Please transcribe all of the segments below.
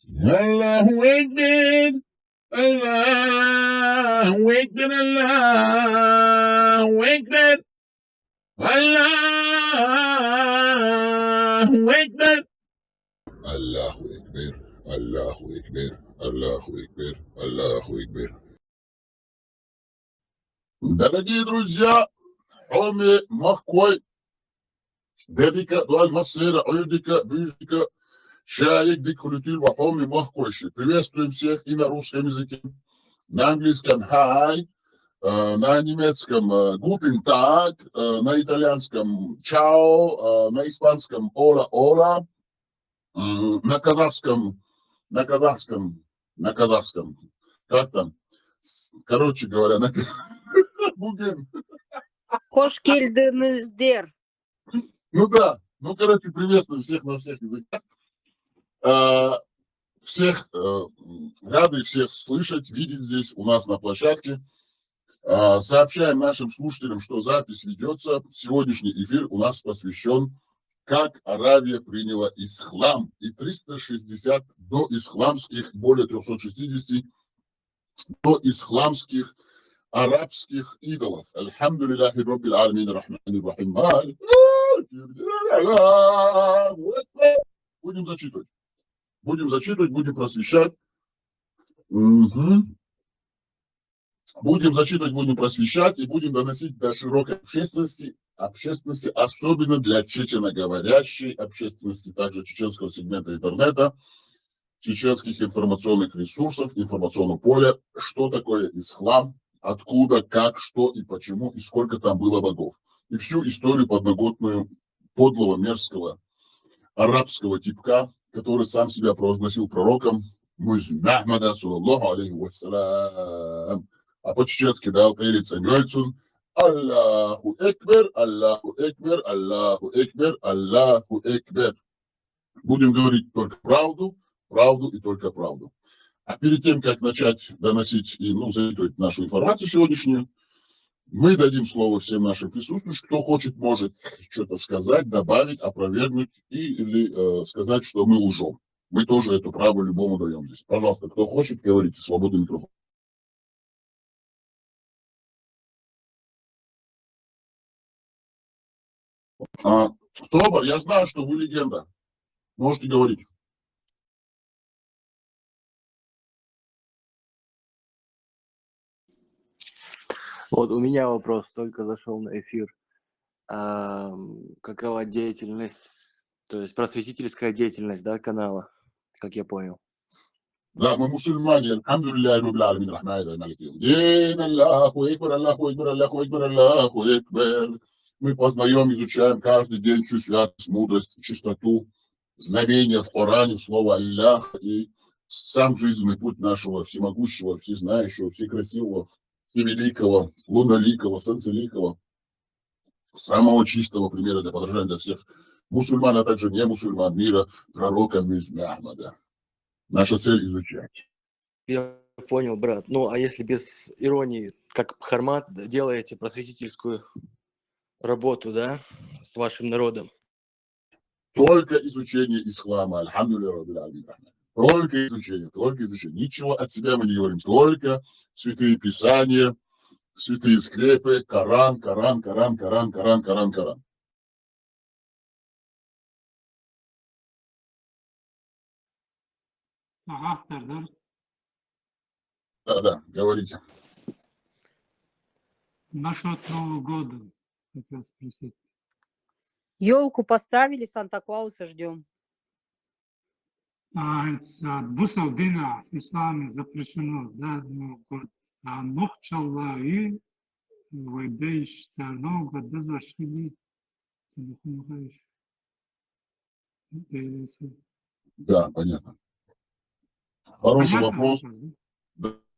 الله أكبر الله أكبر الله أكبر الله أكبر الله أكبر الله أكبر الله أكبر الله أكبر. Дорогие друзья, حومي مخكوي ديديكا دوال مصير عيديكا بيجيكا شايك ديك خلطيل وحومي مخكوشي. Приветствуем всех и на русском языке, на английском «Hi», на немецком «Guten Tag», на итальянском «Ciao», на испанском «Hola, hola», на казахском, как там, короче говоря, Буген. Хошкельденездер. Ну да, ну короче, приветствую всех на всех языках. Всех рады всех слышать, видеть здесь у нас на площадке. Сообщаем нашим слушателям, что запись ведется. Сегодняшний эфир у нас посвящен, как Аравия приняла ислам. И 360 доисламских, более 360 доисламских арабских идолов. Альхамдулиллахи Раббил Аламин Рахманир Рахим. Будем зачитывать. Будем просвещать. Будем зачитывать, будем просвещать и будем доносить до широкой общественности, особенно для чеченоговорящей общественности, также чеченского сегмента интернета, чеченских информационных ресурсов, информационного поля, что такое ислам, откуда, как, что и почему, и сколько там было богов. И всю историю подноготную подлого, мерзкого, арабского типка, который сам себя провозгласил пророком, Мухаммада, саллаллаху алейхи вассалям. А по-чеченски дал пелица Мёльцун. Аллаху Экбер, Аллаху Экбер, Аллаху Экбер, Аллаху Экбер. Будем говорить только правду, правду и только правду. А перед тем, как начать доносить и зачитывать нашу информацию сегодняшнюю, мы дадим слово всем нашим присутствующим. Кто хочет, может что-то сказать, добавить, опровергнуть или сказать, что мы лжем. Мы тоже это право любому даем здесь. Пожалуйста, кто хочет, говорите, свободный микрофон. Собор, я знаю, что вы легенда. Можете говорить. Вот у меня вопрос, только зашел на эфир. Какова деятельность, то есть просветительская деятельность, да, канала, как я понял? Да, мы мусульмане. Альхамдулиллахи Раббил Аламин Рахманир Рахим. Дин Аллаху Экбер, Аллаху Экбер, Аллаху Экбер, Аллаху Экбер. Мы познаем, изучаем каждый день всю святость, мудрость, чистоту, знамения в Коране, слово Аллах и сам жизненный путь нашего всемогущего, всезнающего, всекрасивого, всевеликого, луноликого, солнцеликого, самого чистого примера для подражания для всех мусульман, а также не мусульман мира, пророка Мухаммада. Наша цель изучать. Я понял, брат. Ну, а если без иронии, как Хармат, делаете просветительскую работу, да, с вашим народом? Только изучение ислама. Альхамдулиллахи. Только изучение. Ничего от себя мы не говорим. Только святые писания, святые скрепы, Коран. Да, говорите. Насчет Нового года хотел спросить. Елку поставили, Санта-Клауса ждем. Bu Saudina в исламе запрещено, да, Новый год. А Нохчаллаи, Вайдейш, Новый год, да, зашли. Да, понятно. Хороший вопрос.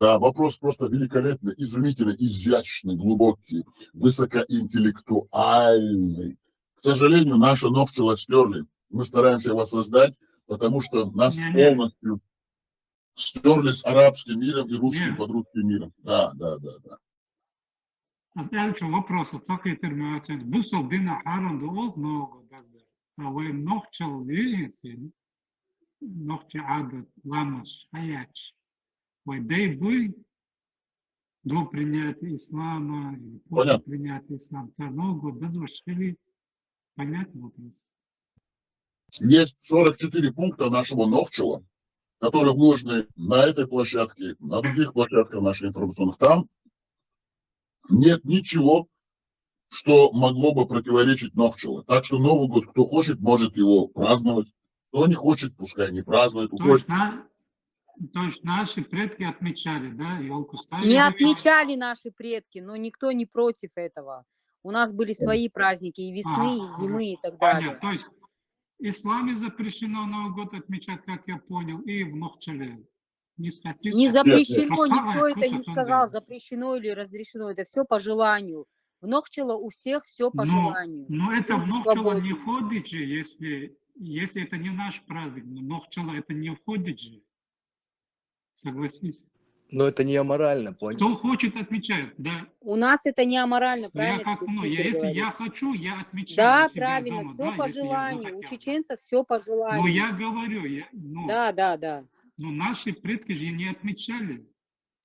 Да, вопрос просто великолепный, изумительный, изящный, глубокий, высокоинтеллектуальный. К сожалению, нашу Нохчала стерли. Мы стараемся воссоздать, потому что нас полностью стерли с арабским миром и русским под русским миром. Да. Вопрос, сколько информации. Bu Saudina Haran da oldu Нового года. А вы Нохчал видите? Ногти Адат, Ламаш, Хаяч. Вайдай бы до принятия ислама, или после Понятно. принятия ислама царного года, дозвошили. Понятный вопрос. Есть 44 пункта нашего Нохчела, которые выложены на этой площадке, на других площадках наших информационных. Там нет ничего, что могло бы противоречить Нохчелу. Так что Новый год, кто хочет, может его праздновать. Кто не хочет, пускай не празднует. То есть наши предки отмечали, да, елку ставили. Не отмечали наши предки, но никто не против этого. У нас были свои праздники и весны, и зимы, и так далее. Понятно. То есть в исламе запрещено Новый год отмечать, как я понял, и в Нохчеле. Не запрещено, Просто никто это не просто сказал, да. запрещено или разрешено. Это все по желанию. В Нохчело у всех все по желанию. Но это в Люди Нохчело свободны. не входит же, если это не наш праздник. Но Нохчело это не входит же. Согласись. Но это не аморально, понял? Кто хочет, отмечает, да. У нас это не аморально, Но я правильно? как, тебе ну, спикер если говорит? я хочу, я отмечаю. Да, у себя правильно, дома, все да, по если я желанию. У захотел. чеченцев все по желанию. Но я говорю, Да. но наши предки же не отмечали.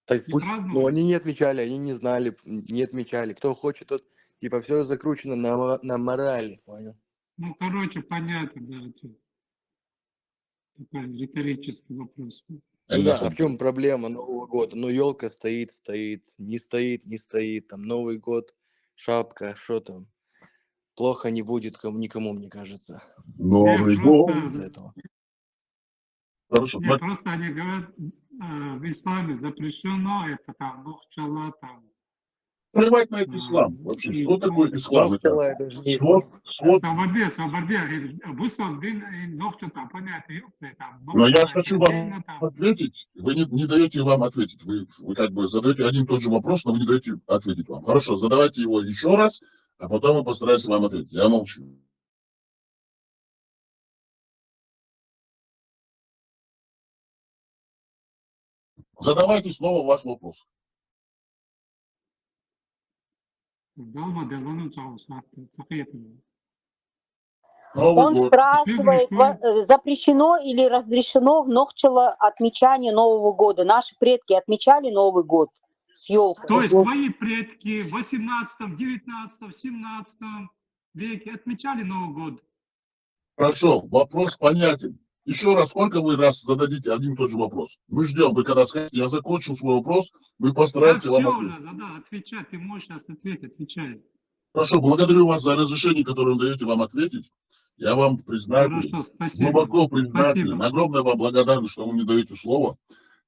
Так Не пусть, праздновали. ну они не отмечали, они не знали, не отмечали. Кто хочет, тот, типа, все закручено на морали, понял? Ну, короче, понятно, да. Это такой риторический вопрос. Ну да, Конечно. а в чем проблема Нового года? Ну, елка стоит, не стоит, там Новый год, шапка, что там? Плохо не будет никому, мне кажется, Новый просто- год. из этого. Хорошо. Нет, просто они говорят, в исламе запрещено, это там, Нохчала, там. Плевать на этот ислам. Вообще, И что такое тут- ислам? Это Это же не свод. Свободе, Бусов, Нохчата, понятно, там. Но я же хочу вам отдельно там. ответить. Вы не даете вам ответить. Вы как бы задаете один и тот же вопрос, но вы не даете ответить вам. Хорошо, задавайте его еще раз, а потом мы постараемся вам ответить. Я молчу. Задавайте снова ваш вопрос. Долма Делану Чаусахта, Цахетова. Новый Он год. спрашивает, запрещено или разрешено в Нохчело отмечание Нового года? Наши предки отмечали Новый год с елкой? То есть твои предки в 18, 19, 17 веке отмечали Новый год? Хорошо, вопрос понятен. Еще раз, сколько вы раз зададите один и тот же вопрос? Мы ждем, вы когда скажете, я закончил свой вопрос, мы Да постараемся вам все, ответить. да, отвечай, ты можешь сейчас ответить, отвечай. Хорошо, благодарю вас за разрешение, которое вы даете вам ответить. Я вам признателен, Хорошо, спасибо. глубоко признателен. Спасибо. Огромное вам благодарность, что вы мне даете слово.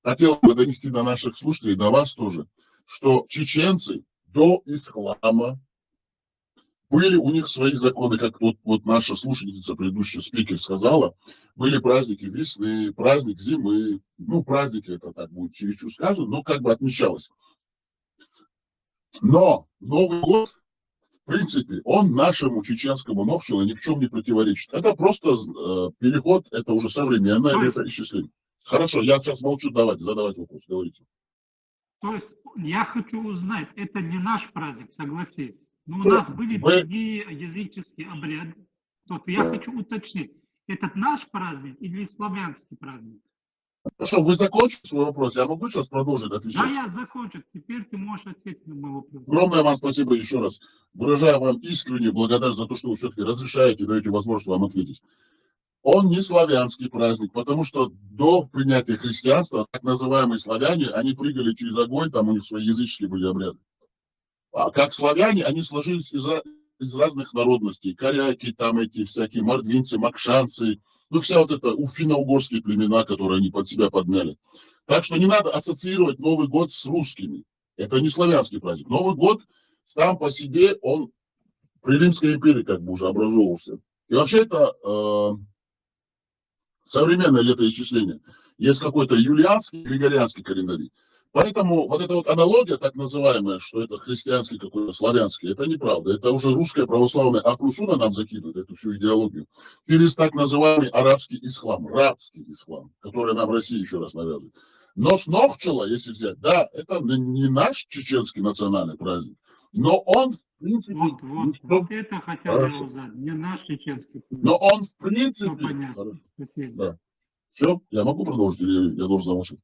Хотел бы донести до наших слушателей, до вас тоже, что чеченцы до ислама были у них свои законы, как вот наша слушательница, предыдущая спикер сказала, были праздники весны, праздник зимы, ну, праздники, это так будет чересчур сказано, но как бы отмечалось. Но Новый год, в принципе, он нашему чеченскому Нохчелу ни в чем не противоречит. Это просто переход, это уже современное летоисчисление. Хорошо, я сейчас молчу, давайте, задавайте вопрос, говорите. То есть я хочу узнать, это не наш праздник, согласись. Но у нас были другие языческие обряды. Вот я хочу уточнить, этот наш праздник или славянский праздник? Хорошо, вы закончили свой вопрос, я могу сейчас продолжить отвечать? Да, я закончу. Теперь ты можешь ответить на мой вопрос. Огромное вам спасибо еще раз. Выражаю вам искреннюю благодарность за то, что вы все-таки разрешаете, даете возможность вам ответить. Он не славянский праздник, потому что до принятия христианства, так называемые славяне, они прыгали через огонь, там у них свои языческие были обряды. А как славяне, они сложились из разных народностей. Коряки, там эти всякие мордвинцы, макшанцы, ну вся вот эта финно-угорские племена, которые они под себя подмяли. Так что не надо ассоциировать Новый год с русскими. Это не славянский праздник. Новый год сам по себе, он при Римской империи как бы уже образовывался. И вообще это современное летоисчисление. Есть какой-то юлианский, григорианский календарь. Поэтому вот эта вот аналогия, так называемая, что это христианский какой-то славянский, это неправда. Это уже русская православная Ахлусуна нам закидывает эту всю идеологию. Через так называемый арабский ислам, рабский ислам, который нам Россия еще раз навязывает. Но с Нохчела, если взять, да, это не наш чеченский национальный праздник, но он, в принципе... Вот это хотел я узнать, не наш чеченский праздник. Но он, в принципе... Понятно, спасибо. Да. Все, я могу продолжить или я должен замолчать?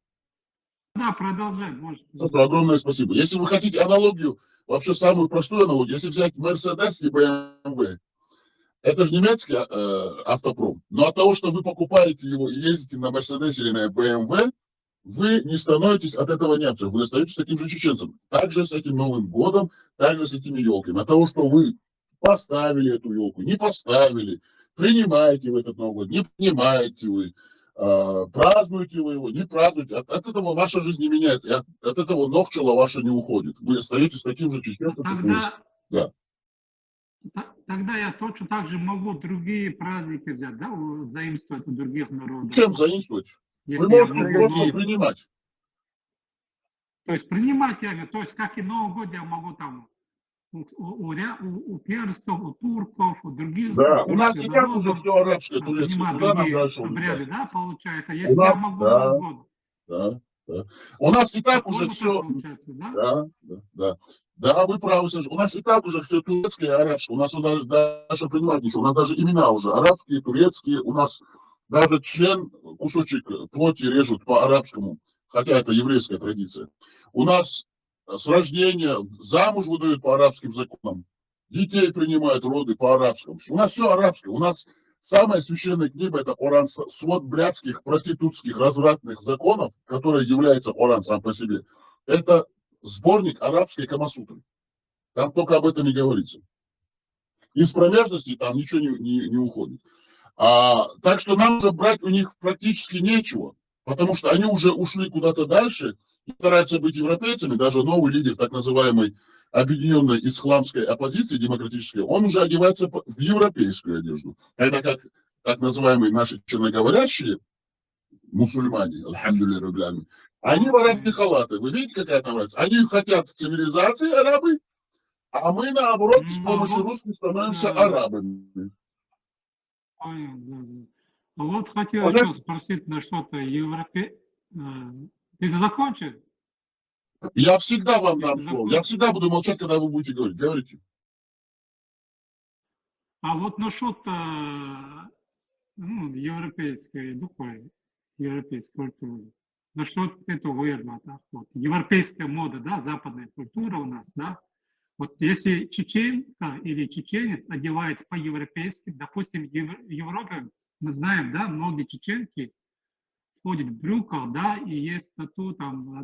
Да, продолжай, может. Хорошо, огромное спасибо. Если вы хотите аналогию, вообще самую простую аналогию, если взять Mercedes и BMW, это же немецкий автопром, но от того, что вы покупаете его и ездите на Mercedes или на BMW, вы не становитесь от этого немцем, вы остаетесь таким же чеченцем. Также с этим Новым годом, также с этими елками. От того, что вы поставили эту елку, не поставили, принимаете вы этот Новый год, не принимаете вы, празднуете вы его, не празднуете. От этого ваша жизнь не меняется, и от этого ногчела ваша не уходит. Вы остаетесь таким же чеченцем, как вы есть. Да. Тогда я точно так же могу другие праздники взять, да, заимствовать у других народов. Чем заимствовать? Если Вы я можете могу просто много- принимать. То есть принимать я, то есть как и Новый год я могу там у персов, у турков, у других Да, у нас и так народов, уже все арабское, турецкое. принимать Куда нам другие дальше обряды, убегать? да, получается, У если я нас, могу да, Новый год. да, да. У нас и так уже По-твоему, так все, получается, да? да, да, да. Да, вы правы, Саша. У нас и так уже все турецкое и арабское. У нас даже принимать ничего. У нас даже имена уже арабские, турецкие. У нас даже член, кусочек плоти режут по-арабскому, хотя это еврейская традиция. У нас с рождения замуж выдают по арабским законам. Детей принимают роды по арабскому. У нас все арабское. У нас самая священная книга — это Коран, свод блядских, проститутских, развратных законов, который является Коран сам по себе. Это сборник арабской Камасутры. Там только об этом и говорится. Из промежности там ничего не уходит. Так что нам уже брать у них практически нечего, потому что они уже ушли куда-то дальше и стараются быть европейцами. Даже новый лидер так называемой объединенной исламской оппозиции демократической, он уже одевается в европейскую одежду. Это как так называемые наши черноговорящие мусульмане, альхамдулилля, они в арабские халаты. Вы видите, какая там разница? Они хотят цивилизации, арабы, а мы, наоборот, с помощью русских становимся арабами. Понятно, да, да. А вот хотел Вот еще спросить на что-то Ты закончил? Я всегда вам дам слово. Я всегда буду молчать, когда вы будете говорить. Говорите. А вот насчет европейской духовной, европейской культуры. Насчет этого верно, да? Вот, европейская мода, да, западная культура у нас, да. Вот если чеченка или чеченец одевается по-европейски, допустим, в Европе, мы знаем, да, многие чеченки ходят в брюках, да, и есть тату там,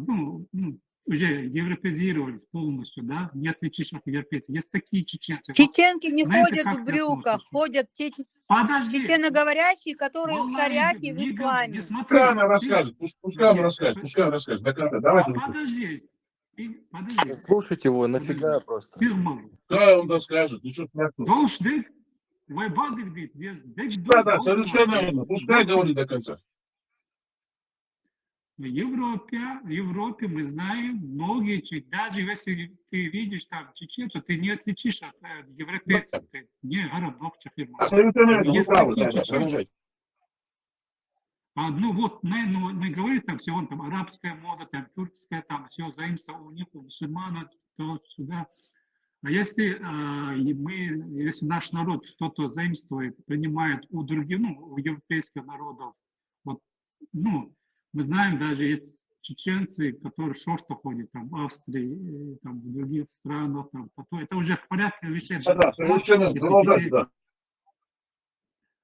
уже европеизировались полностью, да, не отличишь от европейцев. Есть такие чеченцы. Чеченки не На это ходят как в ты брюках, относишься? ходят те Подожди, чеченоговорящие, которые в Валлахи, шариате и в не исламе. смотри. Пускай она расскажет. Пускай она Нет, расскажет. Пускай она расскажет. До конца. Давайте. подожди. Подожди. Слушайте его, нафига просто. Пускай он расскажет. Ничего страшного. Должен вайбады здесь. Да, совершенно верно. Пускай говорит до конца. В Европе мы знаем многие, даже если ты видишь там чеченцев, ты не отличишь от европейцев, ты не городок Чахирма. Совершенно верно. Вы Есть правы. такие Да, чеченцы. продолжайте. Мы говорим там всего, там арабская мода, там турецкая, там все заимствовано у них, у мусульман, то сюда. А если если наш народ что-то заимствует, принимает у других, у европейских народов, вот, мы знаем, даже есть чеченцы, которые в шортах ходят, там, в Австрии, там, в других странах, там, это уже в порядке вещей. Да, совершенно продолжайте, да.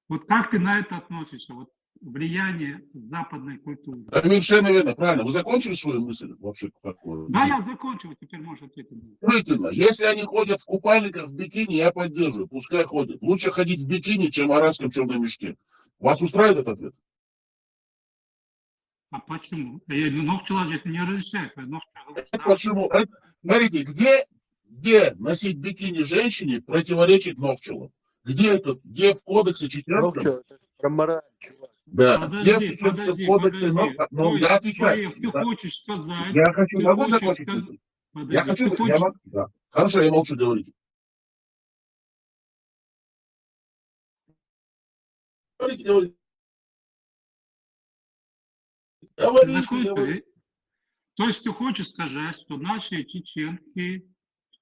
Вот как ты на это относишься? Вот влияние западной культуры. Совершенно верно, правильно. Вы закончили свою мысль вообще такую? Да, я закончил, теперь можешь ответить. Действительно, если они ходят в купальниках, в бикини, я поддерживаю, пускай ходят. Лучше ходить в бикини, чем в арабском черном мешке. Вас устраивает этот ответ? А почему? Ногчела это не разрешает. Почему? Смотрите, где носить бикини женщине противоречит ногчелу? Где в кодексе чеченском? Это про мораль, чувак. Да, Подожди. в кодексе То я есть, отвечаю. ты хочешь сказать... Я хочу, ты могу хочешь закончить? сказать- Я хочу, ты я могу, да. Хорошо, я молчу, говорите. Говорите. Говорите. То есть ты хочешь сказать, что наши чеченки,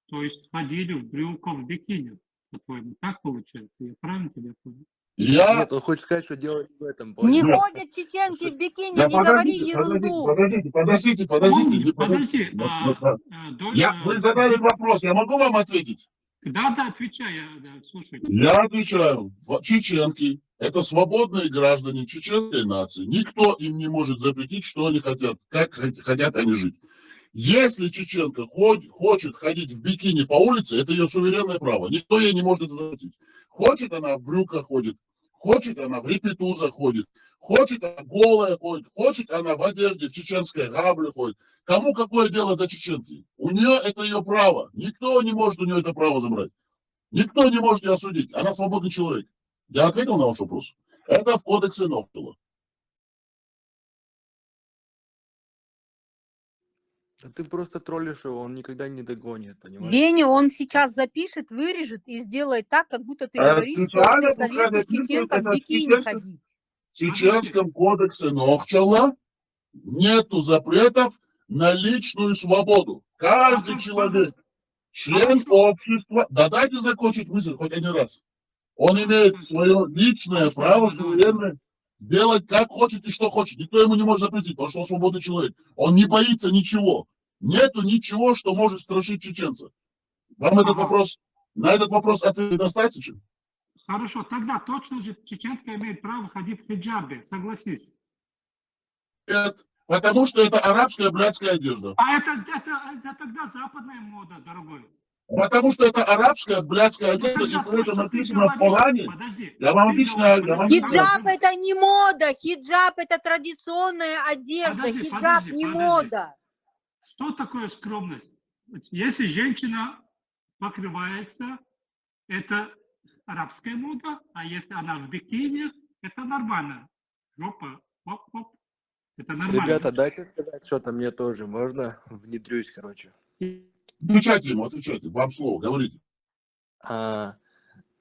то есть ходили в брюках, в бикини, по-твоему, так получается? Я правильно тебя понял? Я... Нет, он хочет сказать, что дело не в этом, Не понял? Нет. ходят чеченки в бикини, Да не говори подождите, ерунду. подождите. Помните, не подожди, Вы задали вопрос, я могу вам ответить? Да, отвечай, слушайте. Я отвечаю, чеченки – это свободные граждане чеченской нации. Никто им не может запретить, что они хотят, как хотят они жить. Если чеченка хочет ходить в бикини по улице, это ее суверенное право. Никто ей не может запретить. Хочет она в брюках ходит, хочет она в репетузах ходит, хочет она голая ходит, хочет она в одежде в чеченской гавле ходит. Кому какое дело до чеченки? У нее это ее право. Никто не может у нее это право забрать. Никто не может ее осудить. Она свободный человек. Я ответил на ваш вопрос. Это в кодексе Нохтела. Да ты просто троллишь его, он никогда не догонит, понимаешь? Веню он сейчас запишет, вырежет и сделает так, как будто ты говоришь, что Официально ты советуешь пускай чеченкам в это бикини ходить. в чеченском кодексе Нохтела нету запретов на личную свободу. Каждый человек, член общества, да дайте закончить мысль хоть один раз. Он имеет свое личное право, суверенное, делать как хочет и что хочет. Никто ему не может запретить, потому что он свободный человек. Он не боится ничего. Нету ничего, что может страшить чеченца. Вам этот вопрос, на этот вопрос ответ достаточен? Хорошо, тогда точно же чеченка имеет право ходить в хиджабе, согласись. Нет, потому что это арабская блядская одежда. А это тогда западная мода, дорогой. Потому что это арабская блядская одежда, и Тогда при этом что ты написано в говоришь? Коране. Подожди. Я вам Ты объясняю, говоришь, Хиджаб это не мода, хиджаб это традиционная одежда, Подожди, хиджаб подожди, не подожди. мода. Что такое скромность? Если женщина покрывается, это арабская мода, а если она в бикини, это нормально. Жопа, хоп-хоп, это нормально. Ребята, дайте сказать что-то мне тоже, можно? Внедрюсь, короче. Отвечайте ему, отвечайте. Вам слово, говорите. В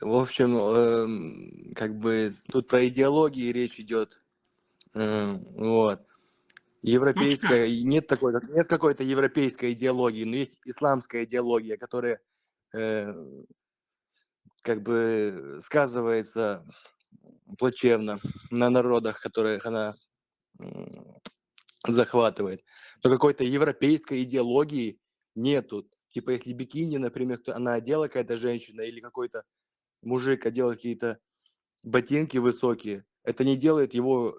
общем, как бы тут про идеологии речь идет. Вот. Европейская, нет какой-то европейской идеологии, но есть исламская идеология, которая как бы сказывается плачевно на народах, которых она захватывает. Но какой-то европейской идеологии нету. Типа, если бикини, например, она одела какая-то женщина или какой-то мужик одел какие-то ботинки высокие, это не делает его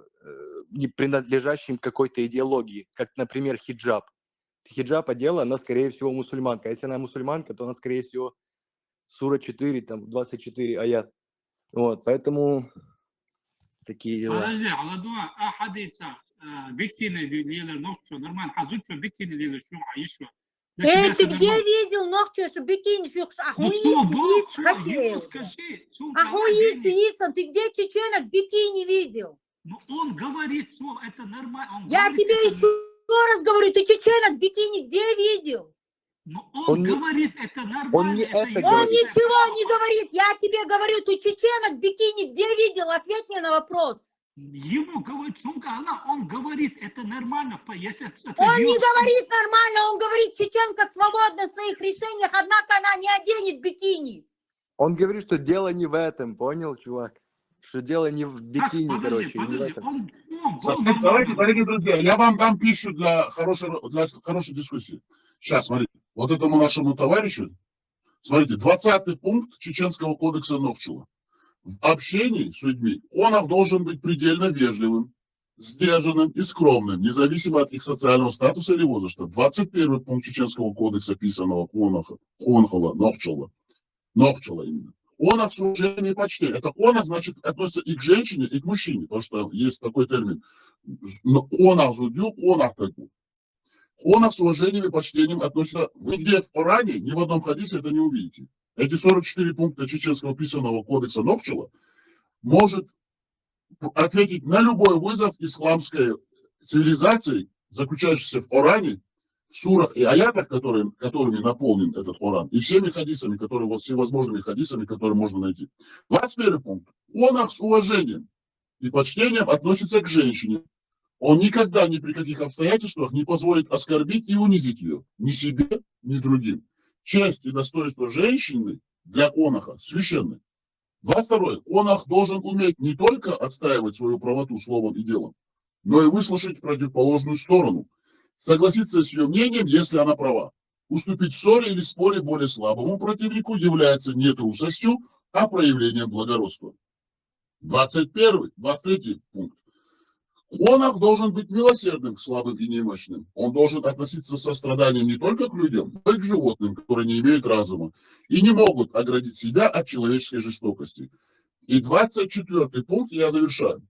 не принадлежащим какой-то идеологии, как, например, хиджаб. Хиджаб одела, она, скорее всего, мусульманка. А если она мусульманка, то она, скорее всего, сура 4, там, 24 аят. Вот, поэтому такие дела. Подожди, Аладуа, ахадица, бикини лилер, ну что, нормально, хазучо, бикини лилер, что, а еще? Эй, ты где видел ногче, что бикини, что охуеть, хотел? Охуеть, ты где чеченок бикини видел? Ну он говорит, что это нормально. Я тебе еще раз говорю, ты чеченок бикини где видел? Но он говорит, это нормально. Он не это говорит. Он ничего не говорит. Я тебе говорю, ты чеченок бикини где видел? Ответь мне на вопрос. Ему говорит, он говорит, это нормально. Если это он не говорит нормально, он говорит, чеченка свободна в своих решениях, однако она не оденет бикини. Он говорит, что дело не в этом, понял, чувак? Что дело не в бикини, короче, не в этом. Давайте, дорогие друзья, я вам дам пищу для хорошей дискуссии. Сейчас, смотрите, вот этому нашему товарищу, смотрите, 20-й пункт Чеченского кодекса Нохчела. В общении с людьми он должен быть предельно вежливым, сдержанным и скромным, независимо от их социального статуса или возраста. 21-й пункт Чеченского кодекса, писанного Хонхола, Нохчела именно. Конах с уважением и почтением. Это конах, значит, относится и к женщине, и к мужчине, потому что есть такой термин. Конах зудю, конах таку. Конах с уважением и почтением относится... Вы где в Коране, ни в одном хадисе это не увидите. Эти 44 пункта Чеченского писанного кодекса Нохчела может ответить на любой вызов исламской цивилизации, заключающейся в Коране, в сурах и аятах, которыми наполнен этот Коран, и всеми хадисами, всевозможными хадисами, которые можно найти. 21 пункт. Конах с уважением и почтением относится к женщине. Он никогда ни при каких обстоятельствах не позволит оскорбить и унизить ее. Ни себе, ни другим. Честь и достоинство женщины для конаха священны. 22. Конах должен уметь не только отстаивать свою правоту словом и делом, но и выслушать противоположную сторону, согласиться с ее мнением, если она права. Уступить в ссоре или споре более слабому противнику является не трусостью, а проявлением благородства. 23 пункт. Конах должен быть милосердным к слабым и немощным. Он должен относиться с состраданием не только к людям, но и к животным, которые не имеют разума и не могут оградить себя от человеческой жестокости. И 24 пункт я завершаю.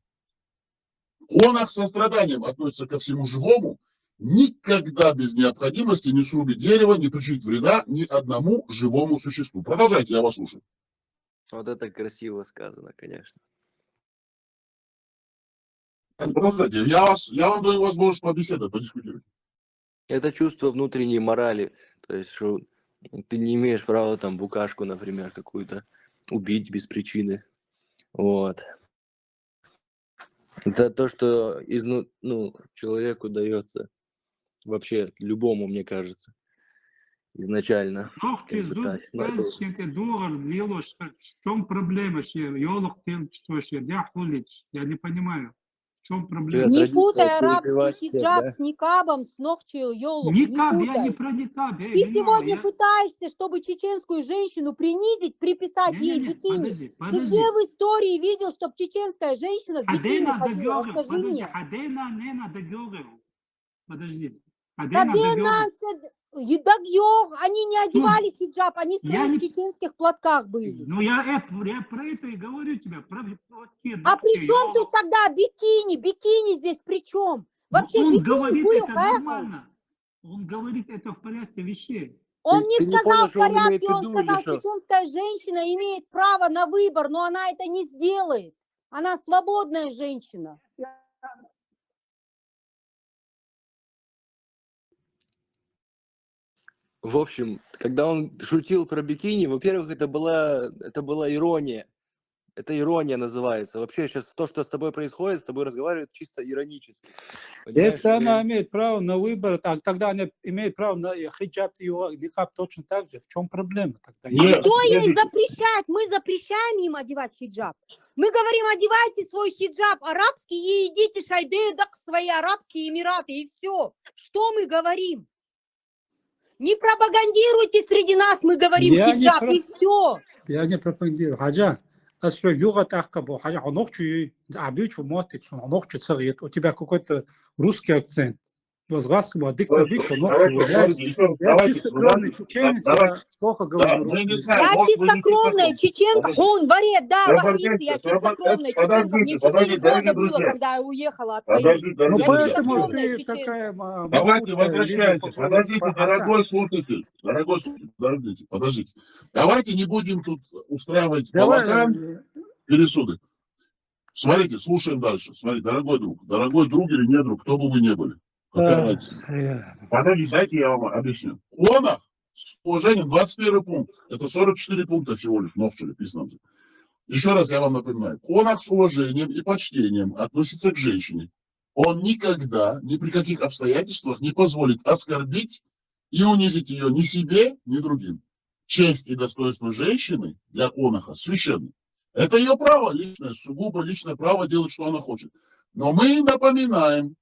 Конах с состраданием относится ко всему живому, никогда без необходимости не срубит дерево, не причинит вреда ни одному живому существу. Продолжайте, я вас слушаю. Вот это красиво сказано, конечно. Продолжайте, я вам даю возможность побеседовать, подискутировать. Это чувство внутренней морали. То есть, что ты не имеешь права там букашку, например, какую-то убить без причины. Вот. Это то, что человеку дается вообще любому, мне кажется, изначально. Ох ты, доллар, делаешь, в чем проблема? Я не понимаю, в чем проблема? Не традиция путай перебивать арабский всех, хиджаб да? с никабом, с ногчью, ёлок, Никак, не я не путай. про никак. Ты сегодня пытаешься, чтобы чеченскую женщину принизить, приписать ей бикини. Ты где в истории видел, чтобы чеченская женщина в бикини ходила? Расскажи мне. Подожди. Они не одевали хиджаб, они в своих чеченских платках были. Ну я про это и говорю тебе. А при чем тут тогда бикини? Бикини здесь при чем? Вообще Он бикини говорит был это хэхл. нормально. Он говорит это в порядке вещей. Он Ты не не сказал понял, в что он имеет порядке, в он виду или сказал, что? чеченская женщина имеет право на выбор, но она это не сделает. Она свободная женщина. В общем, когда он шутил про бикини, во-первых, это была ирония. Это ирония называется. Вообще сейчас то, что с тобой происходит, с тобой разговаривают чисто иронически. Понимаешь? Если она имеет право на выбор, тогда она имеет право на хиджаб и никаб точно так же. В чем проблема тогда? Нет. Кто ей запрещает? Мы запрещаем им одевать хиджаб. Мы говорим, одевайте свой хиджаб арабский и идите шайдедак в свои арабские эмираты, и все. Что мы говорим? Не пропагандируйте среди нас, мы говорим Я не хиджаб, и все. Я не пропагандирую. Хаджа, если юга тахкабу, хаджа, у тебя какой-то русский акцент. Возгласкиваю, дикция бикша, я чистокровный чеченец, я плохо говорю русский. Я чистокровная чеченка, хон, варет, да, вахицы, я чистокровная чеченка. Мне 4 года было, когда я уехала от войны. Ну Я поэтому чистокровная ты чеченка. такая... Давайте возвращайтесь. Подождите, дорогой слушатель. Дорогой слушатель, подождите. Давайте не будем тут устраивать балаган, пересуды. Смотрите, слушаем дальше. Смотрите, дорогой друг или не друг, кто бы вы ни были. Подождите, дайте я вам объясню. Конах с уважением 21 пункт. Это 44 пункта всего лишь, Новчили, писано. Еще раз я вам напоминаю. Конах с уважением и почтением относится к женщине. Он никогда, ни при каких обстоятельствах не позволит оскорбить и унизить ее ни себе, ни другим. Честь и достоинство женщины для Конаха священны. Это ее право личное, сугубо личное право делать, что она хочет. Но мы напоминаем,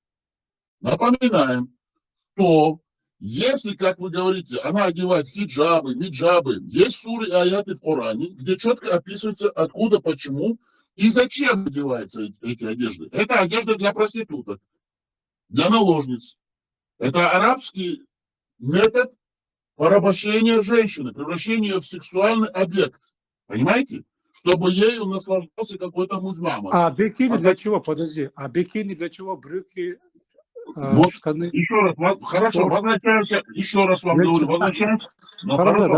что если, как вы говорите, она одевает хиджабы, миджабы, есть суры и аяты в Коране, где четко описывается, откуда, почему и зачем одеваются эти одежды. Это одежда для проституток, для наложниц. Это арабский метод порабощения женщины, превращения ее в сексуальный объект. Понимаете? Чтобы ею наслаждался какой-то музмама. А бикини для чего? Подожди. А бикини для чего? Брюки, штаны? Еще раз, хорошо, возвращаемся. Еще раз вам говорю, возвращаемся. Хорошо,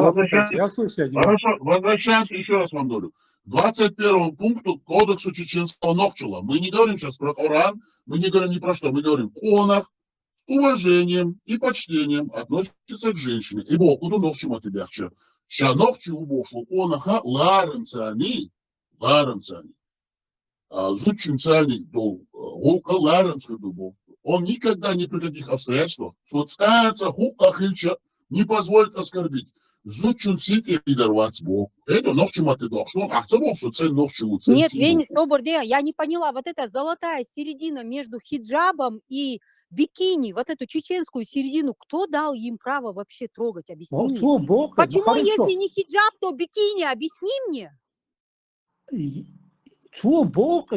возвращаемся, еще раз вам говорю. 21 пункту кодексу чеченского Новчила. Мы не говорим сейчас про Коран, мы не говорим ни про что, мы говорим Конах с уважением и почтением относится к женщине. И Бог, куда Новчима тебя вчера? Ща Новчи у Богу Конаха ларенцани. Зучинцани дол, волка ларенцу дубов. Он никогда ни при каких обстоятельствах не позволит оскорбить. Зучун сити лидер вацбо. Это ночью маты дошло. А что был суцен ночью Нет, Вени Соборде, я не поняла, вот эта золотая середина между хиджабом и бикини, вот эту чеченскую середину, кто дал им право вообще трогать? Объясни мне. Кто Бог? Почему, если не хиджаб, то бикини? Объясни мне. Кто Бог,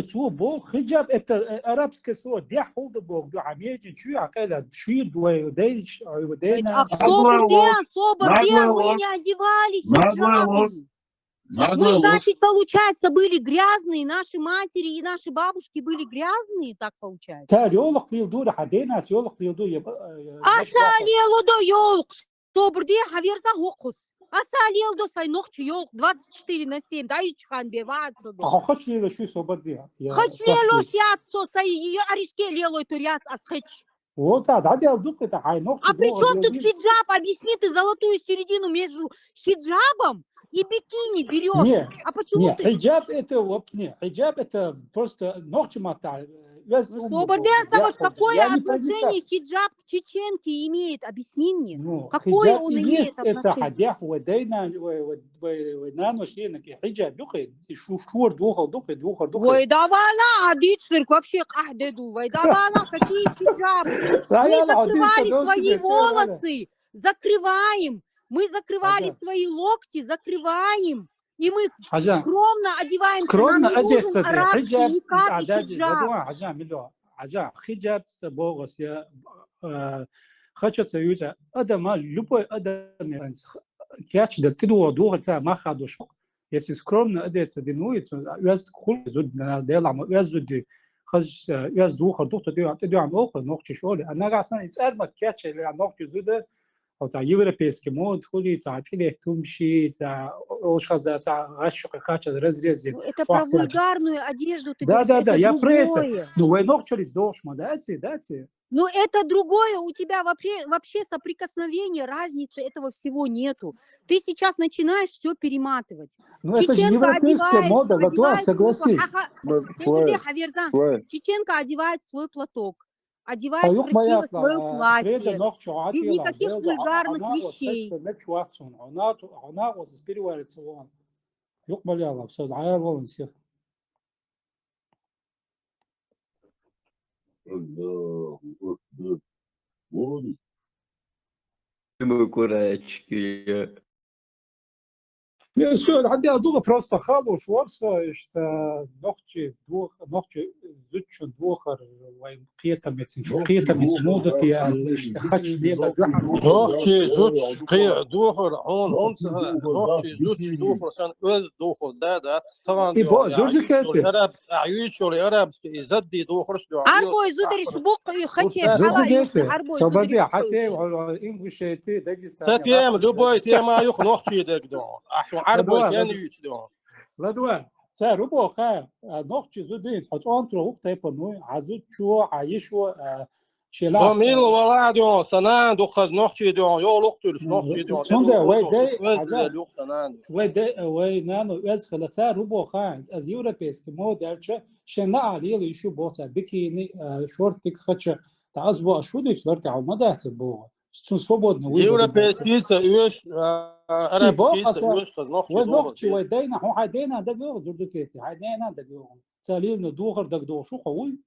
хиджаб это арабское слово. Где холда Бог, где амеджин, чуя, акайла, чуя, дуэйдейч, А в Соборде мы не одевали хиджабы. Мы, значит, получается, были грязные, наши матери и наши бабушки были грязные, так получается. يولق يلدو حدينا يولق يلدو Асалело до ёлк. Соборде хаверса хокус. Асалело сай нохчу ёлк 24/7. Да и чхан беваться. خش لي شو صبر دي Хачлело шятсо сай аришке лело туряц асхэч. вот عادي يلدوك это хай А при чем тут хиджаб? Объясни ты золотую середину между хиджабом и бикини берешь. Нет, А почему нет, ты... хиджаб это просто ногти мотать. Соборде, какое отношение хиджаб к чеченке имеет? Объясни мне. Какое он имеет это отношение? حديح ودينا ونانو شينك حجاب دخل شور دوخر Ой, давала, адичник вообще ахдеду. Ой, давала, какие хиджабы. Мы закрывали свои волосы, закрываем. Мы закрывали свои локти, закрываем. И мы скромно одеваемся. Нам не нужен арабский никак и хиджаб. حجاب بوغس يا خشت سيوجا ادم любой адам كاتش ده كده دوغ تاع ما خدوش يس скромно одеться динует яз хул зуд делам яз зуд خش яз دوخر دوخت دي عم اوخ نوخ شغل انا اصلا اسال ما كاتش اللي نوخ زود او تاع يوروبيسكي مود خلي تاع تلي تمشي تاع اوش خذ تاع غش خاتش رزرز Это про вульгарную одежду ты да говоришь. я про это другое. ну вы ног через дошма дайте Но это другое, у тебя вообще соприкосновения, разницы этого всего нету. Ты сейчас начинаешь все перематывать. ну это же европейская мода ладно согласись Чеченка одевает свой платок, одевает красиво свое платье, без никаких вульгарных вещей. Курачки. Все, عندي أدوغ просто خابو شوارسا إشتا نوختي زوتشو دوخر وين قيتا ميتس مودتي خاتش ليبا نوختي زوتش قيع دوخر هون نوختي زوتش دوخر سان أز دوخر دا طبعا إيبو زوجي كاتي العرب أعيشوا العرب يزدي دوخرش دو عربو يزودرش بق يخشي حلا عربو صبري حتى إنجليش تي داجستان تيام دبي تيام يخ نوختي دك دو عربو كان يتدو لدوان ساربو خا نوختي زودين حطون ترو وقت يبنو عزوت شو عايشوا شلا ومين ولا دو سنان دو خز نوختي دو يو لوختلش نوختي دو سوندا وي نانو از خلاصا ربو خا از يوروبيسك مودرچ شنا عليه يشو بوتا بكيني شورتك خچ تعزبو شو ديك لرتع ومدات بو свободно европейскица үш арабскица үш خز نوختي ودينا هو حدينا دغ زردكيتي حدينا دغ سالينا دوغر دغ شو قوي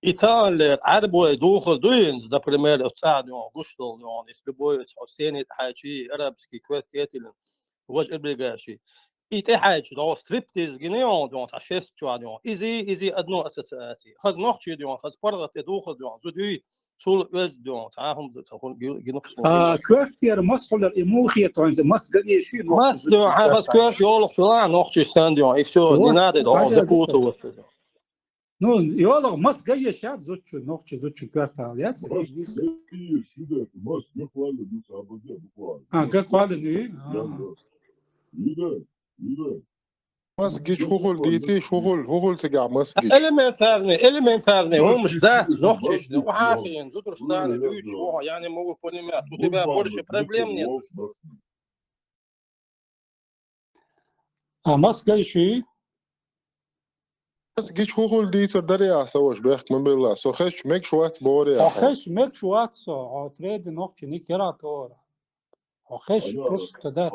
إيطاليا العرب ويدوخل دوينز دا بريمير أتساعدون قشطل يون إسلوبويت حسيني تحاجي عربسكي كويت كيتلن وجه إبلغاشي إيتي حاجة دو ستريبتيز جنيون دون تشيست شو دون إيزي أدنو أساساتي خز نوختي دون خز برغت يدوخل دون زودوي سول وز دون تعاهم تقول جنوكس كوارتير مسحول إيموخية تونز مسجل شيء مس دون خز كوارت يولق طلع نوختي ستان دون إفسو ننادي دون زبوتو وفدون Ну, يولغ مس جاي شاد زوتشو نوختي زوتشو كوارتا يات قال مسجد شغل ديتي شغل تقع مسجد элементарный هم مش ده نوختيش وحافين زودر ستان دويت شو يعني مو понимать у тебя больше проблем нет مس جاي شيء geç hukul değilse derya savaş bırak من بالله so خش مك شوات بوري أخش مك شواتسو عفريد نوكش نيكرا تورا أخش بروست دات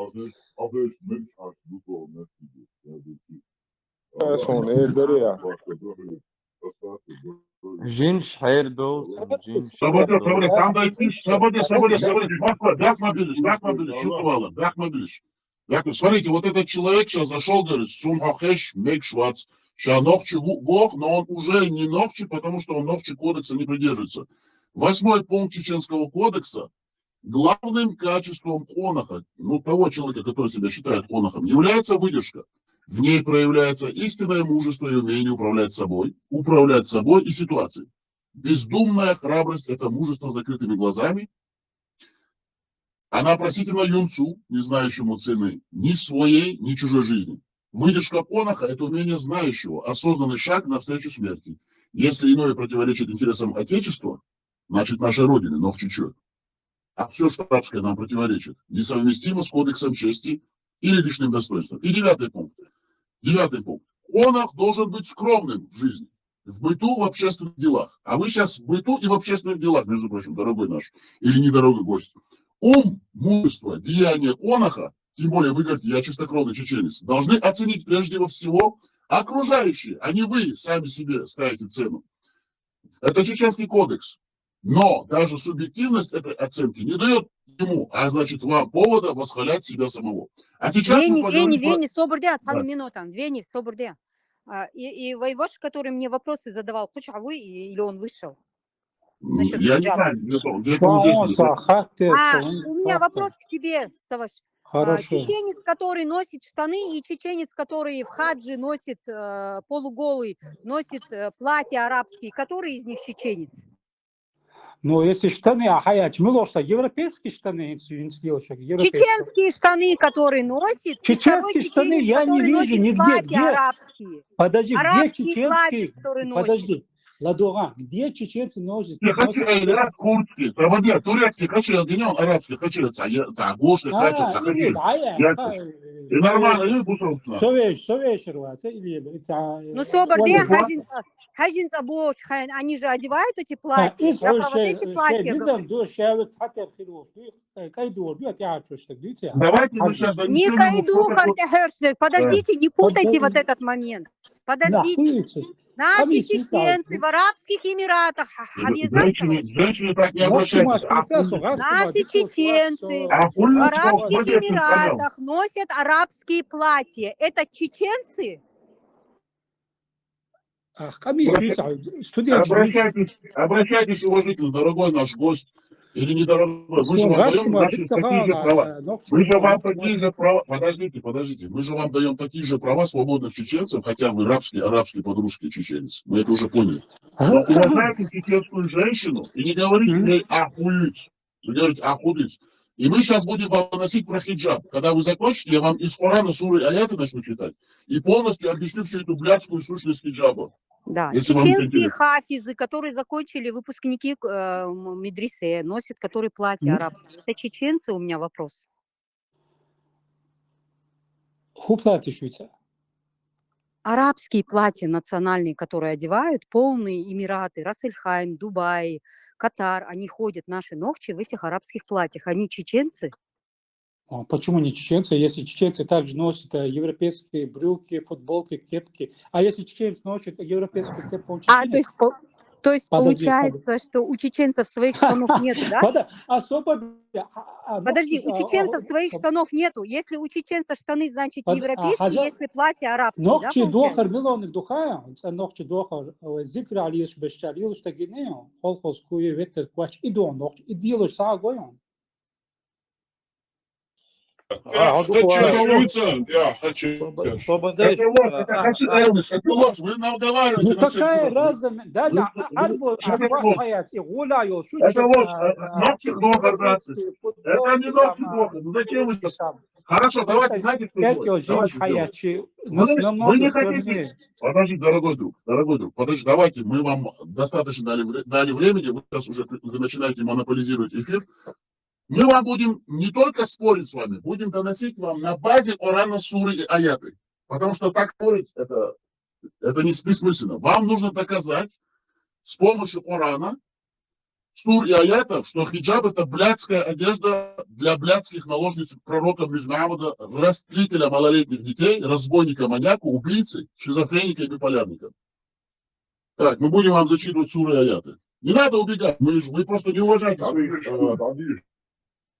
son el derya Jinş hayır olsun. Jinş Sabırda, hayır sabırda. Бахма Билиш, шутовала, Бахма Билиш. Смотрите, вот этот человек сейчас зашел, говорит, Сумхахеш, Мек Швац, сейчас Нохчи Бог, но он уже не Нохчи, потому что он Нохчи кодекса не придерживается. 8 пункт Чеченского кодекса. Главным качеством конаха, ну, того человека, который себя считает конахом, является выдержка. В ней проявляется истинное мужество и умение управлять собой и ситуацией. Бездумная храбрость – это мужество с закрытыми глазами. Она просительна юнцу, не знающему цены ни своей, ни чужой жизни. Выдержка конаха – это умение знающего, осознанный шаг навстречу смерти. Если иное противоречит интересам Отечества, значит нашей Родины, Нохчичо. А все, что арабское нам противоречит, несовместимо с кодексом чести или личным достоинством. И 9 пункт. 9 пункт. Конах должен быть скромным в жизни, в быту, в общественных делах. А вы сейчас в быту и в общественных делах, между прочим, дорогой наш, или недорогой гость. Ум, мужество, деяния конаха, тем более вы говорите, я чистокровный чеченец, должны оценить прежде всего окружающие, а не вы сами себе ставите цену. Это чеченский кодекс. Но даже субъективность этой оценки не дает ему, а значит вам, повода восхвалять себя самого. А сейчас мы поговорим про- Вени, собордя, Да. минута, Вени, собордя. И Вайвош, который мне вопросы задавал, хочешь, а вы или он вышел? Насчет Я не хиджаба. знаю, где-то он здесь Шаонса будет. хатте У меня вопрос к тебе, Саваш. Хорошо. Чеченец, который носит штаны, и чеченец, который в хаджи носит полуголый, носит платья арабские, который из них чеченец? Ну, если штаны, а хаять, мы что, европейские штаны, европейские. Чеченские штаны, которые носит, и второй Чеченские штаны чеченец, я не который вижу носит нигде. платья Где? арабские. Подожди, где Арабские платья, чеченские? которые носит. Подожди, Ладуган, где чеченцы носят? Я хочу куртки, провода, турецкие, хочу, генерал арабский, хочу, гошты, хочу, إيه И нормально, не бутылка. سويش رواته или Ну, собордя, хажинц абош, они же одевают эти платья. Я про вот эти платья говорю. Давайте мы сейчас Не кайду, подождите, не путайте вот этот момент. Подождите. Наши чеченцы в Арабских Эмиратах Женщины так не обращаются. Наши чеченцы в Арабских Эмиратах носят арабские платья. Это чеченцы? Обращайтесь уважительно, дорогой наш гость. Или недорогой. Мы же вам даем такие же права. Мы же вам такие же права. Подождите. Мы же вам даем такие же права свободных чеченцев, хотя вы арабский под-русский чеченец. Мы это уже поняли. Но уважайте чеченскую женщину и не говорите ей ахуить. Вы говорите ахудить. И мы сейчас будем вам носить про хиджаб. Когда вы закончите, я вам из Корана суры аяты начну читать. И полностью объясню всю эту блядскую сущность хиджаба. Да, Если вам чеченские интересно. хафизы, которые закончили, выпускники медресе, носят, которые платья арабские. Это чеченцы, у меня вопрос. Арабские платья национальные, которые одевают, полные Эмираты, Рас-эль-Хайм, Дубай, Катар, они ходят, наши нохчи, в этих арабских платьях. Они чеченцы? Почему не чеченцы? Если чеченцы также носят европейские брюки, футболки, кепки, а если чеченцы носят европейскую кепку, он чеченец? То есть Подожди, получается, что у чеченцев своих штанов нету, да? Подожди, у чеченцев своих штанов нету. Если у чеченца штаны, значит европейские, если платье арабские, да, نوخشي получается? دوخر ملونك دوخايا نوخشي دوخر ذكر عليش بشتريلش تجينيو خلص كوي ويتر كواش إدون نوخشي إديلش ساقويون Вы нам Ну какая разница? Даже арбу хаят и гуляю, шучу. Это ногти Это не ногти Дохар. Ну зачем вы сейчас? Хорошо, давайте, знаете, что делать? Вы не хотите... Подожди, дорогой друг, подожди, давайте, мы вам достаточно дали времени, вы сейчас уже начинаете монополизировать эфир. Мы вам будем не только спорить с вами, будем доносить вам на базе Корана, суры и аяты. Потому что так спорить, это Это не бессмысленно. Вам нужно доказать с помощью Корана, сур и аятов, что хиджаб это блядская одежда для блядских наложниц пророка Мухаммада, растлителя малолетних детей, разбойника, маньяка, убийцы, шизофреника и биполярника. Так, мы будем вам зачитывать суры и аяты. Не надо убегать, вы просто не уважаете своих,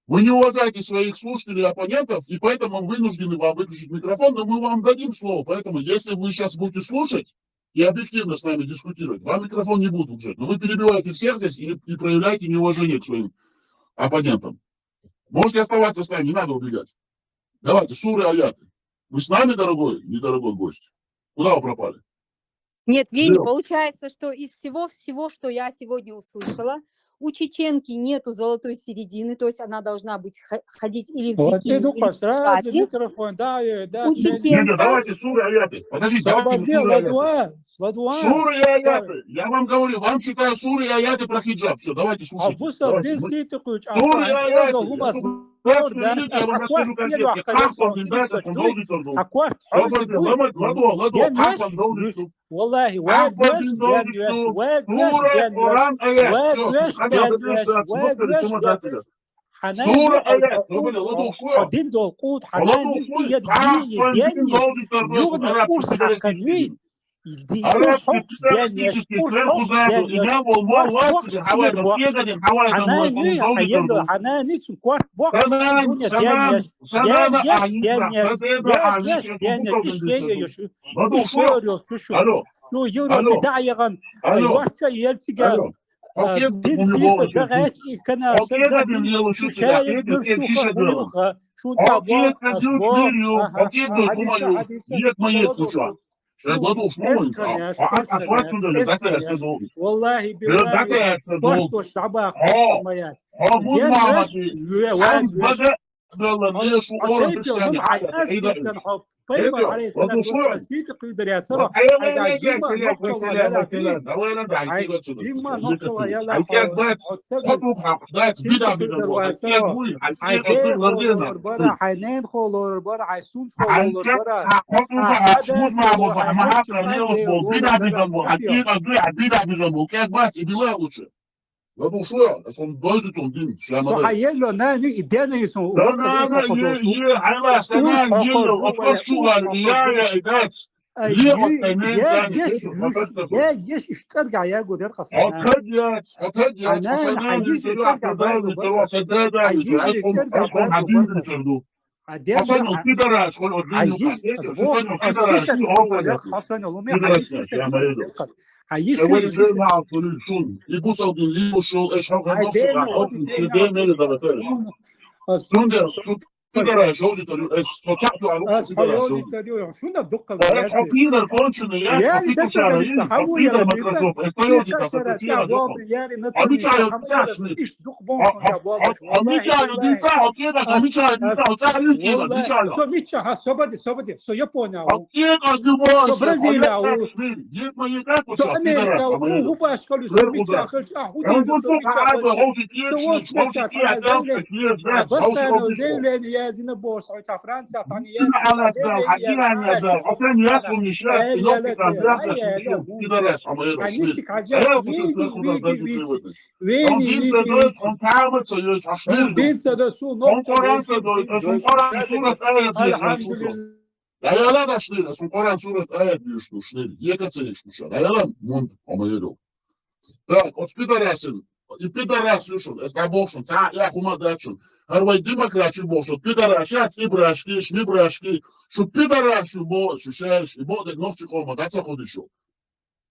вы не уважаете своих слушателей и оппонентов, и поэтому вынуждены вам выключить микрофон, но мы вам дадим слово. Поэтому, если вы сейчас будете слушать и объективно с нами дискутировать, вам микрофон не будет выключать. Но вы перебиваете всех здесь и проявляете неуважение к своим оппонентам. Можете оставаться с нами, не надо убегать. Давайте, суры и аяты. Вы с нами, дорогой, недорогой гость? Куда вы пропали? Нет, Веня, Лёв. получается, что из всего, что я сегодня услышала, у чеченки нету золотой середины, то есть она должна быть ходить или в Вот бикини, иду или в сразу шапке. микрофон, да, да, У Сеня. чеченцев Давайте суры и аяты. Подождите, давайте Свободе, суры и аяты. ладуа. Суры и аяты. Я вам говорю, вам читаю суры и аяты про хиджаб. Все, давайте А слушайте. бустер Давайте. дин сити куч, а Суры и аяты. гумас Я вам расскажу конкретно. Как соблюдается, он должен соблюдать. акварт Ладу, как он должен. والله Как واقف он должен. Сура, Коран, аят. Все, Сура, аят. حدين دول قوت حنان يد يغنى قوس حكنوين Арабский террористический тренхузаду имел волмор лаци, хавада, федалин, хавада, حناني سكوات بوك Санан, Санан, Санана, Аида, Садеда, Аида, Алло, شو يورو Алло. بدايغن алло, يوحكا يلتقى алло. Пакет دين у него سليسة очень زغايت كنا Пакет один ел شو шутки, شايف пакет نرشوها делал. بلوغها شو Пакет تعبوا один клею, пакет был помою. Нет моей случай. Я гладу шмолы, а туда дайте я скажу. والله Дайте بالله я скажу. بطش تعبا قصة ميات Абу мамати, сам бада, лешу оран бисани, فيبر عليه السلام وسيت قدر يا ترى جيما نقطة يلا برا حنين خولور برا عيسون خولور برا صحيح ناني ادانا يسون يا جيش اشترجع يا جو يرقص حسن الكبرى شغل قدامي مع الشون يبوسوا بالليل وشو ايش هو كبرى جوزي ايش فتحتوا على شنو الدقة الحكيم الكونشن يا دكتور استحوي يا ميكروفوب فرنسا Ayalar açlıyla, Sukoran suret ayet büyüştü, şneli, yekatsa geçmişler. Ayalar mund, ama yelo. Так, от пидорасин, и пидорас юшун, эскабошун, ца, я хумадачун. Харвай демократию бошун, пидорашат, и брашки, шми брашки, шу пидорашю бо, шушаешь, и бодек новчик ома, даца ходишу.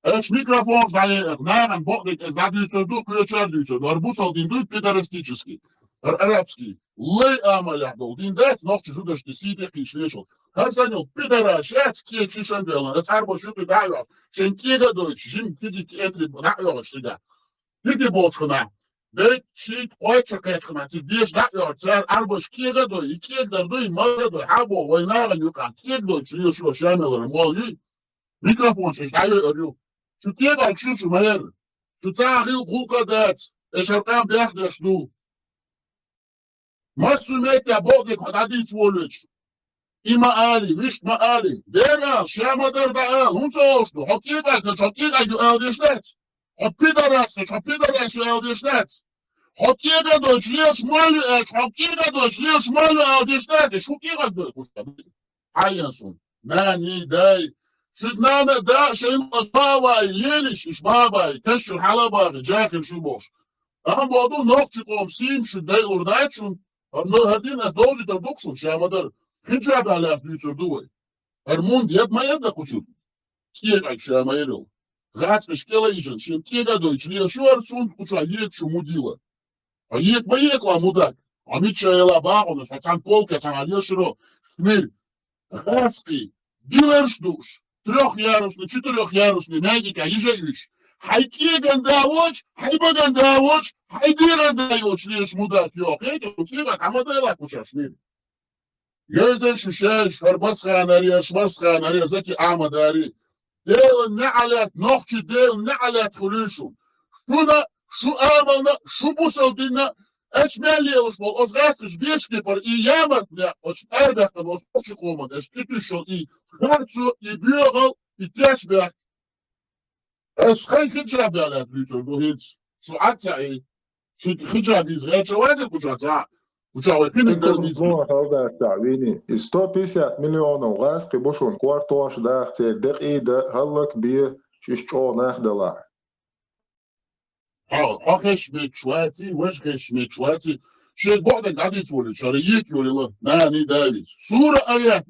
Эш микрофон, наверное, бодек, задуется дух, ключардуется, арбусал диндует пидорастический, арабский. Лей амаляхдол, диндать, новчик жудашки, сидек и шлешил. Как занял пидорашат, ки чишандела, это арбошуты дайва. Шенкига дойч, жим киги кентри нахлёш себя. Киги бочкана. Дэй шит ойча кэчкана. Ти деш нахлёш, цар арбош кига дой, и кига дой, маза дой, хабо, война ганюка. Киг дой, чиё шо, шамелэр, мол, микрофон шеш, дайо орю. Шу кига кшучу, майер. Шу цахил хулка дэц, эшеркам бяхдеш ду. Мас сумейте, богдек, хададиц волюч. إما آلي ويش ما آلي ديرال شاما در دعال هم صوشتو حقيقة يؤال ديشنات حقيقة يؤال ديشنات حقيقة دوشليش مالي حقيقة دوشليش مالي يؤال ديشنات حقيقة دوشليش حيانسون ماني داي شدنانا دا شين باباي ليلش إش باباي تشر حلباغي جاخل شبوش أما موضوع نوفتي قوم سيم شداي أردايتشون هردين از دوزي تردوكشون شاما در حجاب على أفليسر دوي هرمون يد ما يد خشوب كيك عك شاما يرو غاц مشكلة يجن شين كيغا دويش ليه شو أرسون كوشا يك شو موديلا يك ما يك لا مودак عميد شايلا باغونس عشان полка عشان عليه شرو шмель غацкий дилершдуш трехъярусный четырехъярусный мягенький ежевич хайкеган давоч хайбаган давоч хайдиран давоч лишь мудак ёк это кига камадела куча шмель يزن ششاش هربس خاناري اشمرس خاناري زكي عمداري ديل نعلت نوخشي ديل نعلت خليشو شو آملنا شو بوصلتنا اش ماليوش بول ازغاسكش بيشكي بر ايامتنا اش اربخن اش بوشيقومن اش تتشل اي خارцу и бегал и тяжбях اش خي خجاب على بيتو دوهيت شو عتعي شو خجاب يزغير شوازي كجاتا وشاوي بين درميز هذا التعبيني 150 مليون وغاسقي بوشون كوارتوش داخ تير دق إيدا هلك بيه شيشتو ناخدلا خش متشواتي وش خش متشواتي شيء بعد قاعد يتولد شريك يقول الله ماني دايس سورة آيات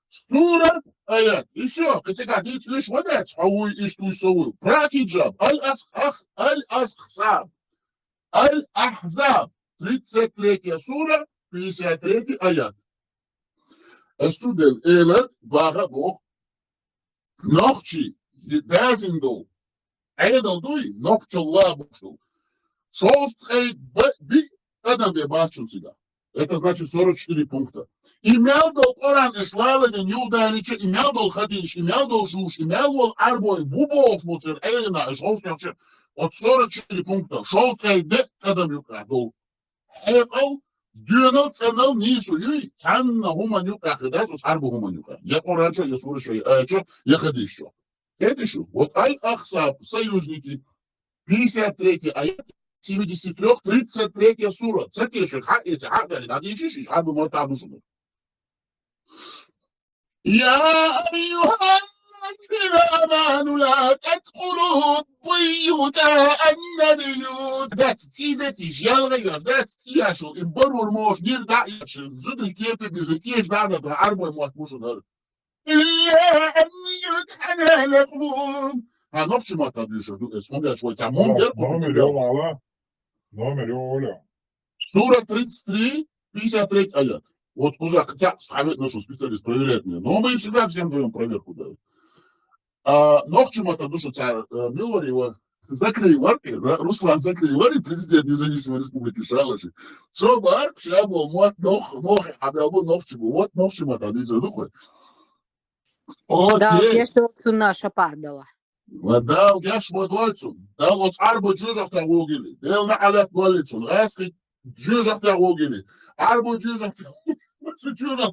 سورة آيات еще كنت قاعد يتلش ودات حوي إيش تسوي براكي جاب الأحزاب 33 سورة 53 آيات السودل إيلت باغا بوخ نوخشي دازندو عيدل دوي نوخش الله بوشتو шост би адам бе бачун сига. Это значит 44 пункта. Имел дол Коран Ишладен Юлданича, имел дол Хадиш, имел дол Жуш, имел дол Арбой, Бубов Муцер, Эйна, Шост от 44 пункта. Шост де адам юка дол. Хекал, дюнал, ценал, нису, юй, цанна хуман юка хидас, ус Арбу хуман юка. Я Коранча, я Суриша, я Хадиша. Это еще. Вот Аль-Ахсаб, союзники, 53 аят, 73, 33 сура. Цекешек, эти агдали, надо еще шиш, арбу мой там нужен. يا أيها الذين آمنوا لا تدخلوا بيوت النبي ذات تيزة تيجيال غير ذات تياشو إبرور موش نير داعيش زد الكيبي بزكيش بعد عربو موات موشن هر إلا أن يتحنى لكم نفس ما تبيشو دو اسمهم يا شوي تعمون Номер Оля. Сура 33, 53 аят. Вот уже хотя нашу специалист проверяет меня, но мы всегда всем даем проверку. Да. Но в чем это душа Милварева закрывали, Руслан закрывали, президент независимой республики Шалаши. Что барк, шабол, мот, нох, абелбу, новчему, вот новчему это дизель духой. Да, я что наша падала. وداو جاش بودولتون داو از عرب جوجه تاوگیلی دل نعلت بولتون غاسقي جوجه تاوگیلی عرب جوجه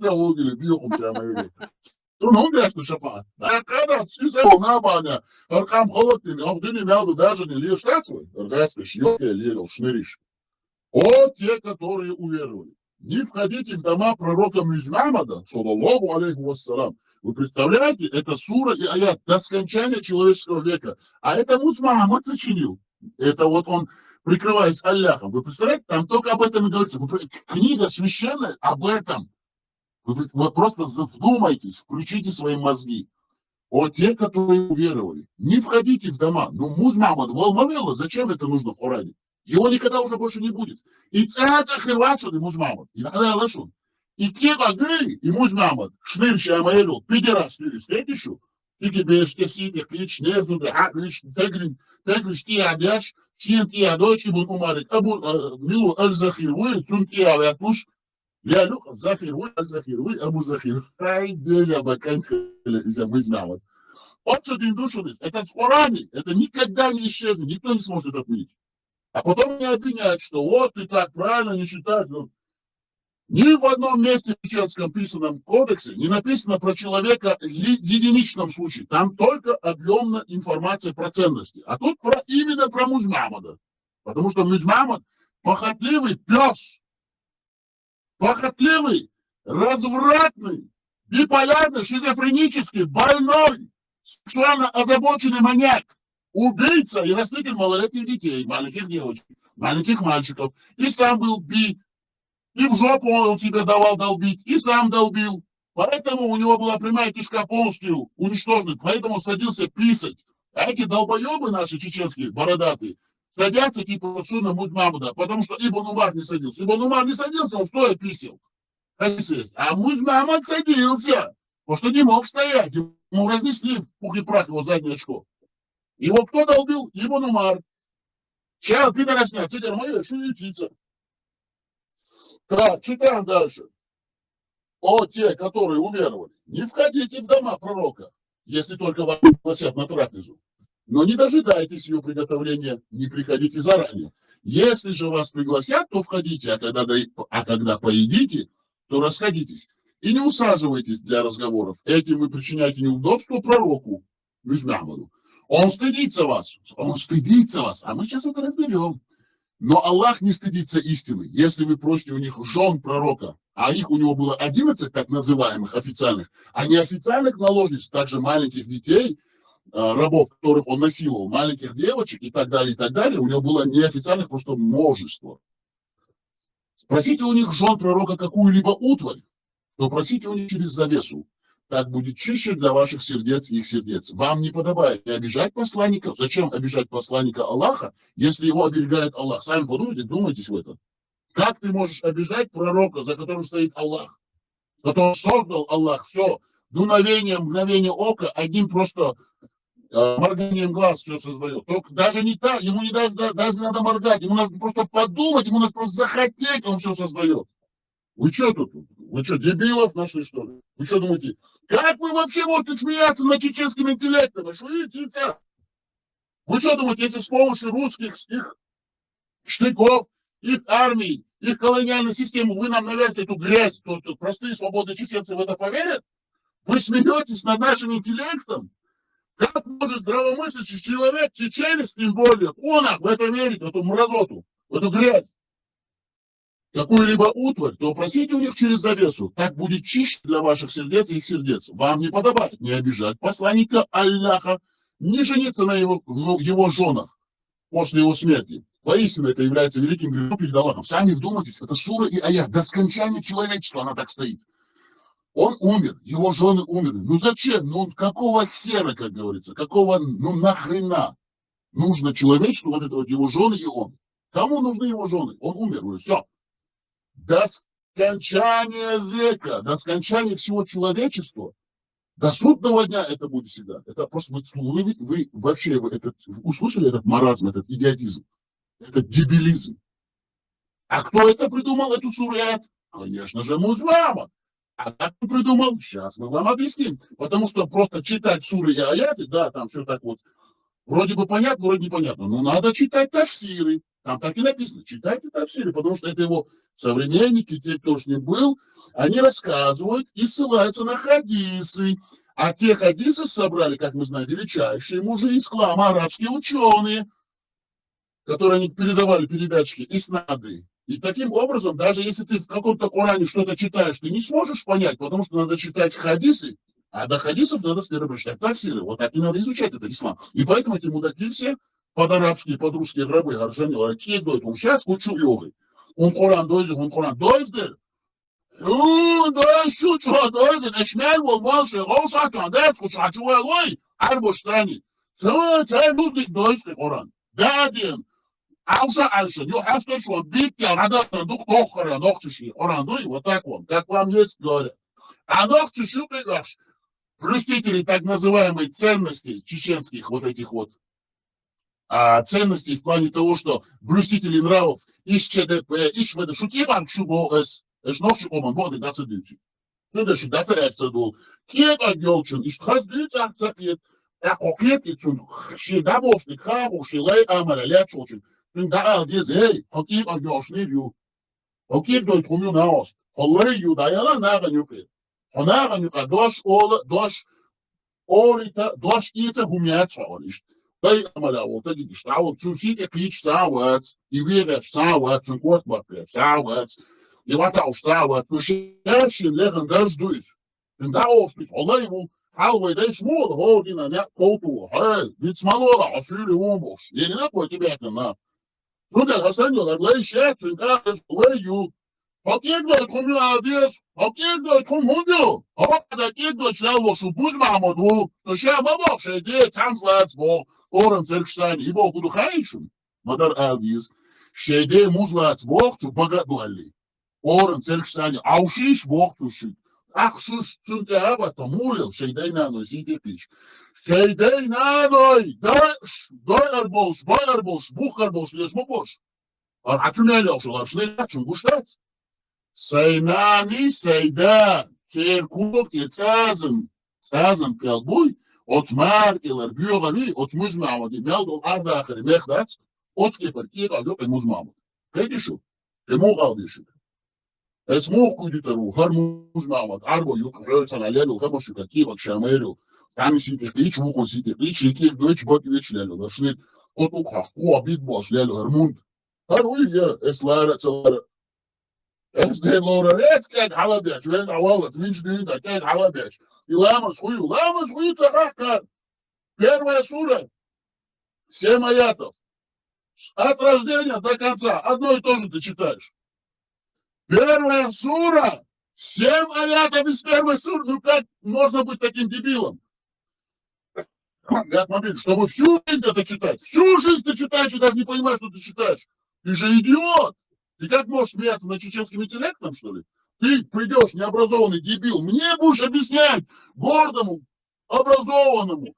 تاوگیلی بيوخم شاميري تون هم داشت شفاعة كذا تسيسو نابانا ارقام خلطين اخديني مالو даже не лишь тацвой غاسقي шьёки лело шныриш. О те, которые уверовали. Не входите в дома пророка Мухаммада, саллаллаху алейхи вассалам. Вы представляете, это сура и аят до скончания человеческого века. А это Мухаммад сочинил. Это вот он, прикрываясь Аллахом. Вы представляете, там только об этом и говорится. Книга священная об этом. Вы просто задумайтесь, включите свои мозги. О те, которые уверовали. Не входите в дома. Ну, Мухаммад волновало, зачем это нужно в Коране? Его никогда уже больше не будет. И цаца хилачун и Мухаммад. И надо лашун. И кега грей, и Мухаммад. Шныр шамаэлю, пидерас нырис, кекишу. Тики бешке сидих, клич незуды, клич теглиш ти адяш, чин ти адоч, ибн Умарик, абу милу аль-Захир, вы, тун ти авятуш, лялюх, Захир, вы, аль-Захир, вы, абу Захир. Ай, деля бакань хиля, из-за Мухаммад. Вот что ты душились. Это в Коране, это никогда не исчезнет, никто не сможет это отменить. А потом не обвинять, что вот ты так правильно не считаешь. Ни в одном месте в Чеченском писанном кодексе не написано про человека в единичном случае. Там только объемная информация про ценности. А тут именно про Музмамада. Потому что Музмамад похотливый пес. Похотливый, развратный, биполярный, шизофренический, больной, сексуально озабоченный маньяк. Убийца и растлитель малолетних детей, маленьких девочек, маленьких мальчиков. И сам был и в жопу он себе давал долбить, и сам долбил. Поэтому у него была прямая кишка полностью уничтожена, поэтому он садился писать. А эти долбоебы наши чеченские, бородатые, садятся типа Суна Музмамада, потому что Ибн Умар не садился. Ибн Умар не садился, он стоя писал. А Музмамад садился, потому что не мог стоять. Ему разнесли в пух и прах его заднее очко. Его кто долбил? Ибн Умар. Сейчас пидоросня, цигар моя, шуетица. Так, читаем дальше. О, те, которые уверовали, не входите в дома пророка, если только вас пригласят на трапезу. Но не дожидайтесь ее приготовления, не приходите заранее. Если же вас пригласят, то входите, а когда поедите, то расходитесь. И не усаживайтесь для разговоров. Этим вы причиняете неудобство пророку, Музмамаду. Он стыдится вас, а мы сейчас это разберем. Но Аллах не стыдится истины. Если вы просите у них жен пророка, а их у него было 11 так называемых официальных, а неофициальных наложниц, также маленьких детей, рабов, которых он насиловал, маленьких девочек и так далее, у него было неофициальных просто множество. Просите у них жен пророка какую-либо утварь, то просите у них через завесу. Так будет чище для ваших сердец и их сердец. Вам не подобает не обижать посланников. Зачем обижать посланника Аллаха, если его оберегает Аллах? Сами подумайте, думайтесь в этом. Как ты можешь обижать пророка, за которым стоит Аллах? Который создал Аллах, все, дуновение, мгновение ока, одним просто морганием глаз все создает. Только даже не так, ему не даже не надо моргать, ему надо просто подумать, ему надо просто захотеть, он все создает. Вы что тут? Вы что, дебилов нашли, что ли? Вы что думаете? Как вы вообще можете смеяться над чеченским интеллектом? Шуетица! Вы что думаете, если с помощью русских их штыков, их армий, их колониальной системы вы нам навязываете эту грязь, то простые свободные чеченцы в это поверят? Вы смеетесь над нашим интеллектом? Как может здравомыслящий человек, чеченец тем более, конах в это верить, в эту мразоту, в эту грязь? Какую-либо утварь, то просите у них через завесу. Так будет чище для ваших сердец и их сердец. Вам не подобает не обижать посланника Аллаха, не жениться на его женах после его смерти. Воистину это является великим грехом перед Аллахом. Сами вдумайтесь, это сура и аят. До скончания человечества она так стоит. Он умер, его жены умерли. Ну зачем? Ну какого хера, как говорится? Нахрена нужно человечеству вот это вот его жены и он? Кому нужны его жены? Он умер уже, все. До скончания века, до скончания всего человечества, до судного дня это будет всегда. Это просто вы вообще услышали этот маразм, этот идиотизм, этот дебилизм. А кто это придумал, эту суру? Конечно же, Музмамад. А как он придумал? Сейчас мы вам объясним. Потому что просто читать суры и аяты, да, там все так вот, вроде бы понятно, вроде непонятно, но надо читать тафсиры. Там так и написано, читайте тафсиры, потому что это его современники, те, кто с ним был, они рассказывают и ссылаются на хадисы. А те хадисы собрали, как мы знаем, величайшие мужи ислама, арабские ученые, которые они передавали передатчики иснады. И таким образом, даже если ты в каком-то Коране что-то читаешь, ты не сможешь понять, потому что надо читать хадисы, а до хадисов надо сперва прочитать тафсиры. Вот так и надо изучать этот ислам. И поэтому эти мудаки все под-арабские, под-русские рабы, горжане, ракет дают. Он сейчас кучу йогой. Он Коран дойздер. Дойздер, эшмел, волмалши, голшатан, дец, кучачуэ лой, арбош сани. Цай нудник дойздер Коран. Дадин. Ауша альша, ю хасташ вон, битя, радата, дух тохара, нохчиши. Коран дой, вот так вот, как вам есть говорят. А нохчиши, ты говоришь, блюстители так называемой ценностей чеченских вот этих вот, ценностей в плане того, что блюстители нравов из ЧДП, из ШВД, шутиван чубоэс, эшнов оман боды даца дючи. Следующий даца эрцедул. Кет агелчен, иш хаздыца акцакет, акокет и цун, шедабовсник хаву, шилай амара лячочен. Цун да алдез, эй, хокив агелшни вью. Хокив дойт хумю наост. Holleju dajala nagan yuki. Honagan yuka dosh orita dosh iца humiat solish. Tay amala olta gidiş. Tavuk tsusi kiç savat, ivire savat, kort bakre savat. Yevata savat, şerşin legen ders duis. Sen da olsun. Holleju halvay da smol hodina ne koltu. Hey, bit smalola asuli umboş. Yerine koy tibeten na. Sonra Hasan diyorlar, la işetsin, holleju. Hakiyet konuyu adiyes, hakiyet konuyu. Ama hakiyet şalvo şu buz Mahmudu, to şey baba şey diye translats bu oran Türkistan ibo okudu hayşun. Madar adiyes şeyde muzlats bu zu bagadwalli. Oran Türkistan avşiş bu şu. Akşuş çünkü hava tamul şeyde nano zitepiş. Şeyde nanoy doyar boş, buhar boş, yaşma boş. Atümeli olşular, şunu açın guştat. Сейнани сейда церкук цазен пелбуй отмар илер бюгали отмузмамади мелдол ардахри мехдат отскепер кига yok emuzmamad. Kedishu emugaldishu. Esmuch kuditaru harmuzmamad arbo yok röltan alelu khaboshu kiva shamelu. Tani sitikich mukhon sitikich iki göç bakıvich lelu. Daşnit otuk haqu abid boş lelu harmund. Haruy ya eslara tsalara. Es de Lorenz kijk halabech, wenn awal, twinch dude, kijk halabech. Lamas huyu tsakaka. Первая сура, 7 аятов. От рождения до конца, одно и то же ты читаешь. Первая сура, 7 аятов из первой суры, ну как можно быть таким дебилом? Говорит, чтобы всю жизнь это читать. Всю жизнь ты читаешь и даже не понимаешь, что ты читаешь. Ты же идиот. Ты как можешь смеяться над чеченским интеллектом, что ли? Ты придешь, необразованный дебил, мне будешь объяснять, гордому, образованному,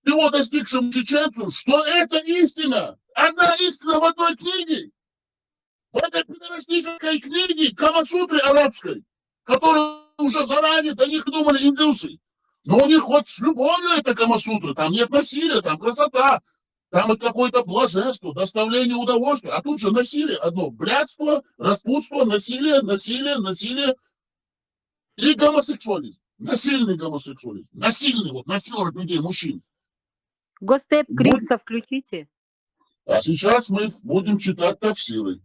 всего достигшему чеченцу, что это истина. Одна истина в одной книге. В этой педерастической книге Камасутры арабской, которую уже заранее до них думали индусы. Но у них хоть с любовью это Камасутра, там нет насилия, там красота. Там это какое-то блаженство, доставление удовольствия. А тут же насилие одно. Блядство, распутство, насилие и гомосексуализм. Насильный гомосексуализм. Насильный, вот, насиловать людей, мужчин. Гостеп Крикса включите. А сейчас мы будем читать тафсиры.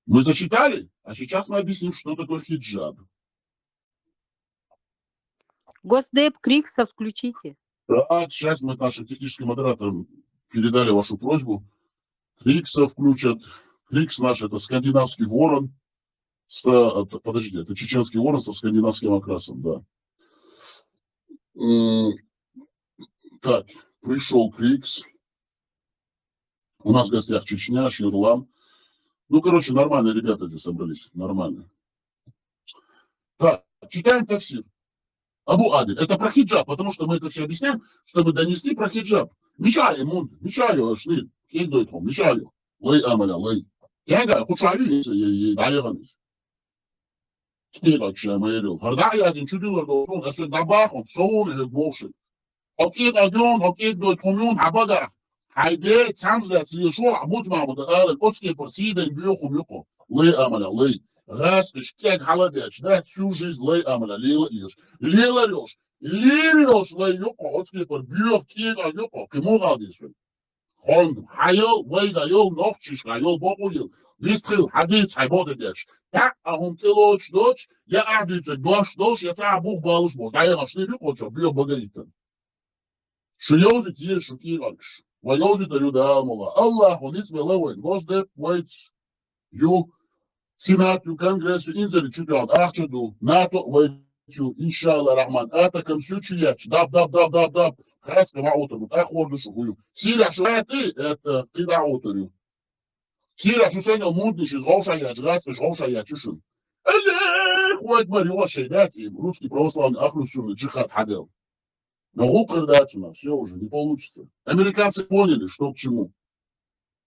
Мы зачитали, а сейчас мы объясним, что такое хиджаб. Госдеп Крикса включите. Да, сейчас мы нашим техническим модераторам передали вашу просьбу. Крикса включат. Крикс наш это скандинавский ворон. Подождите, это чеченский ворон со скандинавским окрасом, да. Так, пришел Крикс. У нас в гостях Чечня, Ширлам. Ну, короче, нормальные ребята здесь собрались. Нормально. Так, читаем тафсир. Абу Адель. Это про хиджаб, потому что мы это все объясняем, чтобы донести про хиджаб. Мишаю, мунд, мишаю, ашнил, кендойтхом, мишаю. Лей амаля, лей. Кенга, хучаю, и даеванис. Стилак шамаэрил. Хардаядин чудилар доутон, эсэ дабахон, соун или болшит. Окет агион, окет дойтхомюн, хабадар. Хайде, цамзляц, лишо, амузмамуда, ален, отские парсиден, бьёхум юко. Лей амаля, лей. Раз, кек халабеч, да, всю жизнь лей амаля, лила рёш. Лирёш лей юко, отские пар, бьёх кега юко, кему гадишвен. Хонд, хайол, лей гайол, нохчиш, гайол, бокуил. Бистрил, хадиц, хайбодедеш. Так, ахун килоч доч, я ардице, глаш доч, я ца бух балуш бош. Да, я нашли юко, чо, бьёх багаитен. Шиёзит еш, шукиралш. Вайозит аюда амула. Аллах, он изме левен, госдеп, вайц, ю, Сенату, Конгрессу, инзали чудят, ахчаду, НАТО, вайцу, иншалла рахман, атакам сючияч, даб, хаска маутару, ахордушу хую. Сиря шуэты, это кидаутарю. Сиря шусенел мундиш из ошаяч, гаспиш ошаяч, ушун. Элех, уайт мариошей, дати, русский православный ахрусюн, джихад хадел. Но гукр дачина, все уже, не получится. Американцы поняли, что к чему.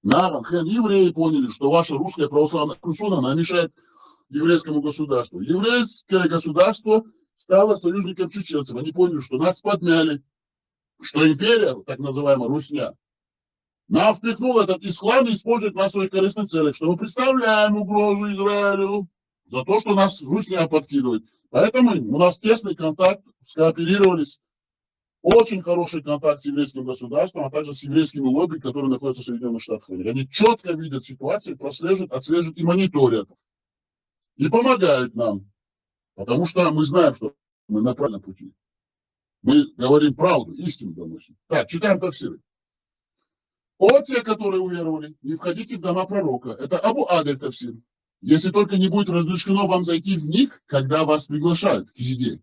Евреи поняли, что ваша русская православная крусуна, она мешает еврейскому государству. Еврейское государство стало союзником чеченцев. Они поняли, что нас подмяли, что империя, так называемая Русня, нам впихнула этот ислам и использует нас в своих корыстных целях, что мы представляем угрозу Израилю. за то, что нас русские подкидывают. Поэтому у нас тесный контакт, скооперировались, очень хороший контакт с еврейским государством, а также с еврейскими лобби, которые находятся в Соединенных Штатах Америки. Они четко видят ситуацию, прослеживают, отслеживают и мониторят. И помогают нам. Потому что мы знаем, что мы на правильном пути. Мы говорим правду, истину доносим. Так, читаем тафсиры. О, те, которые уверовали, не входите в дома пророка. Это Абу Адель тафсир. Если только не будет разрешено вам зайти в них, когда вас приглашают к еде.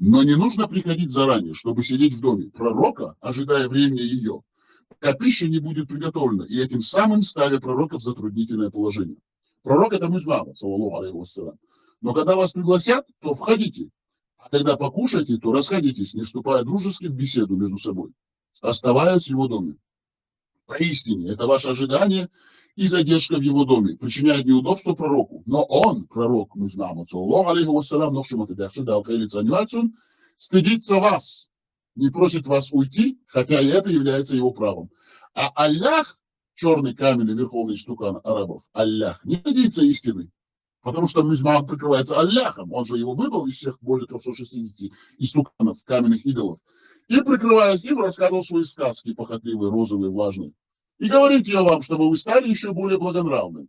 Но не нужно приходить заранее, чтобы сидеть в доме пророка, ожидая времени ее, пока пища не будет приготовлена, и этим самым ставя пророка в затруднительное положение. Пророк — это Мухаммад, саллаллаху алейхи вассалям. Но когда вас пригласят, то входите. А когда покушаете, то расходитесь, не вступая дружески в беседу между собой, оставаясь в его доме. Поистине, это ваше ожидание и задержка в его доме причиняет неудобство пророку. Но он, пророк Мухаммад, саллаллаху алейхи вассалям, стыдится вас, не просит вас уйти, хотя и это является его правом. А Аллах, черный камень и верховный истукан арабов, Аллах, не стыдится истины, потому что Мухаммад прикрывается Аллахом, он же его выбрал из всех более 360 истуканов, каменных идолов, и, прикрываясь им, рассказывал свои сказки, похотливые, розовые, влажные. И говорит я вам, чтобы вы стали еще более благонравными.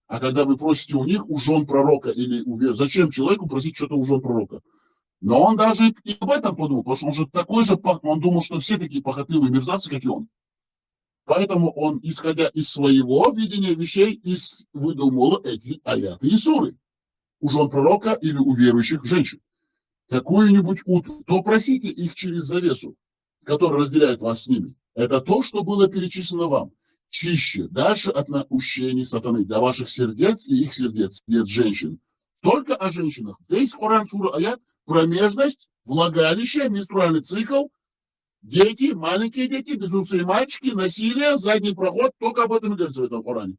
А когда вы просите у них, у жен пророка, или зачем человеку просить что-то у жен пророка? Но он даже и об этом подумал, потому что он же такой же, он думал, что все такие похотливые мерзавцы, как и он. Поэтому он, исходя из своего видения вещей, выдумал эти аяты и суры у жен пророка или у верующих женщин. Какую-нибудь утро, то просите их через завесу, которая разделяет вас с ними. Это то, что было перечислено вам. Чище, дальше от наущений сатаны для ваших сердец и их сердец женщин. Только о женщинах. Весь Коран, сура, аят, промежность, влагалище, менструальный цикл, дети, маленькие дети, безумные мальчики, насилие, задний проход. Только об этом и говорится в этом Коране.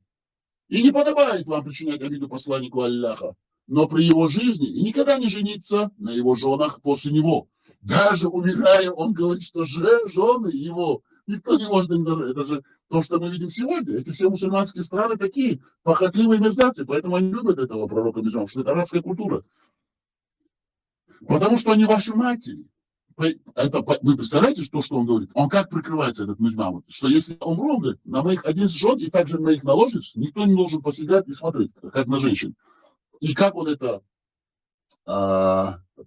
И не подобает вам причинять обиду посланнику Аллаха, но при его жизни и никогда не жениться на его женах после него. Даже умирая, он говорит, что жены его никто не может игнорировать. Это же то, что мы видим сегодня. Эти все мусульманские страны такие похотливые мерзавцы, поэтому они любят этого пророка Мухаммада, что это арабская культура. Потому что они ваши матери. Вы представляете, что он говорит? Он как прикрывается, этот Мухаммад? Что если он умру, он говорит, на моих 11 жен и также на моих наложниц никто не должен посягать и смотреть, как на женщин. И как он это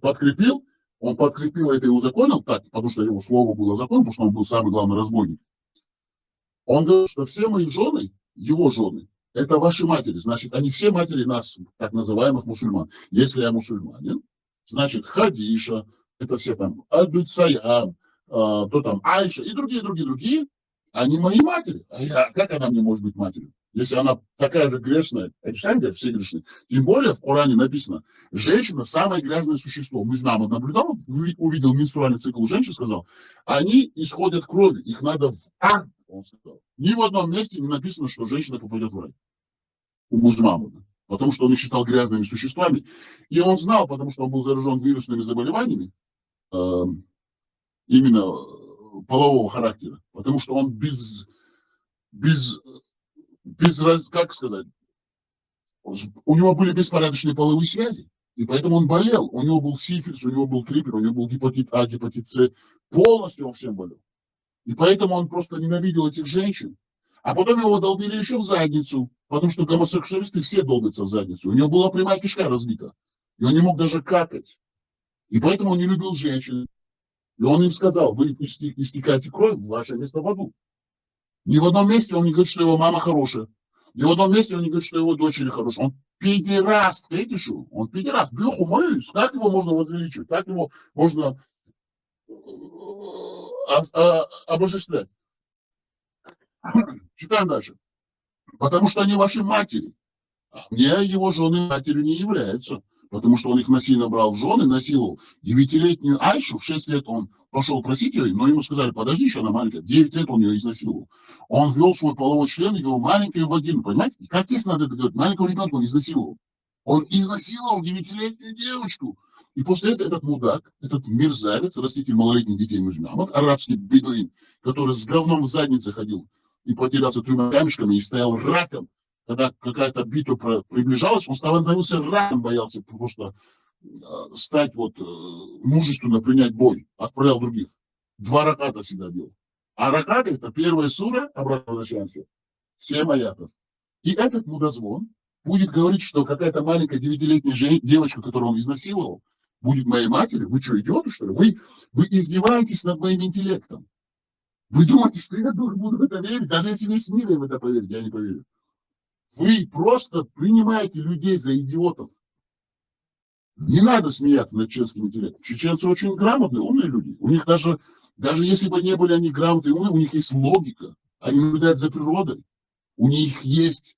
подкрепил? Он подкрепил это и узаконил так, потому что его слово было закон, потому что он был самый главный разбойник. Он говорит, что все мои жены, его жены, это ваши матери. Значит, они все матери нас, так называемых мусульман. Если я мусульманин, значит, Хадиша, это все там, Аль-Бит Саям, то там Айша и другие, они мои матери. А как она мне может быть матерью? Если она такая же грешная, они сами говорят, все грешные. Тем более в Коране написано, женщина самое грязное существо. Мухаммад наблюдал, увидел менструальный цикл у женщин, сказал, они исходят крови, их надо в ад, он сказал. Ни в одном месте не написано, что женщина попадет в рай. У Мухаммада. Потому что он их считал грязными существами. И он знал, потому что он был заражен вирусными заболеваниями, именно полового характера. Потому что он как сказать, у него были беспорядочные половые связи, и поэтому он болел. У него был сифилис, у него был трипер, у него был гепатит А, гепатит С. Полностью он всем болел. И поэтому он просто ненавидел этих женщин. А потом его долбили еще в задницу, потому что гомосексуалисты все долбятся в задницу. У него была прямая кишка разбита, и он не мог даже какать. И поэтому он не любил женщин. И он им сказал, вы истекаете кровь, ваше место в аду. Ни в одном месте он не говорит, что его мама хорошая. Ни в одном месте он не говорит, что его дочери хорошие. Он педераст, видите что? Он педераст. Бюхумыс. Как его можно возвеличивать? Как его можно обожествлять? Читаем дальше. Потому что они ваши матери. А мне его жены матерью не являются. Потому что он их насильно брал в жены, насиловал. 9-летнюю Айшу, в 6 лет он пошел просить ее, но ему сказали, подожди, еще она маленькая. 9 лет он ее изнасиловал. Он ввел свой половой член, его маленькую вагину, понимаете? И как есть надо это говорить? Маленького ребенка он изнасиловал. Он изнасиловал 9-летнюю девочку. И после этого этот мудак, этот мерзавец, раститель малолетних детей Мухаммад, арабский бедуин, который с говном в заднице ходил и потерялся 3 камешками и стоял раком когда какая-то битва приближалась, он становился раком, боялся просто стать вот мужественно принять бой, отправлял других. 2 раката всегда делал. А раката — это первая сура, обратно возвращаемся, 7 аятов. И этот мудозвон будет говорить, что какая-то маленькая 9-летняя девочка, которую он изнасиловал, будет моей матерью. Вы что, идиоты, что ли? Вы издеваетесь над моим интеллектом. Вы думаете, что я буду в это верить? Даже если весь мир в это поверит, я не поверю. Вы просто принимаете людей за идиотов. Не надо смеяться над чеченским интеллектом. Чеченцы очень грамотные, умные люди. У них даже если бы не были они грамотные, умные, у них есть логика. Они наблюдают за природой. У них есть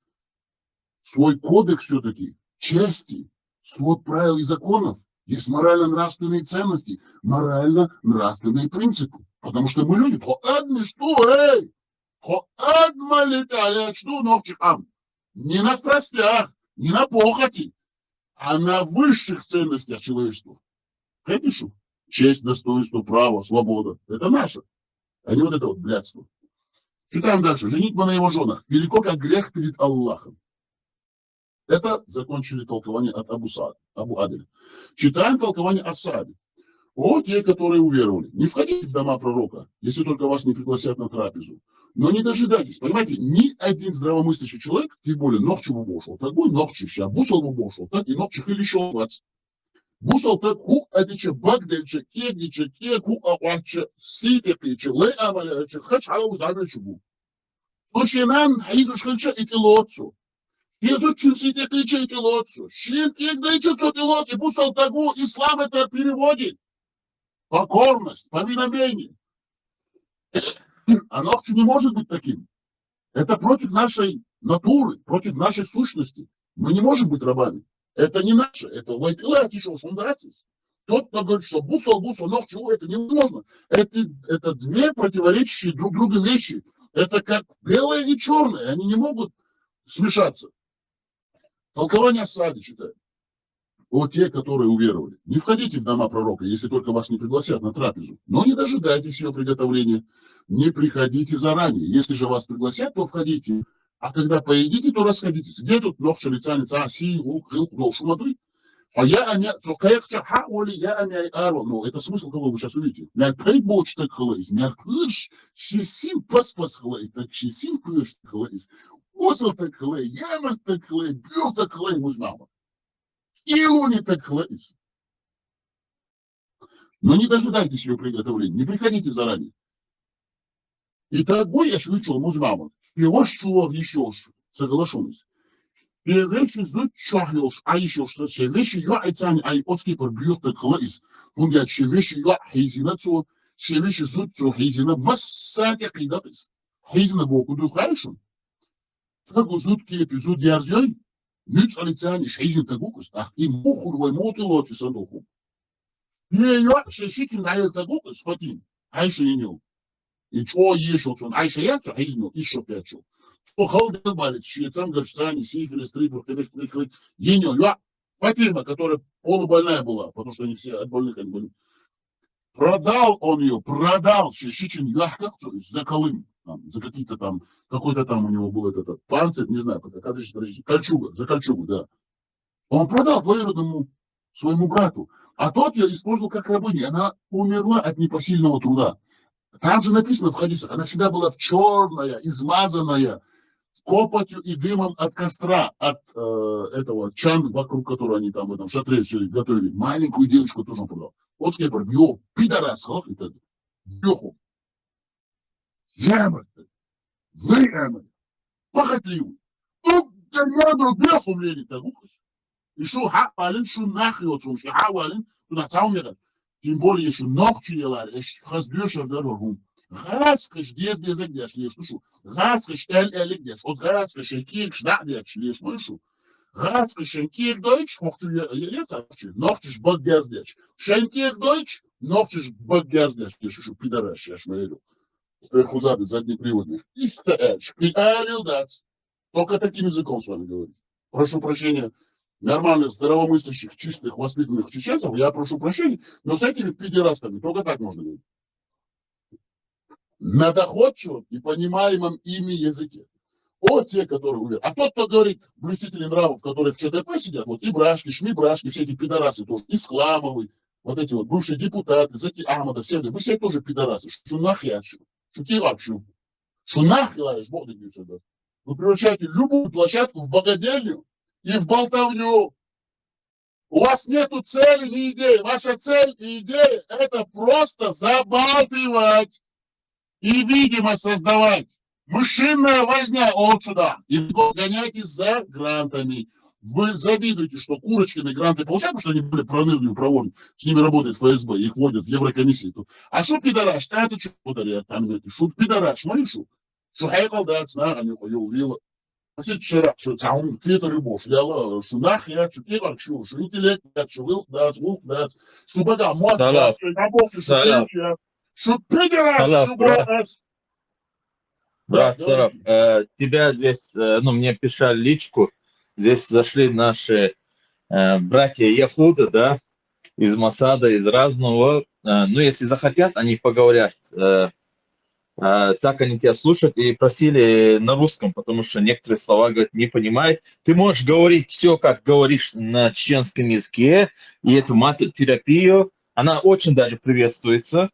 свой кодекс все-таки, чести, свод правил и законов. Есть морально-нравственные ценности, морально-нравственные принципы. Потому что мы люди, не на страстях, не на похоти, а на высших ценностях человечества. Конечно, честь, достоинство, право, свобода. Это наше. А не вот это вот блядство. Читаем дальше. Женитьба на его женах. Велико как грех перед Аллахом. Это закончили толкование от Абу Аделя. Читаем толкование Асади. О, те, которые уверовали. Не входите в дома пророка, если только вас не пригласят на трапезу. Но не дожидайтесь. Понимаете, ни один здравомыслящий человек, тем более ногчу бошел, так будет ногчища, бусал бошел, так и ногчих или еще вас. Бусал так ху адича багдельча, кегдича, кеку ауача, ситекича, лей амаляча, хач аузадача бу. Сочинан хайзушхальча и килоцу. Езучин ситекича и килоцу. Шин кегдича цотилоцу. Бусал тагу, ислам это переводит. Покорность, повиновение. А ногчу не может быть таким. Это против нашей натуры, против нашей сущности. Мы не можем быть рабами. Это не наше. Это тот, кто говорит, что бусал, ногчу, это невозможно. Это две противоречащие друг другу вещи. Это как белое и черное. Они не могут смешаться. Толкование Асади читаем. О, те, которые уверовали. Не входите в дома пророка, если только вас не пригласят на трапезу. Но не дожидайтесь ее приготовления. Не приходите заранее. Если же вас пригласят, то входите. А когда поедите, то расходитесь. Где тут ногча лица, шумадры? А я не ну, это смысл, какой вы сейчас увидите. Мяркай боч так хлейс. Мяркыш, шесин пас хлей. Так шесин пыш хлейс. Осел так хлей, ямер так хлей, бюр так хлей, музмама. И луни так хлейс. Но не дожидайтесь ее приготовления. Не приходите заранее. И тогда я шучу музмама. Пивошчулов еще соглашусь. Вещи зуд чахлёш, а еще что все вещи я айцани ай оски пор бьют так хлейс. Он говорит, что вещи я хейзина цо, что вещи зуд цо хейзина массаки кидатис. Хейзина боку духайшун. Так зуд кепи зуд ярзёй. Нюц алицани хейзин тагукус. Ах, и мухурвай мотилочи садоху. Не я шешитин дай тагукус хватин. Айша енил. И что ешил он? Айша яцу хейзину еще пячу. Халден балит, швейцам, горчцане, сифилис, трипур, кадык, енил, Фатима, которая полубольная была, потому что они все от больных они были. Продал он ее, Шишичин Яхкахцу за Колым, там, за какие-то там, какой-то там у него был этот панцирь, не знаю, подожди, кольчуга, за кольчугу, да. Он продал двоюродному своему брату, а тот ее использовал как рабыню, она умерла от непосильного труда. Там же написано в хадисах, она всегда была черная, измазанная, копотью и дымом от костра, от этого чан, вокруг которого они там в этом шатре все готовили. Маленькую девочку тоже он продал. Вот скепер, бьё, пидорас, это бьёху. Ямы, вы, похотливый. Ну, да надо бьёху мне не так. И шо хапалин, шо нахьёцу, шо хавалин, туда цаумерат. Тем более, еще ногчи елар, еще хазбёшер дорогу. Гараскаш дез дезагдеш леш, ну шо. Гараскаш элегдеш. От гараскаш кек шдадеш леш, ну шо. Гараскаш кек дойч, хохту яцачи, ногчиш баггаздеш. Шенкек дойч, ногчиш баггаздеш, шо пидораш, я шмелю. Сверху зады, заднеприводных. Истаэч, и аэрилдац. Только таким языком с вами говорить. Прошу прощения. Нормальных, здравомыслящих, чистых, воспитанных чеченцев, я прошу прощения, но с этими педерастами только так можно говорить. На доходчивом и понимаемом ими языке. Вот те, которые уверены. А тот, кто говорит, блюстители нравов, которые в ЧДП сидят, вот и Брашки, Шмибрашки, все эти пидорасы тоже, Исламовый, вот эти вот бывшие депутаты, Заки Ахмада, все, вы все тоже пидорасы. Что нахер, что килачу, что нахер, Бог да не сюда. Вы превращаете любую площадку в богадельню и в болтовню. У вас нету цели ни идеи. Ваша цель и идея – это просто забалтывать и видимость создавать. Мышиная возня от сюда. И вы гоняетесь за грантами. Вы завидуете, что Курочкины гранты получают, потому что они были пронырливые, проворны. С ними работает ФСБ, их вводят в Еврокомиссию. А что пидораш? Це що подарят там говорит, что пидораш, маешь? Что хайкал дать, на, они хуёвила. А сейчас вчера, что там какие-то рыбош, я что нахер, что ты как что интеллект, что вилк дать, что бога, мозг, Салав. Салав. что пидораш, Салав, что брат. брат. Брат Саров, тебя здесь, ну, мне писали личку, здесь зашли наши братья Яхуда, да, из Масада, из разного. Ну, если захотят, они поговорят. Так они тебя слушают и просили на русском, потому что некоторые слова, говорят, не понимают. Ты можешь говорить все, как говоришь на чеченском языке, и эту матотерапию, она очень даже приветствуется,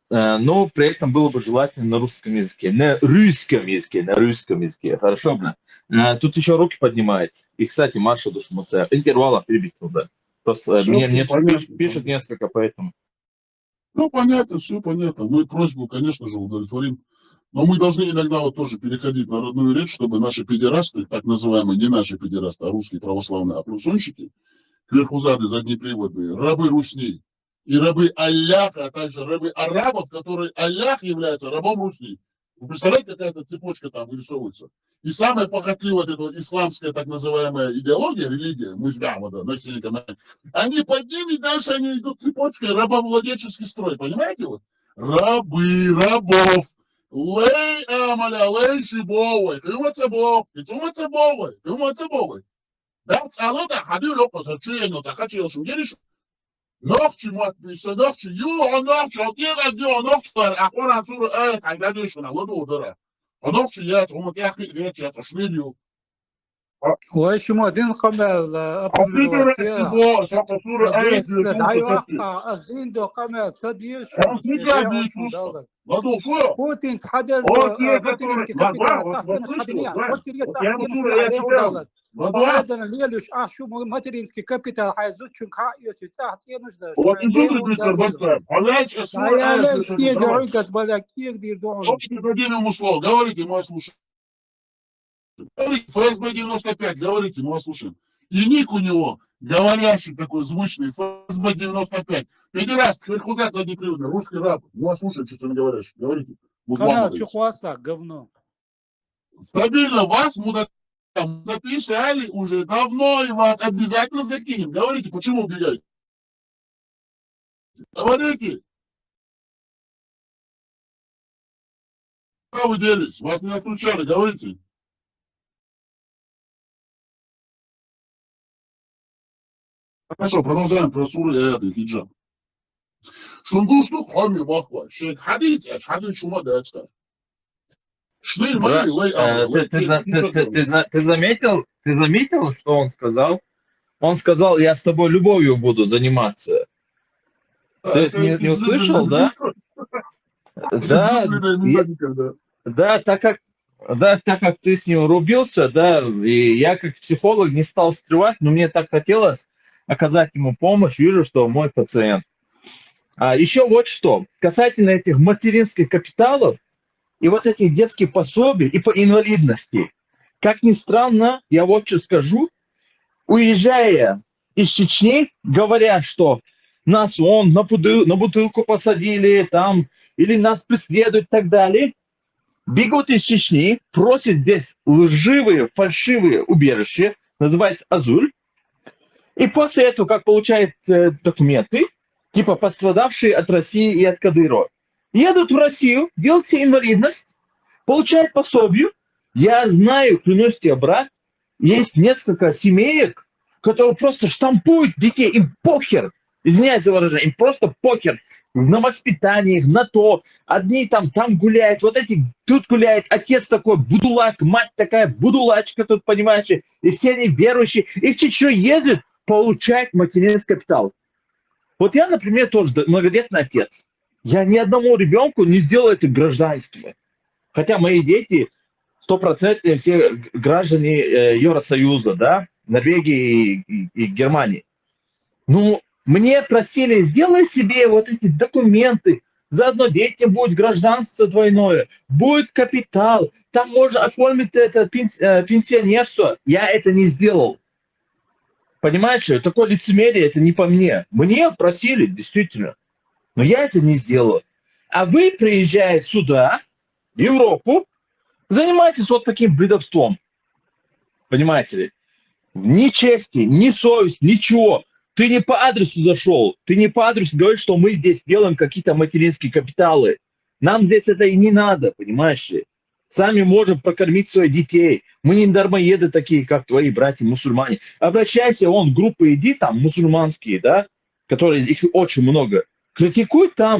но при этом было бы желательно на русском языке. На русском языке. Хорошо, бля? Тут еще руки поднимает. И, кстати, Маша Душмуса. Интервала перебитил, да. Просто Всё мне тут понятно. пишут несколько, поэтому. Ну, понятно, все понятно. Мы просьбу, конечно же, удовлетворим. Но мы должны иногда вот тоже переходить на родную речь, чтобы наши педерасты, так называемые, не наши педерасты, а русские православные оплюсонщики, кверхузады, заднеприводные, рабы Русни и рабы Алляха, а также рабы арабов, которые Аллах является рабом Русни. Вы представляете, какая-то цепочка там вырисовывается? И самая похотливая вот эта вот исламская так называемая идеология, религия, музбямада, насильниками, они под ними дальше они идут цепочкой, рабовладельческий строй, понимаете? Вот? Рабы, рабов. Лей амаля, лей шибовой, кымацебов, кицумацебовой, кымацебовой. That's a lot of Habib Lopez, a tree, not a hatchet, or Gerish. Nofchi, what we said, Nofchi, you are Nofchi, or Kira, you are Nofchi, a Koran Sur, a graduation, a lot of order. A Nofchi, yes, Omaki, yes, a Schneidu. وايش مودين قمل A figure is the ball, Saka Sur, دايوقع أخذين دو قمل صديش Ладу, что? بوتين حدر Окей, ماترينسكي который- كابитال вот صحتين слышал, حدنيا да. واشتريت Вот я ему صحتين Суру, я عليه читал. ودولت Ладу, وهذا ليلوش شو ماترينسكي كابитал حيزوت شو كايوتي صحتين вот и что ты говоришь, Палач, Сур, يا давай. ليل كي قاعد بالك دير دون Общий дадим ему слово. Говорите, мы вас слушаем. Говорите, ФСБ 95, говорите, мы вас слушаем. И ник у него, говорящий такой звучный, ФСБ 95. Педераст, кверхузат заднеприводный, русский раб. Мы вас слушаем, что ты говоришь. Говорите. Музлан قناة говорит. чухуаса говно Стабильно вас, мудак, записали уже давно, и вас обязательно закинем. Говорите, почему убегаете? Говорите. Куда вы делись? Вас не отключали, говорите. Хорошо, продолжаем про суры и это, хиджаб. Шунгушту хоми махва. Шейх хадис, хадис шума дачка. Шнель Бра- мали лей амра. Ты заметил, что он сказал? Он сказал, я с тобой любовью буду заниматься. Ты это не услышал, да? Да, так как ты с ним рубился, да, и я как психолог не стал скрывать, но мне так хотелось оказать ему помощь, вижу, что мой пациент. А еще вот что, касательно этих материнских капиталов и вот этих детских пособий и по инвалидности. Как ни странно, я вот что скажу, уезжая из Чечни, говорят, что нас на бутылку посадили там, или нас преследуют и так далее, бегут из Чечни, просят здесь лживые, фальшивые убежища, называется Азуль, и после этого, как получают документы, типа пострадавшие от России и от Кадырова, едут в Россию, делают себе инвалидность, получают пособие. Я знаю, клянусь тебе, брат, есть несколько семеек, которые просто штампуют детей, им похер. Извиняюсь за выражение, им просто покер на воспитаниях, на то. Одни там гуляют, вот эти тут гуляют, отец такой будулак, мать такая будулачка тут, понимаешь, и все они верующие. И в Чечню ездят, получают материнский капитал. Вот я, например, тоже многодетный отец. Я ни одному ребенку не сделал это гражданство. Хотя мои дети 100% все граждане Евросоюза, да, Норвегии и Германии. Ну, мне просили, сделай себе вот эти документы, заодно детям будет гражданство двойное, будет капитал, там можно оформить это пенсионерство. Я это не сделал. Понимаете, такое лицемерие, это не по мне. Мне просили, действительно, но я это не сделал. А вы приезжаете сюда, в Европу, занимаетесь вот таким бредовством. Понимаете ли? Ни чести, ни совесть, ничего. Ты не по адресу зашел. Ты не по адресу говоришь, что мы здесь делаем какие-то материнские капиталы. Нам здесь это и не надо, понимаешь ли? Сами можем прокормить своих детей. Мы не дармоеды такие, как твои братья-мусульмане. Обращайся, вон, в группы иди, там, мусульманские, да, которые, их очень много. Критикуй там.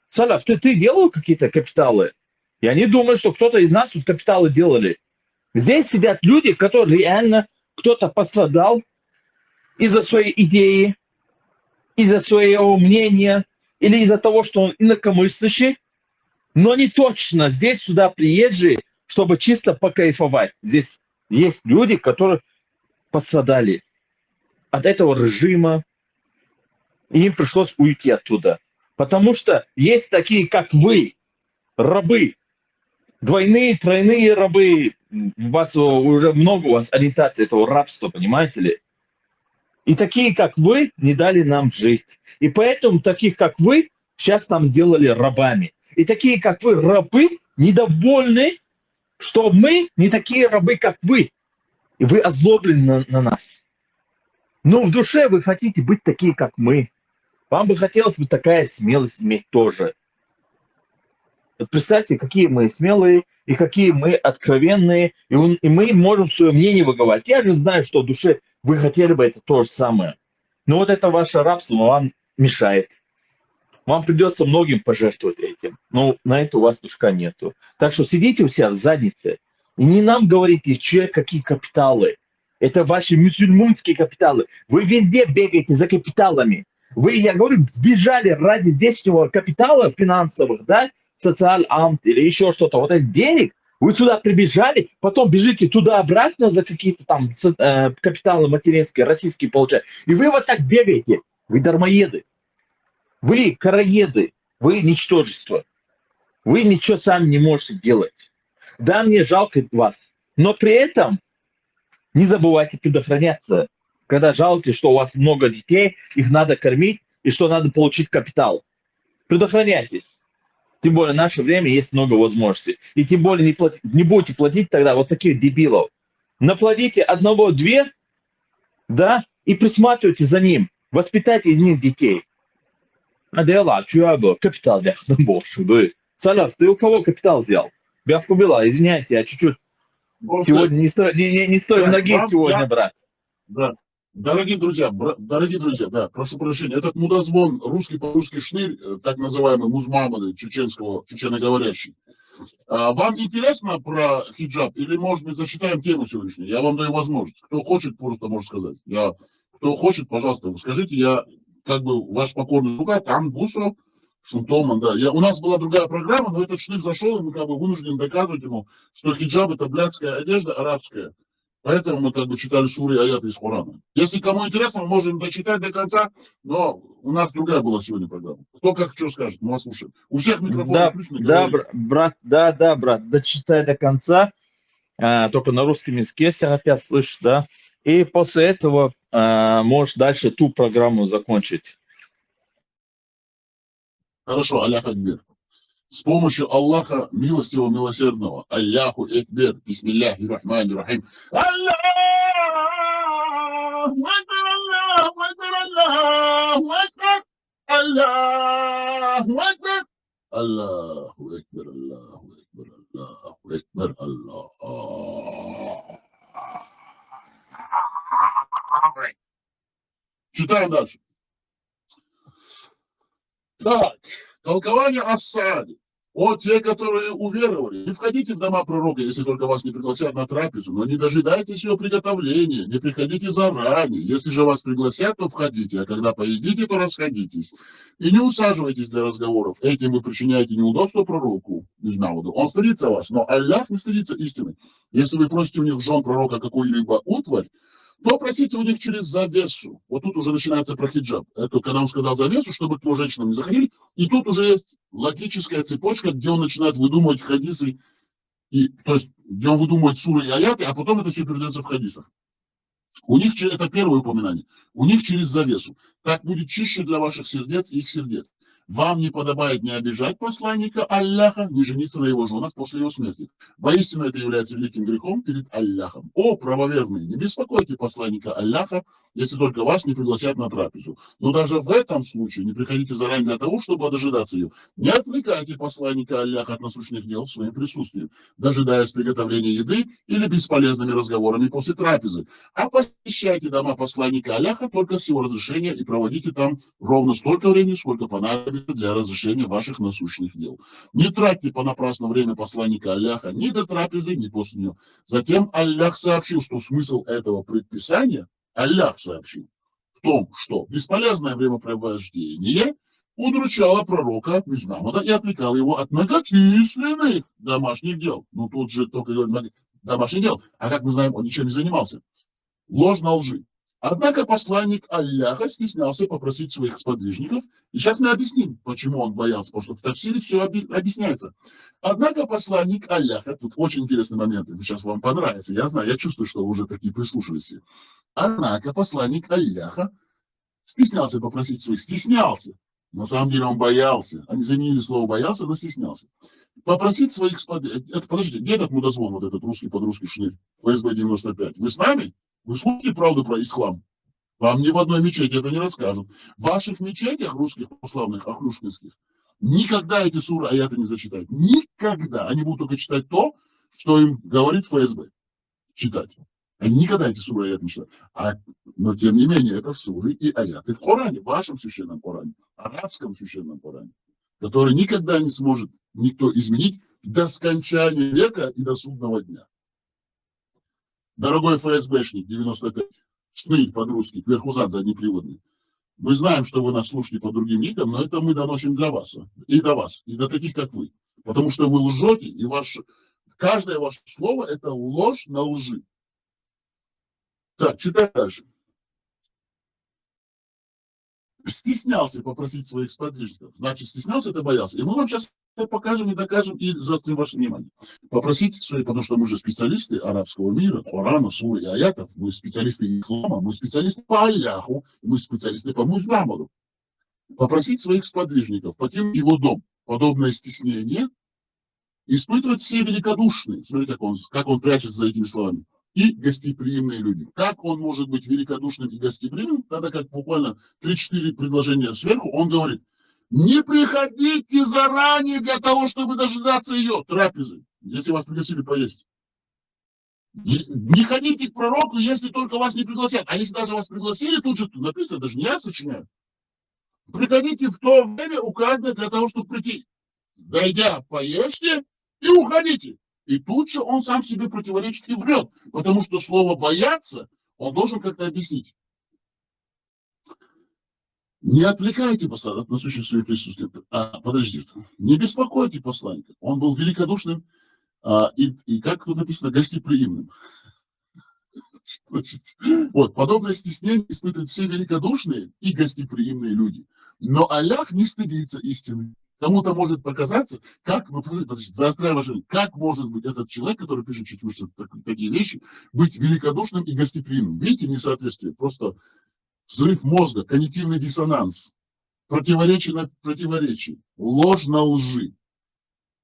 Саляф, ты делал какие-то капиталы? Я не думаю, что кто-то из нас тут капиталы делали. Здесь сидят люди, которые реально кто-то пострадал из-за своей идеи, из-за своего мнения или из-за того, что он инакомыслящий, но не точно здесь сюда приезжие, чтобы чисто покайфовать. Здесь есть люди, которые пострадали от этого режима, и им пришлось уйти оттуда. Потому что есть такие, как вы, рабы, двойные, тройные рабы, у вас уже много у вас ориентации этого рабства, понимаете ли? И такие, как вы, не дали нам жить. И поэтому таких, как вы, сейчас нам сделали рабами. И такие, как вы, рабы, недовольны, что мы не такие рабы, как вы. И вы озлоблены на нас. Но в душе вы хотите быть такие, как мы. Вам бы хотелось бы такая смелость иметь тоже. Вот представьте, какие мы смелые, и какие мы откровенные, и мы можем свое мнение выговаривать. Я же знаю, что в душе вы хотели бы это то же самое. Но вот это ваше рабство вам мешает. Вам придется многим пожертвовать этим. Но на это у вас душка нету. Так что сидите у себя в заднице. И не нам говорите, че какие капиталы. Это ваши мусульманские капиталы. Вы везде бегаете за капиталами. Вы, я говорю, сбежали ради здешнего капитала финансовых, да, социал-амт или еще что-то. Вот этих денег, вы сюда прибежали, потом бежите туда-обратно за какие-то там капиталы материнские, российские получать. И вы вот так бегаете. Вы дармоеды. Вы короеды. Вы ничтожество. Вы ничего сами не можете делать. Да, мне жалко вас. Но при этом не забывайте предохраняться. Когда жалуетесь, что у вас много детей, их надо кормить, и что надо получить капитал. Предохраняйтесь. Тем более в наше время есть много возможностей. И тем более не будете платить тогда вот таких дебилов. Наплодите одного-две, да, и присматривайте за ним. Воспитайте из них детей. А дела, чуяба, капитал взял, больше, да. Саляф, ты у кого капитал взял? Бяхку била, извиняйся, я чуть-чуть сегодня не стою ноги сегодня, брат. Да. Дорогие друзья, да, прошу прощения, этот мудозвон русский по-русски шнырь, так называемый музмамады чеченоговорящий. Вам интересно про хиджаб или, может быть, зачитаем тему сегодняшнюю? Я вам даю возможность. Кто хочет, просто может сказать. Кто хочет, пожалуйста, вы скажите, я как бы ваш покорный слуга, там Бусов, Шунтоман, да. У нас была другая программа, но этот шнырь зашел, и мы как бы вынуждены доказывать ему, что хиджаб это блядская одежда арабская. Поэтому мы как бы читали суры и аяты из Корана. Если кому интересно, мы можем дочитать до конца, но у нас другая была сегодня программа. Кто как что скажет, мы вас слушаем. У всех микрофоны включены. Да, брат, дочитай до конца, только на русском языке, если опять слышишь, да. И после этого можешь дальше ту программу закончить. Хорошо, Аллах Акбер. С помощью Аллаха милостивого, милосердного. Аллаху Акбер. Бисмилляхи рахмани рахим. Аллаху Акбер, Аллаху Акбер, Аллаху Акбер. Аллаху Акбер. Аллаху Акбер, Аллаху Акбер, Аллаху Акбер, Аллаху. Читаем дальше. Так, толкование Ассади. Вот те, которые уверовали, не входите в дома пророка, если только вас не пригласят на трапезу, но не дожидайтесь ее приготовления, не приходите заранее. Если же вас пригласят, то входите, а когда поедите, то расходитесь. И не усаживайтесь для разговоров. Этим вы причиняете неудобство пророку. Он стыдится вас, но Аллах не стыдится истины. Если вы просите у них жен пророка какую-либо утварь, то просите у них через завесу. Вот тут уже начинается про хиджаб. Это когда он сказал завесу, чтобы к его женщинам не заходили. И тут уже есть логическая цепочка, где он начинает выдумывать хадисы, то есть где он выдумывает суры и аяты, а потом это все передается в хадисах. У них это первое упоминание. У них через завесу. Так будет чище для ваших сердец и их сердец. Вам не подобает не обижать посланника Аллаха, не жениться на его женах после его смерти. Воистину это является великим грехом перед Аллахом. О, правоверные, не беспокойте посланника Аллаха, если только вас не пригласят на трапезу. Но даже в этом случае не приходите заранее для того, чтобы дожидаться ее. Не отвлекайте посланника Аллаха от насущных дел своим присутствием, дожидаясь приготовления еды или бесполезными разговорами после трапезы. А посещайте дома посланника Аллаха только с его разрешения и проводите там ровно столько времени, сколько понадобится для разрешения ваших насущных дел. Не тратьте понапрасну время посланника Аллаха ни до трапезы, ни после нее. Затем Аллах сообщил, что смысл этого предписания, Аллах сообщил в том, что бесполезное времяпровождение удручало пророка Мухаммада и отвлекало его от многочисленных домашних дел. Ну тут же только говорит домашних дел, а как мы знаем, он ничем не занимался. Ложь на лжи. Однако посланник Аллаха стеснялся попросить своих сподвижников, и сейчас мы объясним, почему он боялся, потому что в тафсире все объясняется. Однако посланник Аллаха, тут очень интересный момент, сейчас вам понравится, я знаю, я чувствую, что вы уже такие прислушались. Однако посланник Аллаха стеснялся попросить своих, стеснялся, на самом деле он боялся, они заменили слово боялся, но стеснялся. Попросить своих сподвижников, подождите, где этот мудозвон, вот этот русский подрусский шнырь, ФСБ 95, вы с нами? Вы слушаете правду про ислам? Вам ни в одной мечети это не расскажут. В ваших мечетях, русских, славных, ахлюшкинских, никогда эти суры, аяты не зачитают. Никогда. Они будут только читать то, что им говорит ФСБ. Читать. Они никогда эти суры и аяты не читают. Но, тем не менее, это суры и аяты в Коране, в вашем священном Коране, арабском священном Коране, который никогда не сможет никто изменить до скончания века и до судного дня. Дорогой ФСБшник 95, шнырь по-русски, кверху-зад заднеприводный. Мы знаем, что вы нас слушаете по другим никам, но это мы доносим для вас, и до вас, и до таких, как вы. Потому что вы лжете, и каждое ваше слово – это ложь на лжи. Так, читай дальше. Стеснялся попросить своих сподвижников. Значит, стеснялся, это боялся. И мы вам сейчас это покажем и докажем, и заострим ваше внимание. Попросить свои, потому что мы же специалисты арабского мира, Корана, суры и аятов, мы специалисты ислама, мы специалисты по Аллаху, мы специалисты по Мухаммаду. Попросить своих сподвижников покинуть его дом. Подобное стеснение испытывать все великодушные. Смотрите, как он прячется за этими словами. И гостеприимные люди. Как он может быть великодушным и гостеприимным, тогда как буквально 3-4 предложения сверху он говорит: не приходите заранее для того, чтобы дожидаться ее трапезы, если вас пригласили поесть. Не ходите к пророку, если только вас не пригласят. А если даже вас пригласили, тут же написано, даже не я сочиняю. Приходите в то время, указанное для того, чтобы прийти. Дойдя, поешьте и уходите. И тут же он сам себе противоречит и врет, потому что слово «бояться» он должен как-то объяснить. Не отвлекайте от насущных своих присутствий. Подождите, не беспокойте посланника. Он был великодушным и как тут написано, гостеприимным. Вот, подобное стеснение испытывают все великодушные и гостеприимные люди. Но Аллах не стыдится истины. Кому-то может показаться, как, заостряя ваше внимание, как может быть этот человек, который пишет чуть выше такие вещи, быть великодушным и гостеприимным. Видите несоответствие? Просто взрыв мозга, когнитивный диссонанс, противоречие на противоречие, ложь на лжи.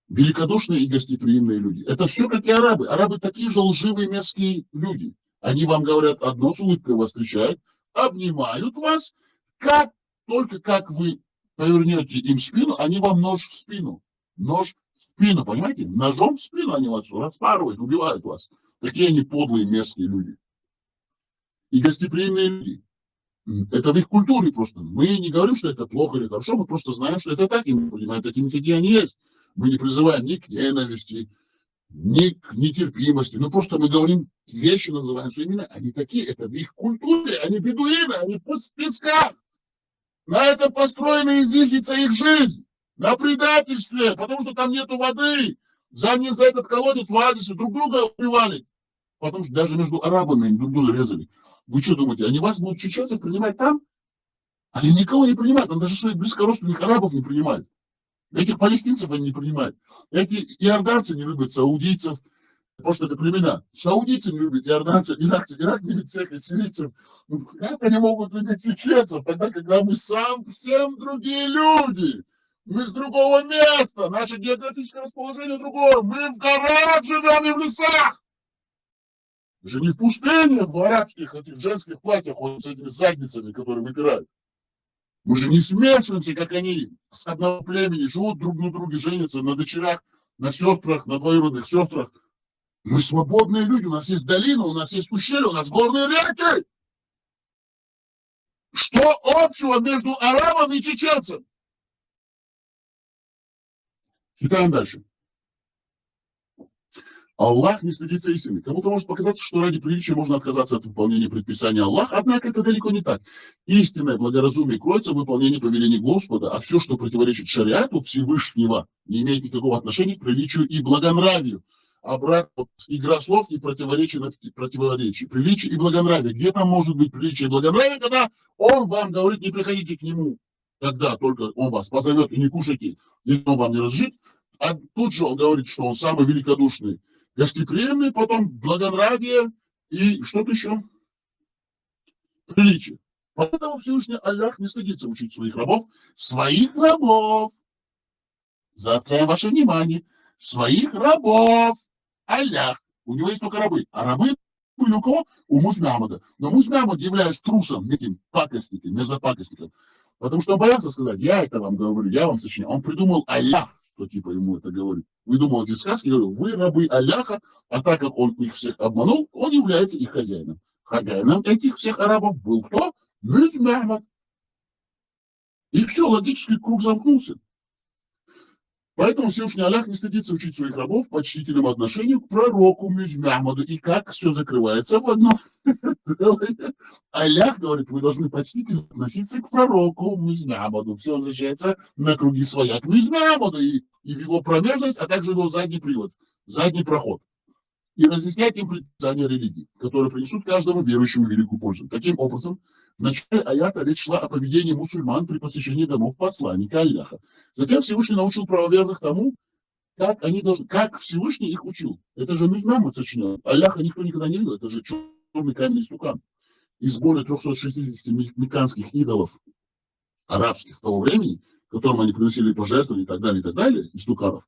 Великодушные и гостеприимные люди. Это все как и арабы. Арабы такие же лживые мерзкие люди. Они вам говорят одно, с улыбкой вас встречают, обнимают вас, только как вы повернете им спину, они вам нож в спину. Нож в спину, понимаете? Ножом в спину они вас распарывают, убивают вас. Такие они подлые, мерзкие люди. И гостеприимные люди. Это в их культуре просто. Мы не говорим, что это плохо или хорошо, мы просто знаем, что это так, и мы понимаем такими, какие они есть. Мы не призываем ни к ненависти, ни к нетерпимости. Ну, просто мы говорим вещи, называем своими именами. Они такие, это в их культуре, они бедуины, они в песках. На этом построена и зиждется их жизнь. На предательстве, потому что там нету воды. За этот колодец в оазисе друг друга убивали. Потому что даже между арабами они друг друга резали. Вы что думаете, они вас будут чеченцев принимать там? Они никого не принимают, он даже своих близкородственных арабов не принимает. Этих палестинцев они не принимают. Эти иорданцы не любят саудийцев, потому что это племена. Саудийцы не любят иорданцев, иракцы, Ирак не любит всех сирийцев. Ну, как они могут любить чеченцев, тогда, когда мы совсем другие люди? Мы с другого места, наше географическое расположение другое. Мы в горах живем и в лесах. Же не в пустыне, в арабских этих женских платьях вот с этими задницами, которые выпирают. Мы же не смешиваемся, как они с одного племени живут друг на друге, женятся на дочерях, на сестрах, на двоюродных сестрах. Мы свободные люди, у нас есть долина, у нас есть ущелья, у нас горные реки. Что общего между арабом и чеченцем? Читаем дальше. Аллах не стыдится истины. Кому-то может показаться, что ради приличия можно отказаться от выполнения предписания Аллаха, однако это далеко не так. Истинное благоразумие кроется в выполнении повелений Господа, а все, что противоречит шариату Всевышнего, не имеет никакого отношения к приличию и благонравию. Обратно, игра слов и противоречие на противоречие. Приличие и благонравие. Где там может быть приличие и благонравие, когда он вам говорит, не приходите к нему, когда только он вас позовет и не кушайте, если он вам не разжит, а тут же он говорит, что он самый великодушный. Гостеприимный, потом благонравие и что-то еще. Приличие. Поэтому Всевышний Аллах не стыдится учить своих рабов. Своих рабов. Заостряем ваше внимание. Своих рабов. Аллах. У него есть только рабы. А рабы были у кого? У Музнамада. Но Музнамад, являясь трусом, этим пакостником, мерзопакостником, потому что он боялся сказать, я это вам говорю, я вам сочиняю. Он придумал Аллах, что типа ему это говорит. Выдумал эти сказки, говорил, вы рабы Аллаха, а так как он их всех обманул, он является их хозяином. Хозяином этих всех арабов был кто? Музнамад. И все, логический круг замкнулся. Поэтому Всевышний Аллах не стыдится учить своих рабов почтительному отношению к пророку Музнамаду. И как все закрывается в одно целое. Аллах говорит, вы должны почтительно относиться к пророку Музнамаду. Все возвращается на круги своя к Музнамаду и в его промежность, а также его задний привод, задний проход. И разъяснять им предписания религии, которые принесут каждому верующему великую пользу. Таким образом, в начале аята речь шла о поведении мусульман при посещении домов посланника Аллаха. Затем Всевышний научил правоверных тому, как они должны, как Всевышний их учил. Это же Музнамад сочинял. Аллаха никто никогда не видел. Это же черный каменный стукан. Из более 360 мекканских идолов арабских того времени, которым они приносили пожертвования и так далее, истуканов.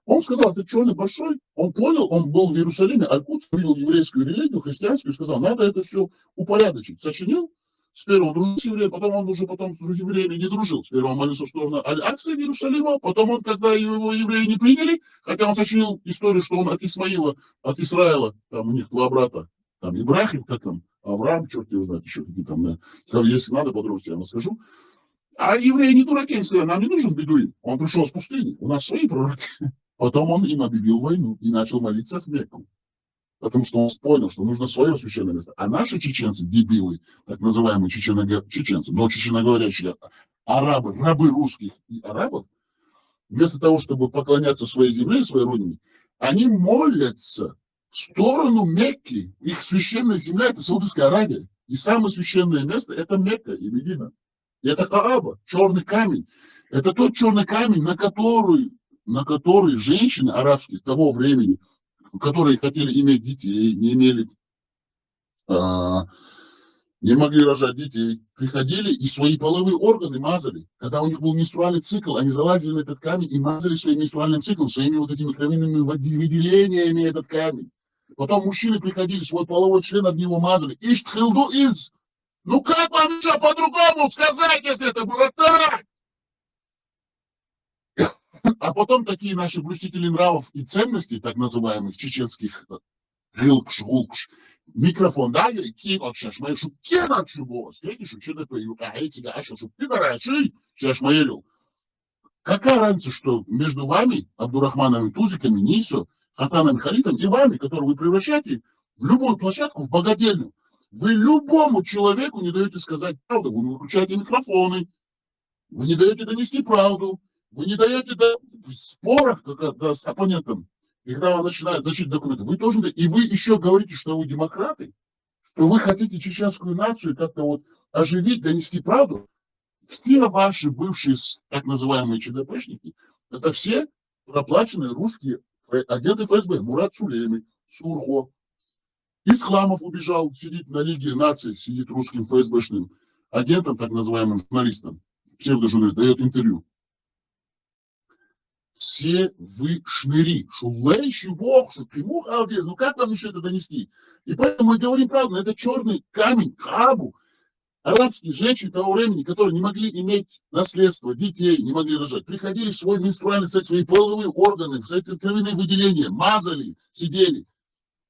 Он сказал, это черный большой, он понял, он был в Иерусалиме, Аль-Кудс, видел еврейскую религию, христианскую, сказал, надо это все упорядочить. Сочинил, сперва он дружил с евреем, потом он уже потом с евреями не дружил. Сперва он молился в сторону Аль-Аксы в Иерусалима, потом он, когда его евреи не приняли, хотя он сочинил историю, что он от Исмаила, от Израиля, там у них два брата, там Ибрахим, как там, Авраам, черт его знает, еще какие там, да. Если надо, подробности я вам расскажу. А евреи не дураки, они сказали, нам не нужен бедуин. Он пришел с пустыни, у нас свои пророки. Потом он им объявил войну и начал молиться в Мекку. Потому что он понял, что нужно свое священное место. А наши чеченцы, дебилы, так называемые чеченцы, но чеченоговорящие арабы, рабы русских и арабов, вместо того, чтобы поклоняться своей земле и своей родине, они молятся в сторону Мекки. Их священная земля – это Саудовская Аравия. И самое священное место – это Мекка и Медина. И это Кааба, черный камень. Это тот черный камень, на который женщины арабские того времени, которые хотели иметь детей, не могли рожать детей, приходили и свои половые органы мазали. Когда у них был менструальный цикл, они залазили на этот камень и мазали своим менструальным циклом, своими вот этими кровяными выделениями этот камень. Потом мужчины приходили, свой половой член об него мазали. Иштхилду из. Ну как вам еще по-другому сказать, если это было так? А потом такие наши блюстители нравов и ценностей, так называемых чеченских гылпш, микрофон дали, кинут шашмай, шуб кинут шубос. Видишь, что такое, юкаэти, гашу, шуб пидораши, шашмаэлю. Какая разница, что между вами, Абдурахмановыми Тузиками, Нисо, Хатаном Халитом и вами, которого вы превращаете в любую площадку в богадельню. Вы любому человеку не даете сказать правду, вы выключаете микрофоны, вы не даете донести правду, вы не даете в спорах с оппонентом, и когда он начинает зачитывать документы, вы тоже, и вы еще говорите, что вы демократы, что вы хотите чеченскую нацию как-то вот оживить, донести правду. Все ваши бывшие так называемые ЧДПшники, это все проплаченные русские агенты ФСБ. Мурат Сулейми, Сурхо. Исламов убежал, сидит на Лиге наций, сидит русским ФСБшным агентом, так называемым журналистом, псевдожурналист, дает интервью. Все вы шныри, шулейщи бог, шукиму халдез. Ну как вам еще это донести? И поэтому мы говорим правду, это черный камень, Каабу. Арабские женщины того времени, которые не могли иметь наследство, детей, не могли рожать, приходили в свой менструальный цикл, свои половые органы, в эти кровяные выделения, мазали, сидели.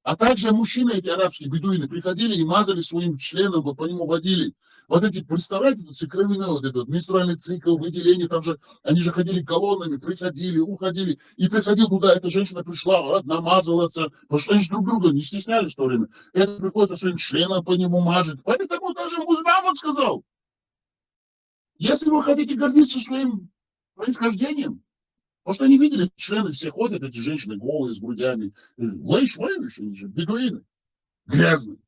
А также мужчины эти арабские, бедуины, приходили и мазали своим членом, по нему водили. Вот эти, представляете, тут кровяной вот этот менструальный цикл, выделение, там же, они же ходили колоннами, приходили, уходили. И приходил туда, эта женщина пришла, намазываться, потому что они же друг друга не стеснялись в то время. Это приходит со своим членом, по нему мажет. Поэтому даже Муздамов сказал, если вы хотите гордиться своим происхождением, потому что они видели, члены все ходят, эти женщины голые, с грудями. Лейш, они же бедуины, грязные.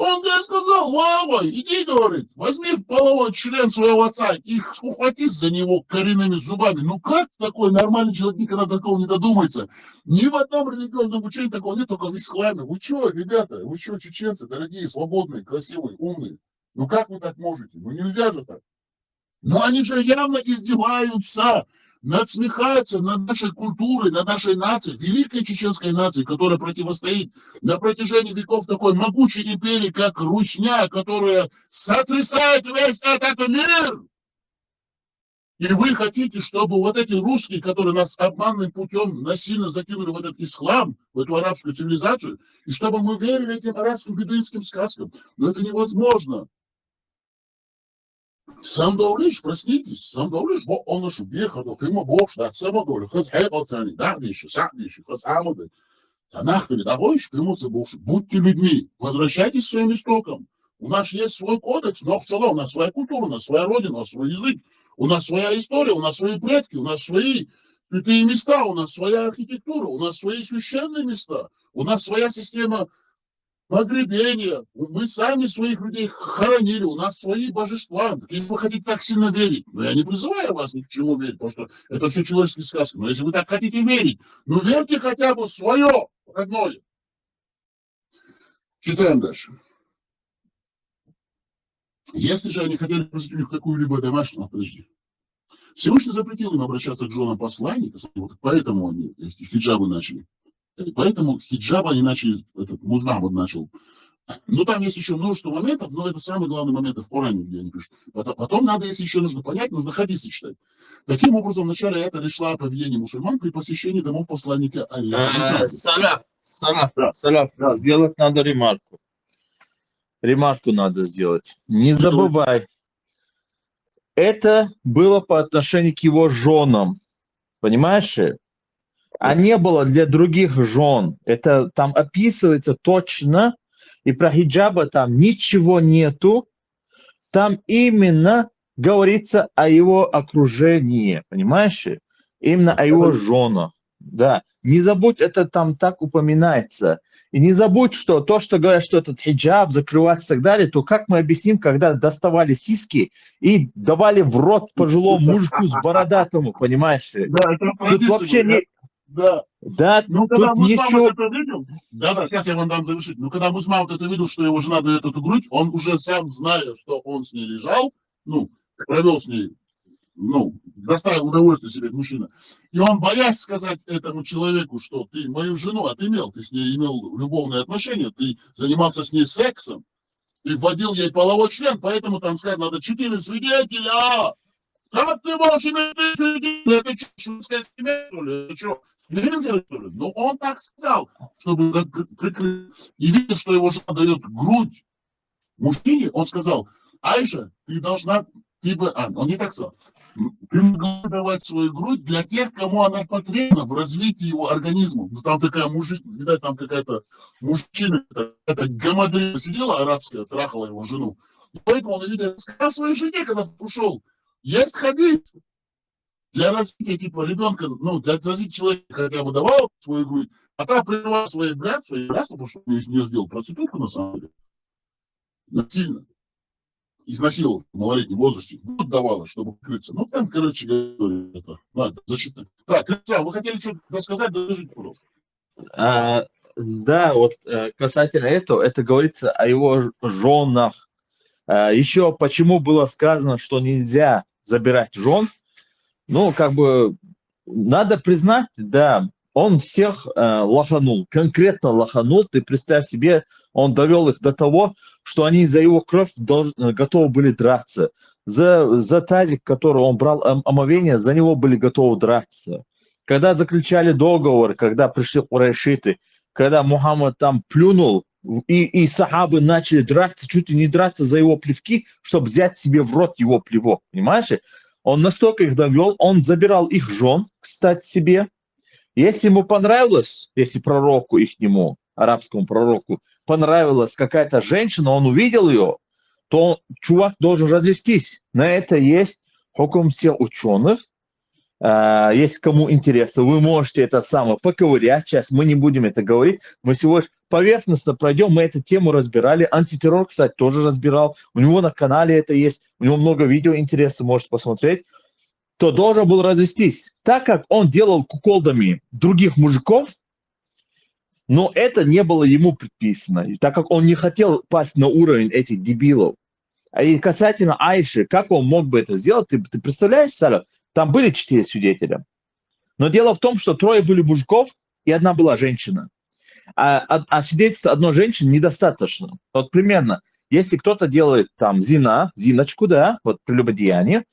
Он мне сказал, Вова, иди, говорит, возьми в половой член своего отца и ухватись за него коренными зубами. Ну как такой нормальный человек никогда такого не додумается? Ни в одном религиозном учении такого нет, только в исламе. Вы что, ребята, вы что, чеченцы, дорогие, свободные, красивые, умные? Ну как вы так можете? Ну нельзя же так. Но они же явно издеваются, надсмехаются над нашей культурой, над нашей нацией, великой чеченской нацией, которая противостоит на протяжении веков такой могучей империи, как Русня, которая сотрясает весь этот мир. И вы хотите, чтобы вот эти русские, которые нас обманным путем насильно закинули в этот ислам, в эту арабскую цивилизацию, и чтобы мы верили этим арабским бедуинским сказкам. Но это невозможно. Сам Даулиш, проснитесь, сам Даулиш, он уж уехал, ты ему бог, что отсама говорю, хаз хайбалцани, дагдиши, сагдиши, хаз амады, танахтали, дагойш, кымуцы бог, будьте людьми, возвращайтесь к своим истокам. У нас есть свой кодекс, но в целом у нас своя культура, у нас своя родина, у нас свой язык, у нас своя история, у нас свои предки, у нас свои святые места, у нас своя архитектура, у нас свои священные места, у нас своя система погребения, мы сами своих людей хоронили, у нас свои божества. Если вы хотите так сильно верить, но я не призываю вас ни к чему верить, потому что это все человеческие сказки, но если вы так хотите верить, ну верьте хотя бы в свое родное. Читаем дальше. Если же они хотели просить у них какую-либо домашнюю, подожди. Всевышний запретил им обращаться к женам посланника, вот поэтому они эти хиджабы начали. Поэтому хиджаб они начали, этот Муздамов начал. Но там есть еще множество моментов, но это самый главный момент в Коране, где они пишут. Потом надо, если еще нужно понять, нужно хадисы читать. Таким образом, вначале это речь шла о поведении мусульман при посещении домов посланника Аллаха. Саляф, сделать надо ремарку. Ремарку надо сделать. Не забывай. Это было по отношению к его женам. Понимаешь? А не было для других жен. Это там описывается точно, и про хиджаба там ничего нету. Там именно говорится о его окружении, понимаешь? Именно о его женах. Да. Не забудь, это там так упоминается. И не забудь, что то, что говорят, что этот хиджаб закрывается и так далее, то как мы объясним, когда доставали сиськи и давали в рот пожилому мужику с бородатому, понимаешь? Да, это тут вообще не... Да. Да, ну, когда тут Мусман ничего... это видел, да, сейчас я вам дам завершить. Но когда Мусман вот это видел, что его жена дает эту грудь, он уже сам, зная, что он с ней лежал, ну, провел с ней, ну, доставил удовольствие себе мужчина. И он, боясь сказать этому человеку, что ты мою жену отымел, ты с ней имел любовные отношения, ты занимался с ней сексом, ты вводил ей половой член, поэтому там сказать, надо 4 свидетеля. Как ты можешь иметь свидетелей? Это что, шведская семья, что ли? Это что, Сталинград, что ли? Ну, он так сказал, чтобы прикрыть. И видит, что его жена дает грудь мужчине, он сказал: Айша, ты должна, он не так сказал, ты должна давать свою грудь для тех, кому она потребна в развитии его организма. Ну, там такая видать, там какая-то мужчина, какая-то гамадрина сидела арабская, трахала его жену. И поэтому он, видит, сказал своей жене, когда ушел: есть хадис для развития типа ребенка, ну, для развития человека хотя бы давал свою грудь, а та привела свои братья, потому что из нее сделал проститутку, на самом деле, насильно изнасиловал в малолетнем возрасте, вот давала, чтобы прикрыться. Ну, там, короче говоря, это, надо, защита. Так, Александр, вы хотели что-то сказать, доложите, пожалуйста. Да, вот касательно этого, это говорится о его женах. Еще почему было сказано, что нельзя забирать жен? Ну, как бы, надо признать, да, он всех лоханул, конкретно лоханул. Ты представь себе, он довел их до того, что они за его кровь готовы были драться. За тазик, который он брал омовение, за него были готовы драться. Когда заключали договор, когда пришли курайшиты, когда Мухаммад там плюнул, и сахабы начали драться, чуть ли не драться за его плевки, чтобы взять себе в рот его плевок, понимаешь? Он настолько их довел, он забирал их жен, кстати, себе. Если ему понравилось, если пророку ихнему, арабскому пророку, понравилась какая-то женщина, он увидел ее, то чувак должен развестись. На это есть хукм всех ученых. Если кому интересно, вы можете это самое поковырять. Сейчас мы не будем это говорить. Мы всего лишь поверхностно пройдем. Мы эту тему разбирали. Антитеррор, кстати, тоже разбирал. У него на канале это есть. У него много видео интересно, можете посмотреть. То должен был развестись. Так как он делал куколдами других мужиков, но это не было ему предписано. И так как он не хотел пасть на уровень этих дебилов. И касательно Айши, как он мог бы это сделать? Ты представляешь, Саля? Там были 4 свидетеля. Но дело в том, что 3 были мужиков, и 1 была женщина. А свидетельства одной женщины недостаточно. Вот примерно, если кто-то делает там зиночку, да, вот прелюбодеяние,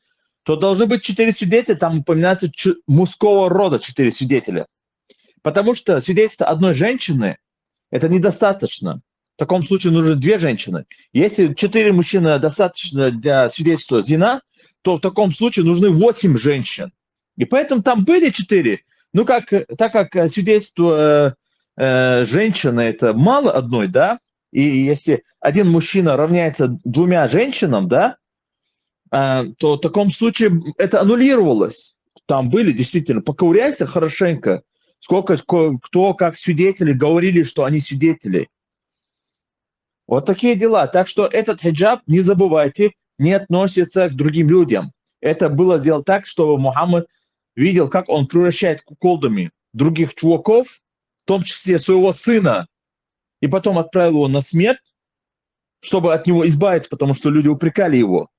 то должны быть 4 свидетеля, там упоминается мужского рода 4 свидетеля. Потому что свидетельство одной женщины – это недостаточно. В таком случае нужно 2 женщины. Если 4 мужчины достаточно для свидетельства зина, то в таком случае нужны 8 женщин. И поэтому там были 4. Ну, так как свидетельство женщины – это мало одной, да, и если один мужчина равняется 2 женщинам, да, то в таком случае это аннулировалось. Там были действительно, поковыряйся хорошенько, сколько кто как свидетели говорили, что они свидетели. Вот такие дела. Так что этот хиджаб, не забывайте, не относится к другим людям. Это было сделано так, чтобы Мухаммад видел, как он превращает куколдами других чуваков, в том числе своего сына, и потом отправил его на смерть, чтобы от него избавиться, потому что люди упрекали его.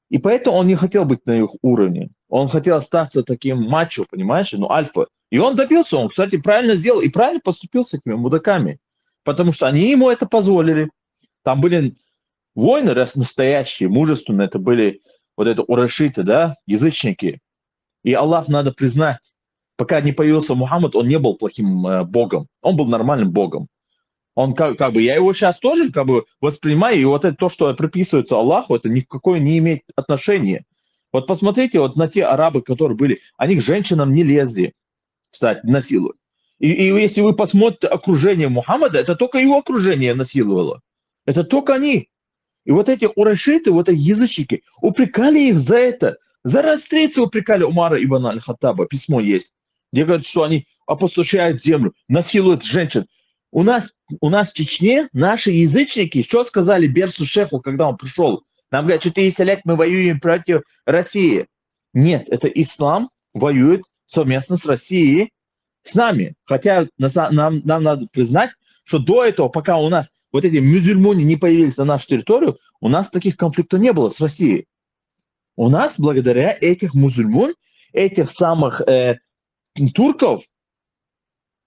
И поэтому он не хотел быть на их уровне. Он хотел остаться таким мачо, понимаешь, ну, альфа. И он добился, он, кстати, правильно сделал и правильно поступил с этими мудаками. Потому что они ему это позволили. Там были воины настоящие, мужественные, это были вот это урашиты, да, язычники. И Аллах, надо признать, пока не появился Мухаммад, он не был плохим богом. Он был нормальным богом. Он как бы, я его сейчас тоже как бы воспринимаю, и вот это то, что приписывается Аллаху, это никакое не имеет отношения. Вот посмотрите вот на те арабы, которые были, они к женщинам не лезли, кстати, насиловать. И если вы посмотрите окружение Мухаммада, это только его окружение насиловало. Это только они. И вот эти урашиты, вот эти язычники, упрекали их за это. За расстрельство упрекали Умара ибн аль-Хаттаба. Письмо есть, где говорят, что они опустошают землю, насилуют женщин. У нас в Чечне наши язычники, что сказали Берсу Шеху, когда он пришел? Нам говорят, 400 лет мы воюем против России. Нет, это ислам воюет совместно с Россией, с нами. Хотя нам надо признать, что до этого, пока у нас вот эти мусульмане не появились на нашу территорию, у нас таких конфликтов не было с Россией. У нас благодаря этих мусульман, этих самых турков,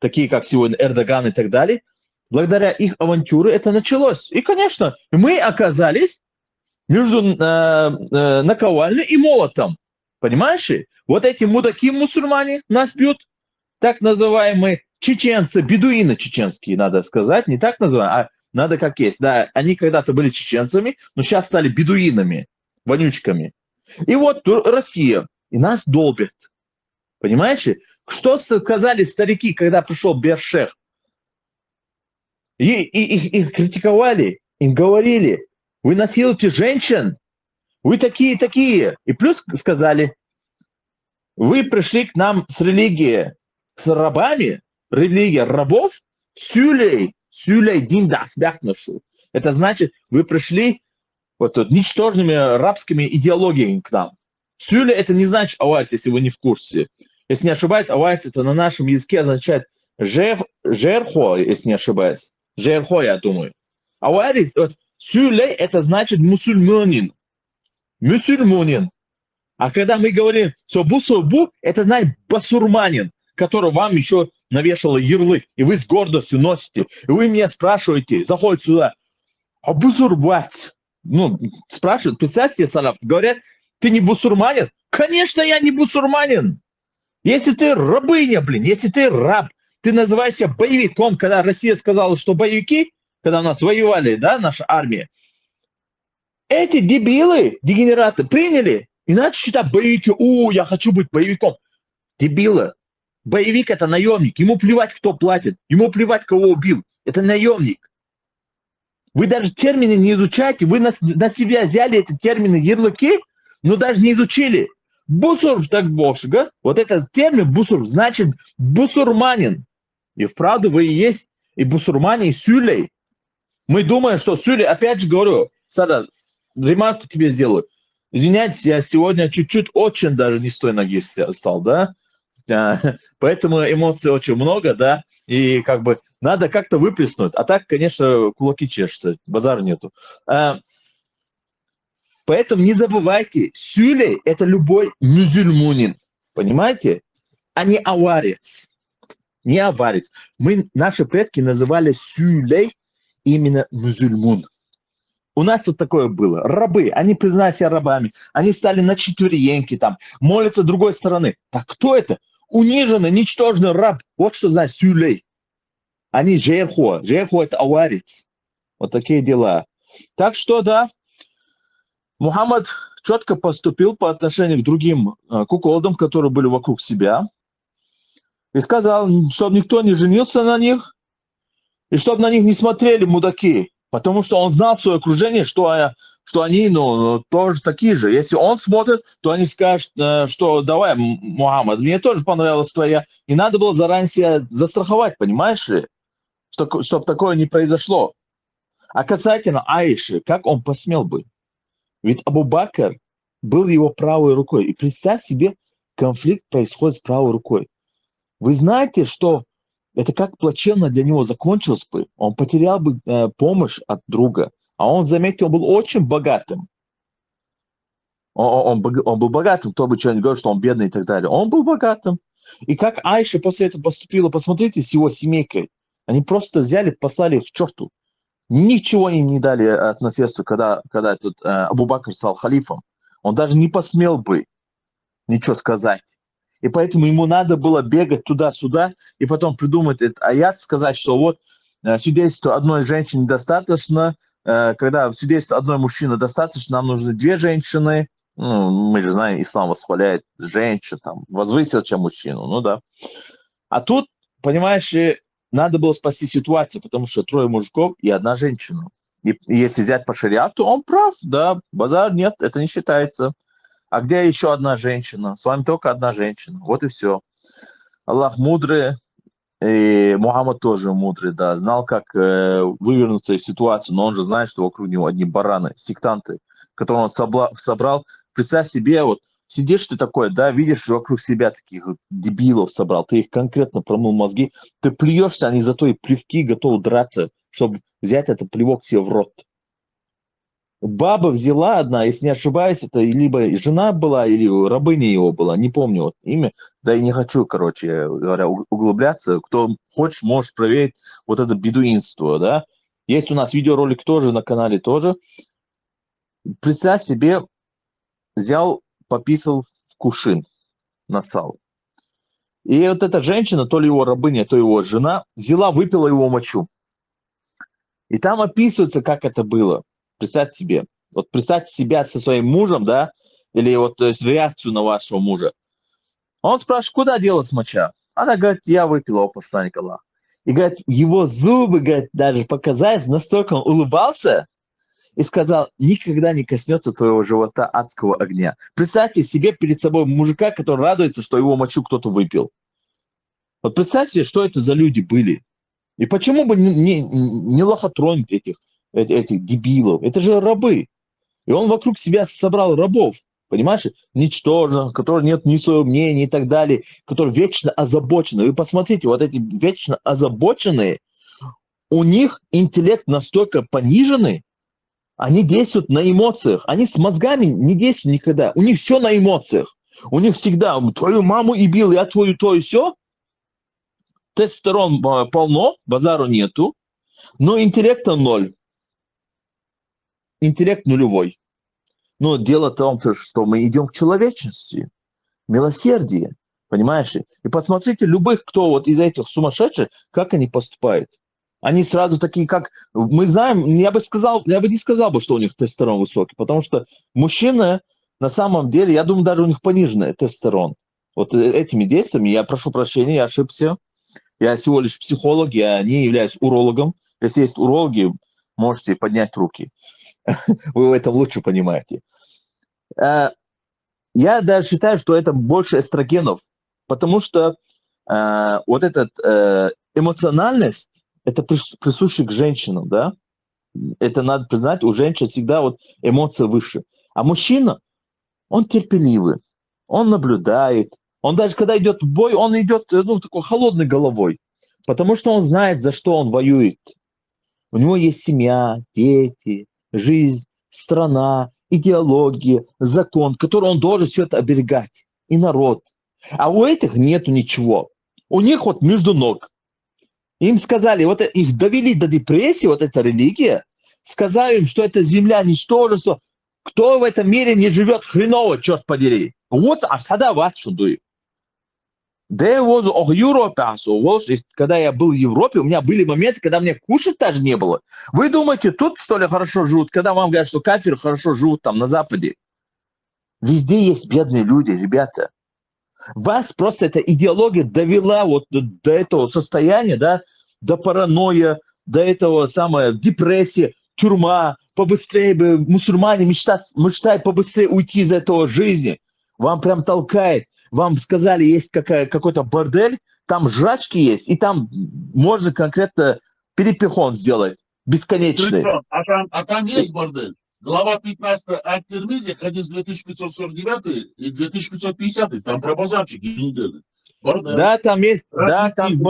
такие как сегодня Эрдоган и так далее, благодаря их авантюре это началось. И, конечно, мы оказались между наковальней и молотом. Понимаешь? Вот эти мудаки-мусульмане нас бьют, так называемые чеченцы, бедуины чеченские, надо сказать, не так называемые, а надо как есть. Да, они когда-то были чеченцами, но сейчас стали бедуинами, вонючками. И вот Россия, и нас долбят. Понимаешь? Что сказали старики, когда пришел Бершех? Их критиковали, им говорили, вы насилуете женщин, вы такие. И плюс сказали, вы пришли к нам с религией, с рабами, религия рабов, сюлей диндах бяхнашу. Это значит, вы пришли вот тут ничтожными рабскими идеологиями к нам. Сюля это не значит авайц, если вы не в курсе. Если не ошибаюсь, авайц это на нашем языке означает жерхо, если не ошибаюсь. Жерхо, я думаю. Авайц, вот, сюлей это значит мусульманин. Мусульманин. А когда мы говорим собу, это значит басурманин, который вам еще навешал ярлык, и вы с гордостью носите. И вы меня спрашиваете, заходите сюда, а бусурбать? Ну, спрашивают, представьте, салаф, говорят, ты не бусурманин? Конечно, я не бусурманин. Если ты рабыня, если ты раб, ты называешься боевиком, когда Россия сказала, что боевики, когда у нас воевали, да, наша армия, эти дебилы, дегенераты, приняли, иначе считают боевики, я хочу быть боевиком. Дебилы. Боевик это наемник, ему плевать, кто платит, ему плевать, кого убил. Это наемник. Вы даже термины не изучаете, вы на себя взяли эти термины, ярлыки, но даже не изучили. Бусур так больше, да? Вот этот термин бусур значит бусурманин. И вправду вы и есть и бусурмане, и сюлей. Мы думаем, что сюлей, опять же говорю, Сада, ремарку тебе сделаю. Извиняйтесь, я сегодня чуть-чуть очень даже не с той ноги стал, да? Поэтому эмоций очень много, да? И как бы надо как-то выплеснуть. А так, конечно, кулаки чешутся, базара нету. Поэтому не забывайте, сюлей – это любой мюзюльмунин, понимаете? А не аварец. Не аварец. Наши предки называли сюлей именно мюзюльмун. У нас вот такое было. Рабы, они признали себя рабами, они стали на четвереньки, там, молятся с другой стороны. Так кто это? Униженный, ничтожный раб. Вот что значит сюлей. Они жерхо. Жерхо – это аварец. Вот такие дела. Так что, да, Мухаммад четко поступил по отношению к другим куколдам, которые были вокруг себя. И сказал, чтобы никто не женился на них, и чтобы на них не смотрели мудаки. Потому что он знал в свое окружение, что они, тоже такие же. Если он смотрит, то они скажут, что давай, Мухаммад, мне тоже понравилась твоя. И надо было заранее себя застраховать, понимаешь ли? Чтобы такое не произошло. А касательно Аиши, как он посмел бы? Ведь Абу Бакр был его правой рукой. И представь себе, конфликт происходит с правой рукой. Вы знаете, что это как плачевно для него закончилось бы. Он потерял бы помощь от друга. А он, заметьте, он был очень богатым. Он был богатым, кто бы что-нибудь говорил, что он бедный и так далее. Он был богатым. И как Айша после этого поступила, посмотрите, с его семейкой. Они просто взяли, послали их к черту. Ничего им не дали от наследства, когда этот Абу Бакр стал халифом. Он даже не посмел бы ничего сказать. И поэтому ему надо было бегать туда-сюда и потом придумать этот аят, сказать, что вот свидетельство одной женщины достаточно, когда свидетельство одной мужчины достаточно, нам нужны две женщины. Мы же знаем, ислам восхваляет женщин, там, возвысил, чем мужчину, ну да. А тут, понимаешь, надо было спасти ситуацию, потому что 3 мужиков и 1 женщина. И если взять по шариату, он прав, да, базар нет, это не считается. А где еще 1 женщина? С вами только 1 женщина. Вот и все. Аллах мудрый, и Мухаммад тоже мудрый, да. Знал, как вывернуться из ситуации, но он же знает, что вокруг него одни бараны, сектанты, которых он собрал. Представь себе, вот сидишь ты такой, да, видишь вокруг себя таких вот дебилов собрал, ты их конкретно промыл мозги, ты плюешься, они зато и плевки готовы драться, чтобы взять этот плевок себе в рот. Баба взяла одна, если не ошибаюсь, это либо жена была, или рабыня его была, не помню вот имя, да и не хочу, короче говоря, углубляться. Кто хочет, может проверить вот это бедуинство, да. Есть у нас видеоролик тоже на канале тоже. Представь себе, взял, пописал в кувшин, насал. И вот эта женщина, то ли его рабыня, то его жена, взяла, выпила его мочу. И там описывается, как это было. Представьте себе. Вот представьте себя со своим мужем, да, или вот то есть, реакцию на вашего мужа. Он спрашивает, куда делась моча? Она говорит, я выпила, о посланник Аллаха. И говорит, его зубы, говорит, даже показались, настолько он улыбался и сказал, никогда не коснется твоего живота адского огня. Представьте себе перед собой мужика, который радуется, что его мочу кто-то выпил. Вот представьте себе, что это за люди были. И почему бы не лохотронить этих дебилов? Это же рабы. И он вокруг себя собрал рабов, понимаешь? Ничтожных, у которых нет ни своего мнения и так далее, которые вечно озабочены. Вы посмотрите, вот эти вечно озабоченные, у них интеллект настолько пониженный, они действуют на эмоциях. Они с мозгами не действуют никогда. У них все на эмоциях. У них всегда твою маму и бил, я твою то и все. Тестостерон полно, базару нету, но интеллекта ноль. Интеллект нулевой. Но дело в том, что мы идем к человечности, милосердие, понимаешь? И посмотрите любых, кто вот из этих сумасшедших, как они поступают. Они сразу такие, как... Мы знаем, я бы не сказал, что у них тестостерон высокий, потому что мужчина, на самом деле, я думаю, даже у них пониженный тестостерон. Вот этими действиями, я прошу прощения, я ошибся. Я всего лишь психолог, я не являюсь урологом. Если есть урологи, можете поднять руки. Вы в этом лучше понимаете. Я даже считаю, что это больше эстрогенов, потому что вот эта эмоциональность, это присуща к женщинам, да? Это надо признать, у женщин всегда вот эмоции выше. А мужчина, он терпеливый, он наблюдает, он даже когда идет в бой, он идет такой холодной головой, потому что он знает, за что он воюет. У него есть семья, дети, жизнь, страна, идеология, закон, который он должен все это оберегать. И народ. А у этих нету ничего. У них вот между ног. Им сказали, вот их довели до депрессии, вот эта религия, сказали им, что это земля ничтожество. Кто в этом мире не живет хреново, черт подери. Вот асадават шудуй. Когда я был в Европе, у меня были моменты, когда мне кушать даже не было. Вы думаете, тут, что ли, хорошо живут, когда вам говорят, что кафиры хорошо живут там на Западе? Везде есть бедные люди, ребята. Вас просто эта идеология довела вот до этого состояния, да, до паранойи, до этого депрессии, тюрьма, побыстрее бы мусульмане мечтают побыстрее уйти из этого жизни. Вам прям толкает. Вам сказали, есть какой-то бордель, там жрачки есть, и там можно конкретно перепихон сделать, бесконечный. А там есть бордель? Глава 15 от Термизи, хадис 2549 и 2550, там про базарчики недели. Бордель. Да, там есть, да, там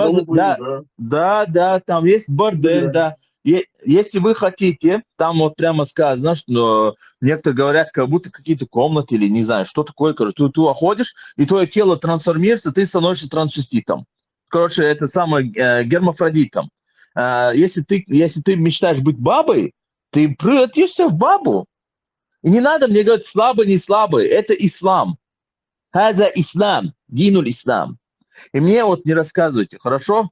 там есть бордель, да. Если вы хотите, там вот прямо сказано, что некоторые говорят, как будто какие-то комнаты или не знаю, что такое, короче, ты уходишь, и твое тело трансформируется, ты становишься трансвеститом. Короче, это самое гермафродитом. Если ты мечтаешь быть бабой, ты превратишься в бабу. И не надо мне говорить, слабый, не слабый, это ислам. Хаза ислам, динуль ислам. И мне вот не рассказывайте, хорошо?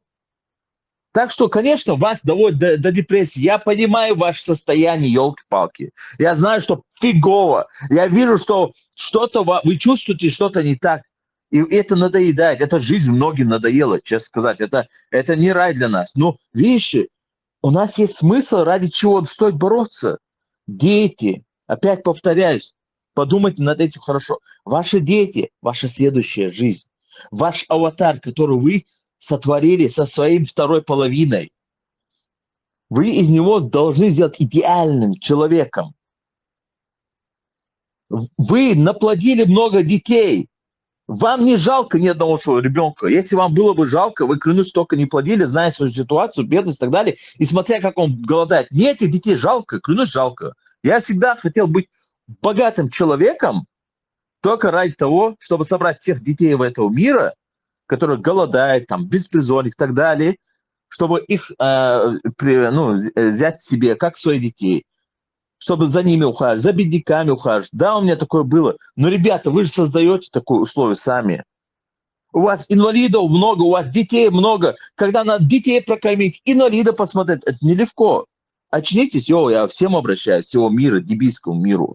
Так что, конечно, вас доводит до депрессии. Я понимаю ваше состояние, елки-палки. Я знаю, что фигово. Я вижу, что что-то вы чувствуете, что-то не так. И это надоедает. Эта жизнь многим надоела, честно сказать. Это не рай для нас. Но, видите, у нас есть смысл, ради чего стоит бороться. Дети, опять повторяюсь, подумайте над этим хорошо. Ваши дети, ваша следующая жизнь. Ваш аватар, который вы сотворили со своей второй половиной. Вы из него должны сделать идеальным человеком. Вы наплодили много детей. Вам не жалко ни одного своего ребенка. Если вам было бы жалко, вы, клянусь, только не плодили, зная свою ситуацию, бедность и так далее, и смотря, как он голодает. Мне этих детей жалко, клянусь, жалко. Я всегда хотел быть богатым человеком только ради того, чтобы собрать всех детей в этого мира, которые голодают, там, беспризорник и так далее, чтобы их взять себе как своих детей, чтобы за ними ухаживать, за бедняками ухаживать. Да, у меня такое было. Но, ребята, вы же создаете такое условие сами. У вас инвалидов много, у вас детей много. Когда надо детей прокормить, инвалида посмотреть, это нелегко. Очнитесь, я всем обращаюсь, всего мира, дебильскому миру.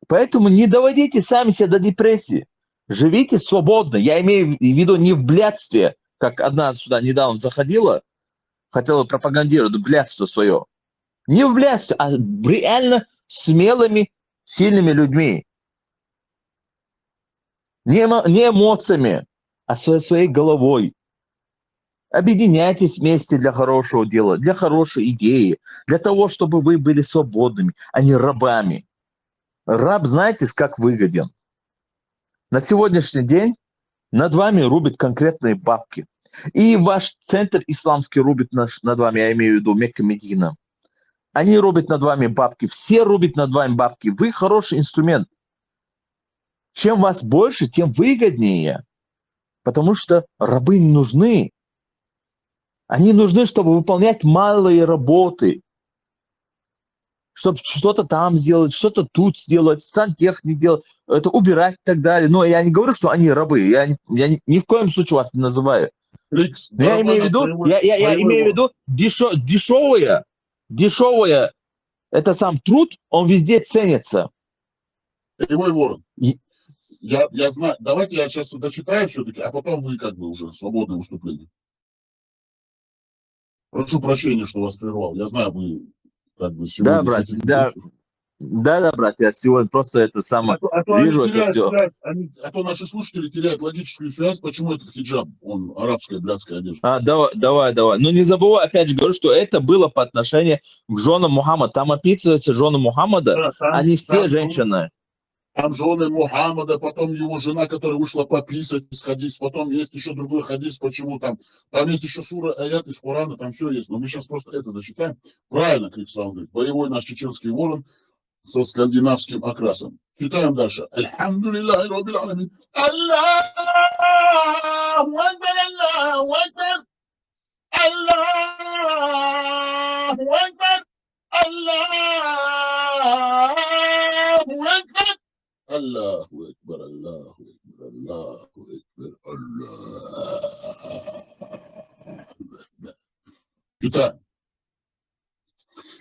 Поэтому не доводите сами себя до депрессии. Живите свободно. Я имею в виду не в блядстве, как одна сюда недавно заходила, хотела пропагандировать блядство свое. Не в блядстве, а реально смелыми, сильными людьми. Не эмоциями, а своей головой. Объединяйтесь вместе для хорошего дела, для хорошей идеи, для того, чтобы вы были свободными, а не рабами. Раб, знаете, как выгоден? На сегодняшний день над вами рубят конкретные бабки. И ваш центр исламский рубит над вами, я имею в виду Мекка, Медина. Они рубят над вами бабки, все рубят над вами бабки. Вы хороший инструмент. Чем вас больше, тем выгоднее. Потому что рабы не нужны. Они нужны, чтобы выполнять малые работы. Чтобы что-то там сделать, что-то тут сделать, сантехник делать, это убирать и так далее. Но я не говорю, что они рабы. Я ни в коем случае вас не называю. Фликс, Но я имею в виду, я имею в виду дешевое, это сам труд, он везде ценится. Боевой ворон. И- Я знаю. Давайте я сейчас дочитаю все-таки, а потом вы как бы уже свободное выступление. Прошу прощения, что вас прервал. Я знаю, вы как бы сегодня... Да, брат, да, брат, я сегодня просто это самое вижу, это все. А то наши слушатели теряют логическую связь, почему этот хиджаб, он арабская, блядская одежда. Давай. Но не забывай, опять же говорю, что это было по отношению к женам Мухаммада. Там описываются жены Мухаммада, Да, там- они все там- женщины. Там жены Мухаммада, потом его жена, которая вышла пописать из хадис, потом есть еще другой хадис, почему там есть еще сура аят из Корана, там все есть, но мы сейчас просто это зачитаем. Правильно, Криксрам говорит, боевой наш чеченский ворон со скандинавским окрасом. Читаем дальше. Альхамдулиллахи роббил аламин. Аллаху акбар, Аллаху акбар. Аллаху акбар. Аллаху акбар. Аллаху акбар, Аллаху акбар, Аллаху акбар, Аллаху акбар. Читаем.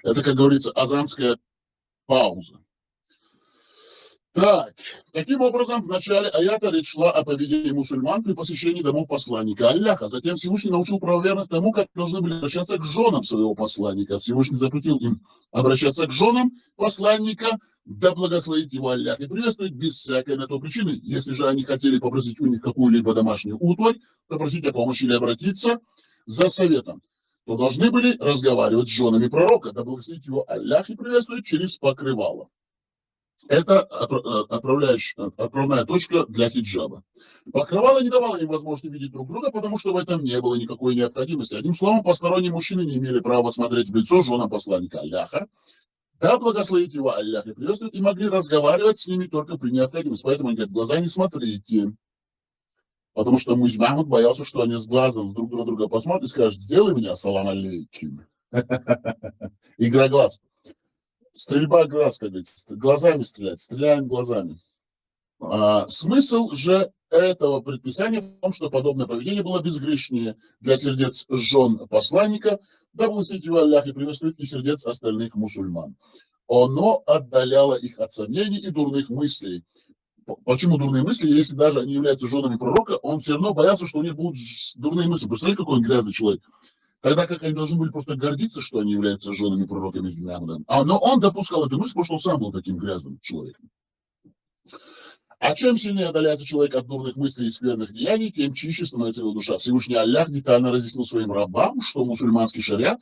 Это, как говорится, азанская пауза. Так, таким образом, в начале аята речь шла о поведении мусульман при посещении домов посланника Аллаха. Затем Всевышний научил правоверных тому, как должны были обращаться к женам своего посланника. Всевышний запретил им обращаться к женам посланника, да благословит его Аллах, и приветствует без всякой на то причины. Если же они хотели попросить у них какую-либо домашнюю утварь, попросить о помощи или обратиться за советом, то должны были разговаривать с женами пророка, да благословит его Аллах и приветствует через покрывало. Это отправная точка для хиджаба. Покрывало не давало им возможности видеть друг друга, потому что в этом не было никакой необходимости. Одним словом, посторонние мужчины не имели права смотреть в лицо женам посланника Аллаха, да благословит его Аллах и приветствует, и могли разговаривать с ними только при необходимости. Поэтому они говорят, в глаза не смотрите. Потому что муж Махмуд боялся, что они с глазом с друг на друга посмотрят и скажут, сделай меня, салам алейкум. Игра глаз. Стрельба глаз, как говорится, глазами стрелять, стреляем глазами. Смысл же этого предписания в том, что подобное поведение было безгрешнее для сердец жен посланника, да благословит его Аллах и приветствует и сердец остальных мусульман. Оно отдаляло их от сомнений и дурных мыслей. Почему дурные мысли? Если даже они являются женами пророка, он все равно боялся, что у них будут дурные мысли. Представляете, какой он грязный человек. Тогда как они должны были просто гордиться, что они являются женами пророка между Мухаммадом. Но он допускал эту мысль, потому что он сам был таким грязным человеком. А чем сильнее отдаляется человек от дурных мыслей и скверных деяний, тем чище становится его душа. Всевышний Аллах детально разъяснил своим рабам, что мусульманский шариат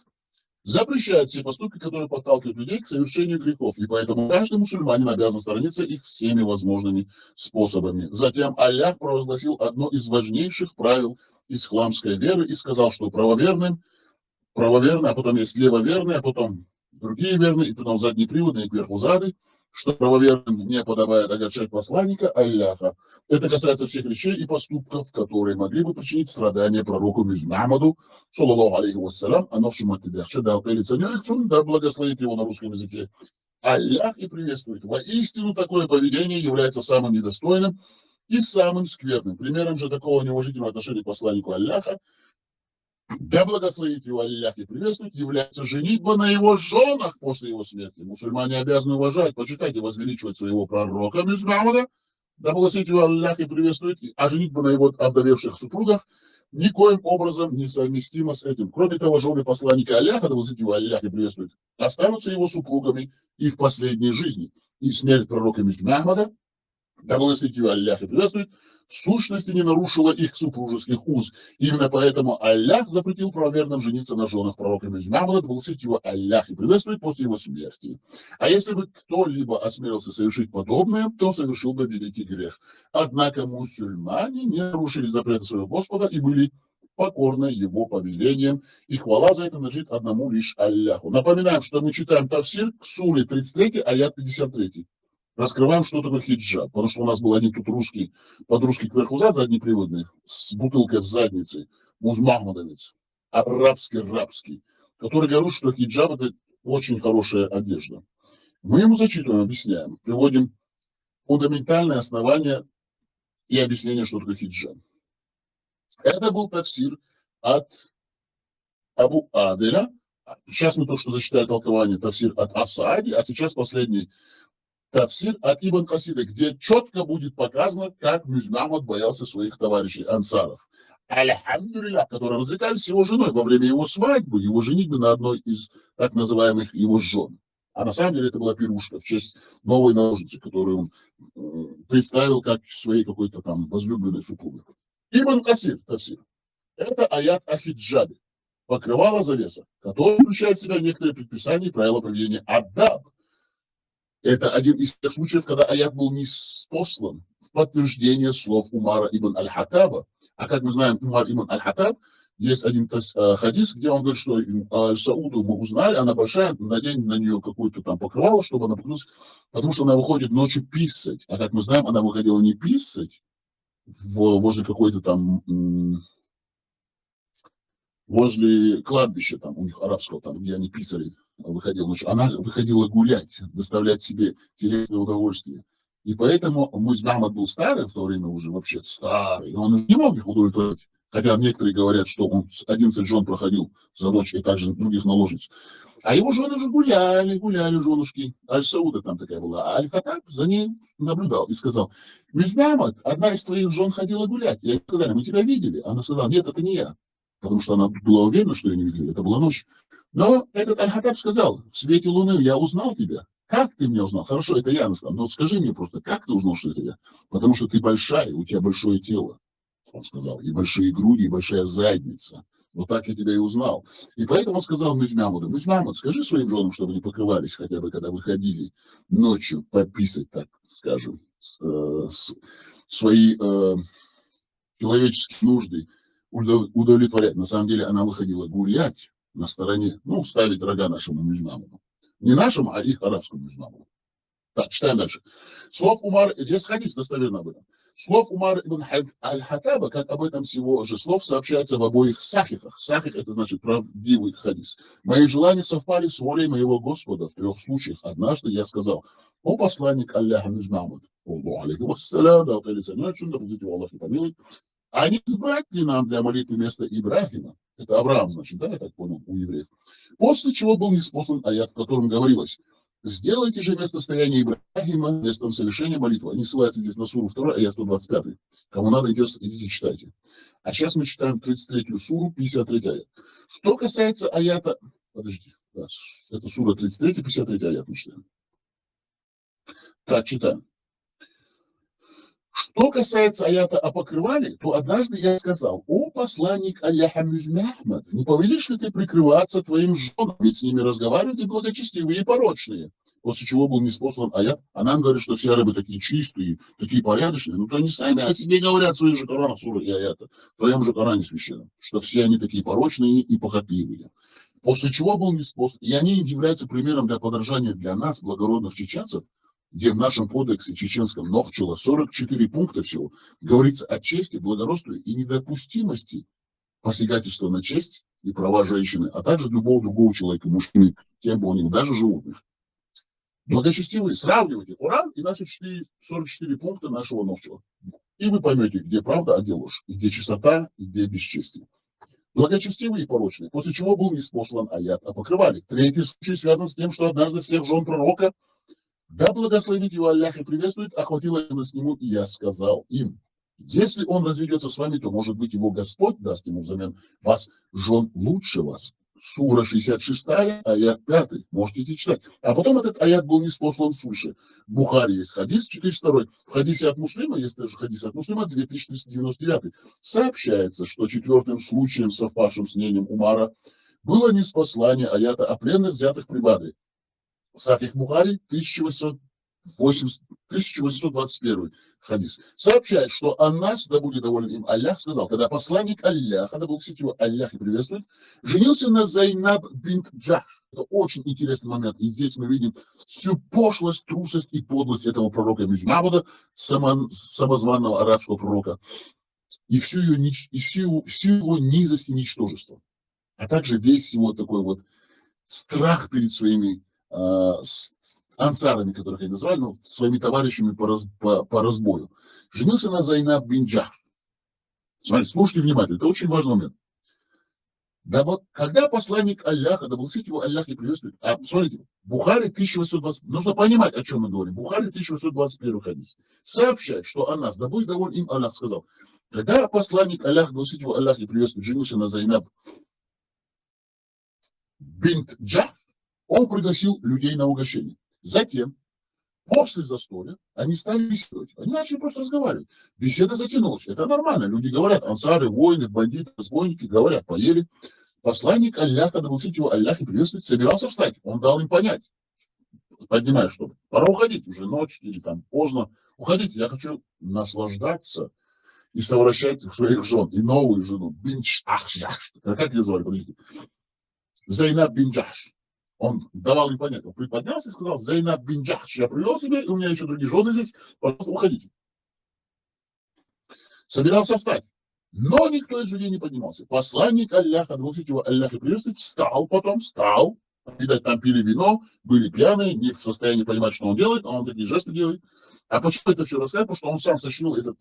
запрещает все поступки, которые подталкивают людей к совершению грехов, и поэтому каждый мусульманин обязан сторониться их всеми возможными способами. Затем Аллах провозгласил одно из важнейших правил исламской веры и сказал, что правоверный, а потом есть левоверный, а потом другие верные, и потом заднеприводные и кверху зады, что правоверным не подобает огорчать посланника Аллаха. Это касается всех речей и поступков, которые могли бы причинить страдания пророку Мухаммаду, саллаллаху алейхи вассалям, а новшему отдыхше дал переценёйцун, да благословит его на русском языке. Аллах и приветствует. Воистину такое поведение является самым недостойным и самым скверным. Примером же такого неуважительного отношения к посланнику Аллаха, да благословит его Аллах и приветствует, является женитьба на его женах после его смерти. Мусульмане обязаны уважать, почитать и возвеличивать своего пророка Мухаммада, да благословит его Аллах и приветствует, а женитьба на его овдовевших супругах никоим образом не совместима с этим. Кроме того, жены посланника Аллаха, да благословит его Аллах и приветствует, останутся его супругами и в последней жизни. И смерть пророка Мухаммада, да благословит его Аллах и приветствует, в сущности не нарушила их супружеских уз. Именно поэтому Аллах запретил правоверным жениться на женах пророка Мухаммада, да благословит его Аллах и приветствует, после его смерти. А если бы кто-либо осмелился совершить подобное, то совершил бы великий грех. Однако мусульмане не нарушили запреты своего Господа и были покорны его повелениям, и хвала за это надлежит одному лишь Аллаху. Напоминаем, что мы читаем тафсир к суре 33, аят 53. Раскрываем, что такое хиджаб, потому что у нас был один тут русский, подрусский кверхузат заднеприводный, с бутылкой в заднице, музмахмадовец, арабский, который говорит, что хиджаб – это очень хорошая одежда. Мы ему зачитываем, объясняем, приводим фундаментальные основания и объяснение, что такое хиджаб. Это был тафсир от Абу Аделя. Сейчас мы только что зачитали толкование тафсир от Асади, а сейчас последний тафсир от Ибн Касира, где четко будет показано, как Мухаммад боялся своих товарищей ансаров. Альхамдулиллах, которые развлекались с его женой во время его свадьбы, его женитьбы на одной из так называемых его жен. А на самом деле это была пирушка в честь новой наложницы, которую он представил как своей какой-то там возлюбленной супругой. Ибн Касир, тафсир. Это аят о хиджабе, покрывало завеса, который включает в себя некоторые предписания и правила поведения адаб. Это один из тех случаев, когда аят был ниспослан в подтверждение слов Умара ибн Аль-Хаттаба. А как мы знаем, Умар ибн Аль-Хаттаб, есть один хадис, где он говорит, что Аль-Сауду мы узнали, она большая, надень на нее какую-то там покрывало, чтобы она покрылась, потому что она выходит ночью писать. А как мы знаем, она выходила не писать возле какой-то там, возле кладбища там у них арабского, там, где они писали, выходила ночью. Она выходила гулять, доставлять себе телесное удовольствие. И поэтому Мухаммад был старый в то время уже, вообще старый, и он не мог их удовлетворить. Хотя некоторые говорят, что он 11 жен проходил за ночь и также других наложниц. А его жены же гуляли женушки. Аль-Сауда там такая была. А Аль-Хаттаб за ней наблюдал и сказал: Мухаммад, одна из твоих жен ходила гулять. И они сказали: мы тебя видели. Она сказала: нет, это не я. Потому что она была уверена, что ее не видели. Это была ночь. Но этот Аль-Хаттаб сказал: в свете луны я узнал тебя. Как ты меня узнал? Хорошо, это я. Она сказала: но скажи мне просто, как ты узнал, что это я? Потому что ты большая, у тебя большое тело. Он сказал: и большие груди, и большая задница. Вот так я тебя и узнал. И поэтому он сказал Мухаммаду: Мухаммад, скажи своим женам, чтобы они покрывались хотя бы, когда выходили ночью пописать, так скажем, свои человеческие нужды удовлетворять. На самом деле она выходила гулять на стороне, ставить рога нашему Мухаммаду. Не нашему, а их арабскому Мухаммаду. Так, читаем дальше. Слов Умар, есть хадис достоверно об этом. Слов Умар ибн Аль-Хаттаба, как об этом всего же слов, сообщается в обоих сахихах. Сахих — это значит правдивый хадис. Мои желания совпали с волей моего Господа в 3 случаях. Однажды я сказал: о посланник Аллаха Мухаммад, а не избрать ли нам для молитвы вместо Ибрахима? Это Авраам, значит, да, я так понял, у евреев. После чего был ниспослан аят, в котором говорилось: сделайте же место стояния Ибрахима местом совершения молитвы. Они ссылаются здесь на суру 2, аят 125. Кому надо, идите читайте. А сейчас мы читаем 33-ю суру, 53 аят. Что касается аята... Подождите. Да, это сура 33, 53 аят мы читаем. Так, читаем. Что касается аята о покрывале, то однажды я сказал: о посланник Аллаха Мухаммад, не повелишь ли ты прикрываться твоим женам, ведь с ними разговаривают и благочестивые, и порочные. После чего был ниспослан аят, а нам говорят, что все арабы такие чистые, такие порядочные. То они сами о себе говорят в своих же Коранах, сурах и аята, в твоем же Коране священном, что все они такие порочные и похотливые. После чего был ниспослан, и они являются примером для подражания для нас, благородных чеченцев, где в нашем кодексе чеченском Нохчела 44 пункта всего, говорится о чести, благородстве и недопустимости посягательства на честь и права женщины, а также любого другого человека, мужчины, кем бы он ни был, даже животных. Благочестивые, сравнивайте Коран и наши 44 пункта нашего Нохчела. И вы поймете, где правда, а где ложь, и где чистота, и где бесчестие. Благочестивые и порочные, после чего был ниспослан аят о покрывале. Третий случай связан с тем, что однажды всех жен пророка, да благословит его Аллах и приветствует, охватила ревность к нему, и я сказал им: если он разведется с вами, то, может быть, его Господь даст ему взамен вас жен лучше вас. Сура 66, аят 5. Можете идти читать. А потом этот аят был ниспослан свыше. В Бухари есть хадис 402. В хадисе от Муслима, есть даже хадис от Муслима 2399. Сообщается, что четвертым случаем, совпавшим с мнением Умара, было ниспослание аята о пленных, взятых при Бадре. Сахих Бухари 1821 хадис. Сообщает, что Аннас, да будет доволен им Аллах, сказал, когда посланник Аллаха, да благословит его Аллах и приветствует, женился на Зайнаб бинт Джахш. Это очень интересный момент. И здесь мы видим всю пошлость, трусость и подлость этого пророка Мухаммада, самозванного арабского пророка, и всю его низость и ничтожество. А также весь его такой вот страх перед своими ансарами, которых я назвал, но своими товарищами по разбою. Женился на Зайнаб бин Джахш. Смотрите, слушайте внимательно, это очень важный момент. Когда посланник Аллаха, да благословит его Аллах и приветствует, смотрите, Бухари 1820, нужно понимать, о чем мы говорим. Бухари 1821 хадис. Сообщает, что Аннас, да будет доволен им Аллах, сказал, когда посланник Аллаха, да благословит его Аллах и приветствует, женился на Зайнаб бинт Джахш, он пригласил людей на угощение. Затем, после застолья, они стали беседовать. Они начали просто разговаривать. Беседа затянулась. Это нормально. Люди говорят, ансары, воины, бандиты, разбойники, говорят, поели. Посланник Аллаха, да благословит его Аллах и приветствует, собирался встать. Он дал им понять, поднимая, что пора уходить, уже ночь или там поздно. Уходите, я хочу наслаждаться и совращать своих жен. И новую жену. Как ее звали? Подождите. Зайнаб бин Джахш. Он давал им понять, он приподнялся и сказал: Зайнаб бин Джахш, я привел себе, и у меня еще другие жены здесь, пожалуйста, уходите. Собирался встать, но никто из людей не поднимался. Посланник Аллаха, да благословит его Аллах и приветствует, встал, видать, там пили вино, были пьяные, не в состоянии понимать, что он делает, а он такие жесты делает. А почему это все рассказать? Потому что он сам сочинил этот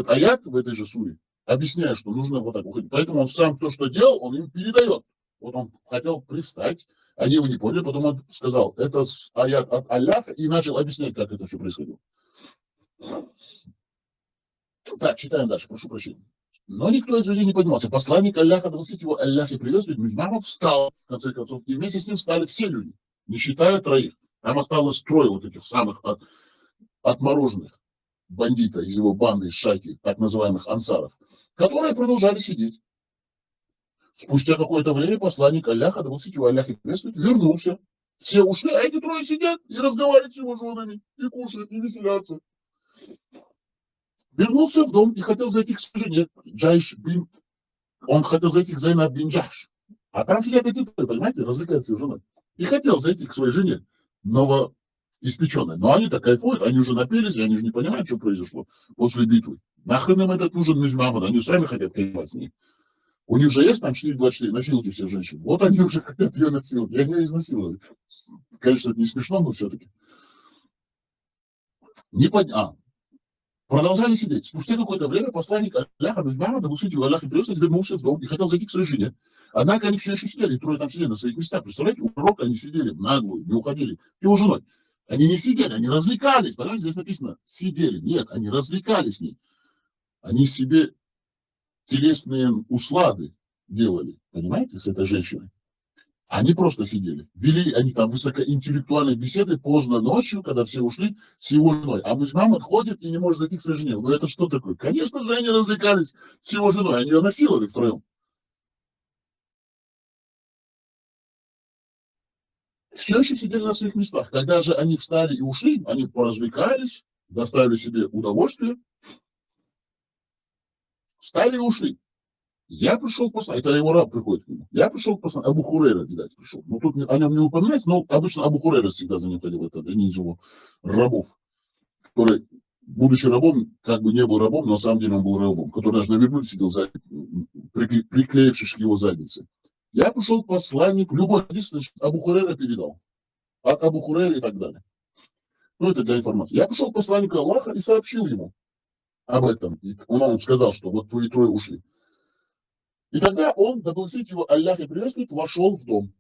аят в этой же суре, объясняя, что нужно вот так уходить. Поэтому он сам то, что делал, он им передает. Вот он хотел пристать, они его не поняли, потом он сказал, это аят от Аллаха, и начал объяснять, как это все происходило. Так, читаем дальше, прошу прощения. Но никто из людей не поднимался. Посланник Аллаха, да благословит его Аллах и приветствует, Мухаммад встал, в конце концов, и вместе с ним встали все люди, не считая троих. Там осталось трое вот этих самых отмороженных бандитов из его банды, из шайки, так называемых ансаров, которые продолжали сидеть. Спустя какое-то время посланник Аллаха, да благословит его Аллах и приветствует, вернулся. Все ушли, а эти трое сидят и разговаривают с его женами, и кушают, и веселятся. Вернулся в дом и хотел зайти к своей жене, он хотел зайти к Зайнаб бин Джахш. А там сидят эти трое, понимаете, развлекаются его женой. И хотел зайти к своей жене, новоиспеченной. Но они так кайфуют, они уже напились, и они же не понимают, что произошло после битвы. Нахрен им этот нужен Мухаммад, они сами хотят кайфовать с ней. У них же есть там 424, насилуйте всех женщин. Вот они уже хотят ее насиловать. Я ее изнасиловали. Конечно, это не смешно, но все-таки. Продолжали сидеть. Спустя какое-то время посланник Аллаха, да благословит его Аллах и приветствует, вернулся в дом и хотел зайти к своей жене. Однако они все еще сидели, трое там сидели на своих местах. Представляете, у пророка они сидели в наглую, не уходили. Его женой. Они не сидели, они развлекались. Понимаете, здесь написано сидели. Нет, они развлекались с ней. Они себе телесные услады делали, понимаете, с этой женщиной. Они просто сидели. Вели они там высокоинтеллектуальные беседы поздно ночью, когда все ушли, с его женой. А Мухаммад ходит и не может зайти к своей жене. Ну это что такое? Конечно же, они развлекались с его женой, они ее насиловали втроем. Все еще сидели на своих местах. Когда же они встали и ушли, они поразвлекались, доставили себе удовольствие, встали и ушли. Я пришел посланник, это его раб приходит к нему. Я пришел посланник, Абу Хурейра, видать, пришел. Ну, тут о нем не упоминается, но обычно Абу Хурейра всегда за ним ходил, это один из его рабов, который, будучи рабом, как бы не был рабом, но на самом деле он был рабом, который даже на верблюде сидел, приклеившись к его заднице. Я пришел к посланнику, любой хадис, значит, Абу Хурейра передал. От Абу Хурейра и так далее. Ну, это для информации. Я пришел к посланнику Аллаха и сообщил ему об этом. И он сказал, что вот твои трое ушли. И тогда он, да благословит его Аллах и приветствует, вошел в дом.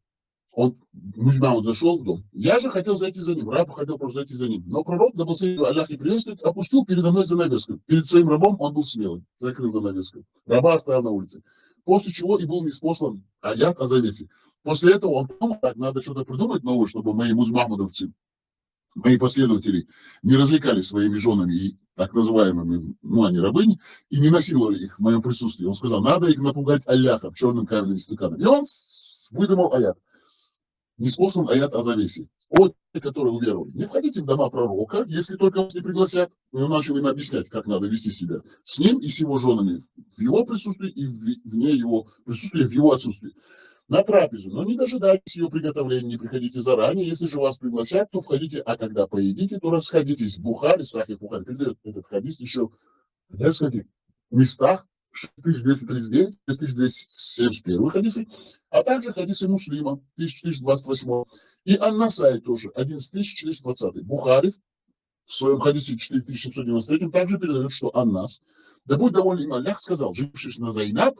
Он, Музмаут, зашел в дом. Я же хотел зайти за ним, раб хотел просто зайти за ним. Но пророк, да благословит его Аллах и приветствует, опустил передо мной занавеску. Перед своим рабом он был смелым, закрыл занавеску. Раба оставил на улице. После чего и был ниспослан аят о завесе. После этого он подумал, так, надо что-то придумать новое, чтобы мои музмахмадовцы, мои последователи не развлекались своими женами и так называемыми, ну, они рабыни, и не насиловали их в моем присутствии. Он сказал, надо их напугать Аллахом, черным каменным стаканом. И он выдумал аят. Неспослан аят о завесе. О, те, которые уверовали. Не входите в дома пророка, если только вас не пригласят. И он начал им объяснять, как надо вести себя с ним и с его женами в его присутствии и вне его присутствия, в его отсутствии. На трапезу, но не дожидайтесь ее приготовления, не приходите заранее. Если же вас пригласят, то входите, а когда поедите, то расходитесь. Бухари, Сахих Бухари передает этот хадис еще в нескольких местах, 6239, 6271 хадисы, а также хадисы Муслима, 1428, и Ан-Насай тоже, 11420. Бухари в своем хадисе 4793 также передает, что Ан-Нас, да будет доволен им Аллах, сказал, жившись на Зайнаб,